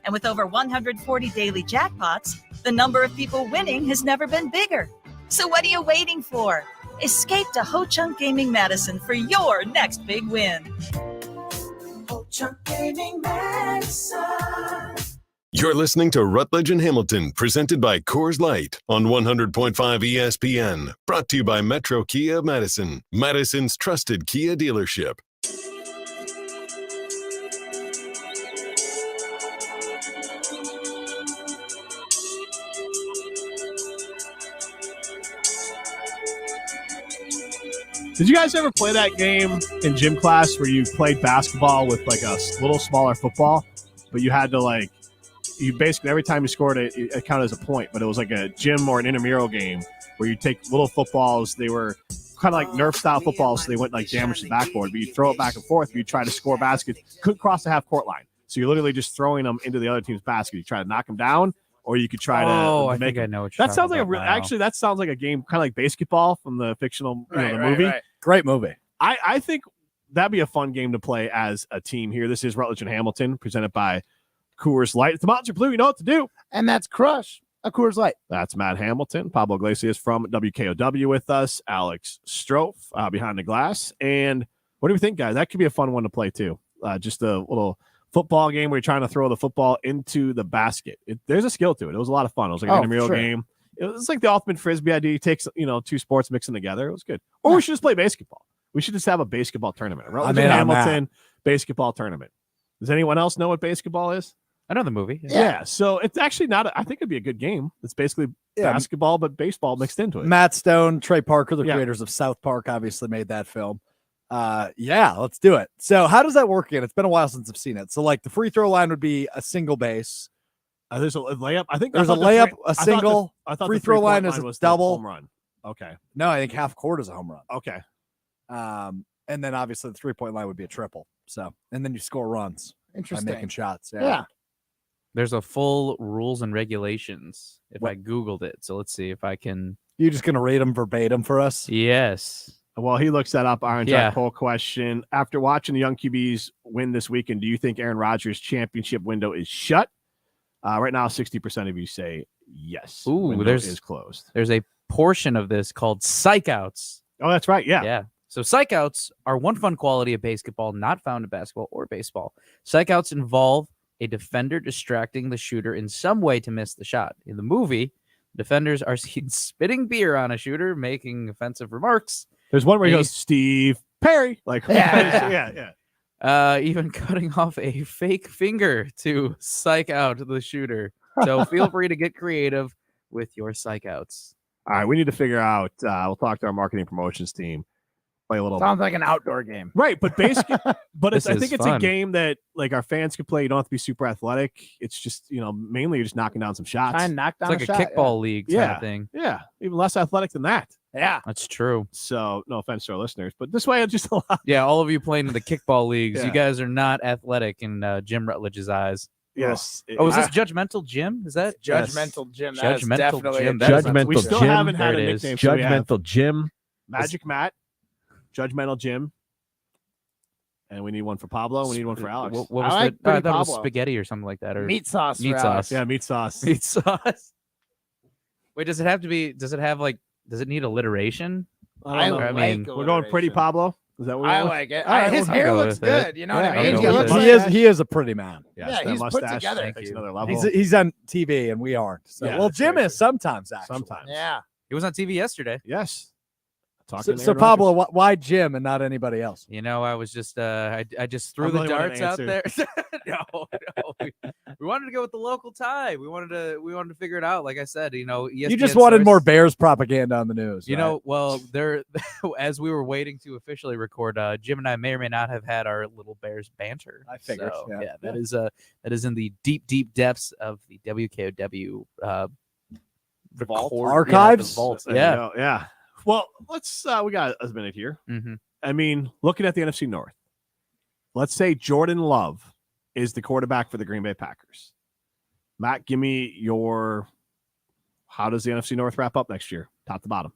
And with over 140 daily jackpots, the number of people winning has never been bigger. So what are you waiting for? Escape to Ho-Chunk Gaming Madison for your next big win. Ho-Chunk Gaming Madison. You're listening to Rutledge and Hamilton, presented by Coors Light on 100.5 ESPN. Brought to you by Metro Kia of Madison, Madison's trusted Kia dealership. Did you guys ever play that game in gym class where you played basketball with like a little smaller football, but you had to you basically every time you scored it counted as a point, but it was like a gym or an intramural game where you take little footballs. They were kind of like Nerf style footballs, so they wouldn't like damage the backboard. But you throw it back and forth. You try to score baskets. Couldn't cross the half court line, so you're literally just throwing them into the other team's basket. You try to knock them down, or you could try to I make think I them. know what you're That sounds like talking about now. actually that sounds like a game kind of like basketball from the fictional the Right, movie. right. Great movie. I think that'd be a fun game to play as a team here. This is Rutledge and Hamilton, presented by Coors Light. If the mountains are blue, you know what to do. And that's Crush, a Coors Light. That's Matt Hamilton, Pablo Iglesias from WKOW with us, Alex Strofe behind the glass. And what do we think, guys? That could be a fun one to play too. Just a little football game where you're trying to throw the football into the basket. There's a skill to it. It was a lot of fun. It was like an intramural game. It was like the ultimate Frisbee idea. It takes, two sports mixing together. It was good. Or we should just play basketball. We should just have a basketball tournament. Rutledge and Hamilton basketball tournament. Does anyone else know what basketball is? I know the movie. Yeah. So it's actually not, I think it'd be a good game. It's basically basketball, but baseball mixed into it. Matt Stone, Trey Parker, the creators of South Park, obviously made that film. Let's do it. So how does that work again? It's been a while since I've seen it. So like the free throw line would be a single base. There's a layup. I think there's a layup, a single. I thought free the throw line was is a the double home run. Okay. No, I think half court is a home run. Okay. And then obviously the 3-point line would be a triple. So, and then you score runs by Interesting. making shots. Yeah. There's a full rules and regulations if I Googled it. So let's see if I can. You just going to read them verbatim for us? Yes. Well, he looks that up. Iron Jack poll question. After watching the young QBs win this weekend, do you think Aaron Rodgers' championship window is shut? Right now, 60% of you say yes. Ooh, window is closed. There's a portion of this called psych outs. Oh, that's right. Yeah. Yeah. So psych outs are one fun quality of basketball not found in basketball or baseball. Psych outs involve a defender distracting the shooter in some way to miss the shot. In the movie, defenders are seen spitting beer on a shooter, making offensive remarks. There's one where he goes, Steve Perry. Like, yeah. Even cutting off a fake finger to psych out the shooter. So feel free to get creative with your psych outs. All right, we need to figure out. We'll talk to our marketing promotions team. Play a little. Sounds like an outdoor game, right? But basically, I think it's fun. a game that like our fans can play. You don't have to be super athletic. It's just mainly you're just knocking down some shots. Try and knock down It's like a kickball league kind of thing. Yeah, even less athletic than that. Yeah, that's true. So no offense to our listeners, but this way it's just a lot. Yeah, all of you playing in the kickball leagues, Yeah. you guys are not athletic in Jim Rutledge's eyes. Yes. Oh, is this Judgmental Jim? Is that Judgmental Jim? That is Judgmental definitely Jim? a That is- We still haven't had a There it is. nickname. So we have Judgmental Jim. Magic Matt, Judgmental Jim, and we need one for Pablo. We need one for Alex. What was I like I Pretty thought it was Pablo. spaghetti or something like that, or Meat sauce Meat for sauce. Alex. Yeah, meat sauce. Meat sauce. Wait, does it have to be? Does it have like? Does it need alliteration? I don't know. like we're going pretty Pablo. Is that what I we're like it. All right, His we'll hair go looks with it. good. You know what Yeah, I mean? I'll He go looks with like He is a pretty man. Yes, Yeah, that he's put mustache together. takes another level. He's on TV and we aren't. So, Yeah, well, that's Jim very is sometimes actually. Sometimes. Yeah. He was on TV yesterday. Yes. So, Pablo, why Jim and not anybody else? You know, I was just I just threw I the really wanted darts an out there. answer. no. We wanted to go with the local tie. We wanted to figure it out. Like I said, you know, You just ESPN wanted source- more Bears propaganda on the news. You right? know, well, there as we were waiting to officially record, Jim and I may or may not have had our little Bears banter. I figured, So, yeah. that is in the deep depths of the WKOW Vault? Archives? the vaults. There you Yeah. go. Yeah. Well, let's. We got a minute here. Mhm. I mean, looking at the NFC North, let's say Jordan Love is the quarterback for the Green Bay Packers. Matt, give me your. How does the NFC North wrap up next year, top to bottom?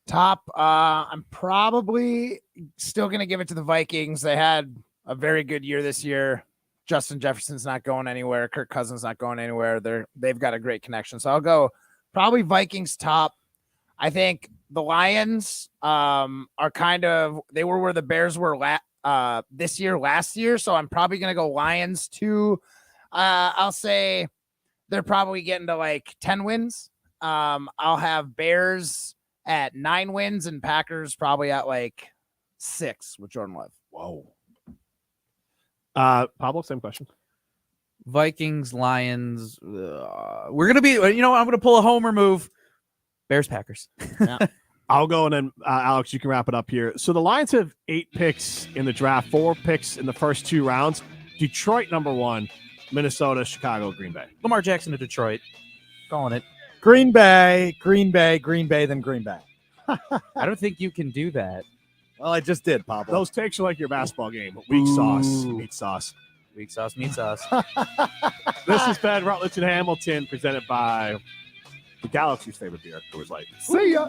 Top, I'm probably still going to give it to the Vikings. They had a very good year this year. Justin Jefferson's not going anywhere. Kirk Cousins not going anywhere. They've got a great connection. So I'll go probably Vikings top. I think the Lions are kind of, they were where the Bears were this year, last year. So I'm probably going to go Lions 2. I'll say they're probably getting to like 10 wins. I'll have Bears at 9 wins and Packers probably at like 6 with Jordan Love. Whoa. Pablo, same question. Vikings, Lions. We're gonna be. You know, I'm gonna pull a homer move. Bears, Packers. I'll go and then Alex, you can wrap it up here. So the Lions have 8 picks in the draft, 4 picks in the first 2 rounds. Detroit number 1, Minnesota, Chicago, Green Bay. Lamar Jackson to Detroit. Calling it. Green Bay, then Green Bay. I don't think you can do that. Well, I just did, Pablo. Those takes are like your basketball game. Weak sauce, meat sauce. Weak sauce, meat sauce. This has been Rutledge and Hamilton, presented by the Galaxy's favorite beer, Coors Light. See ya.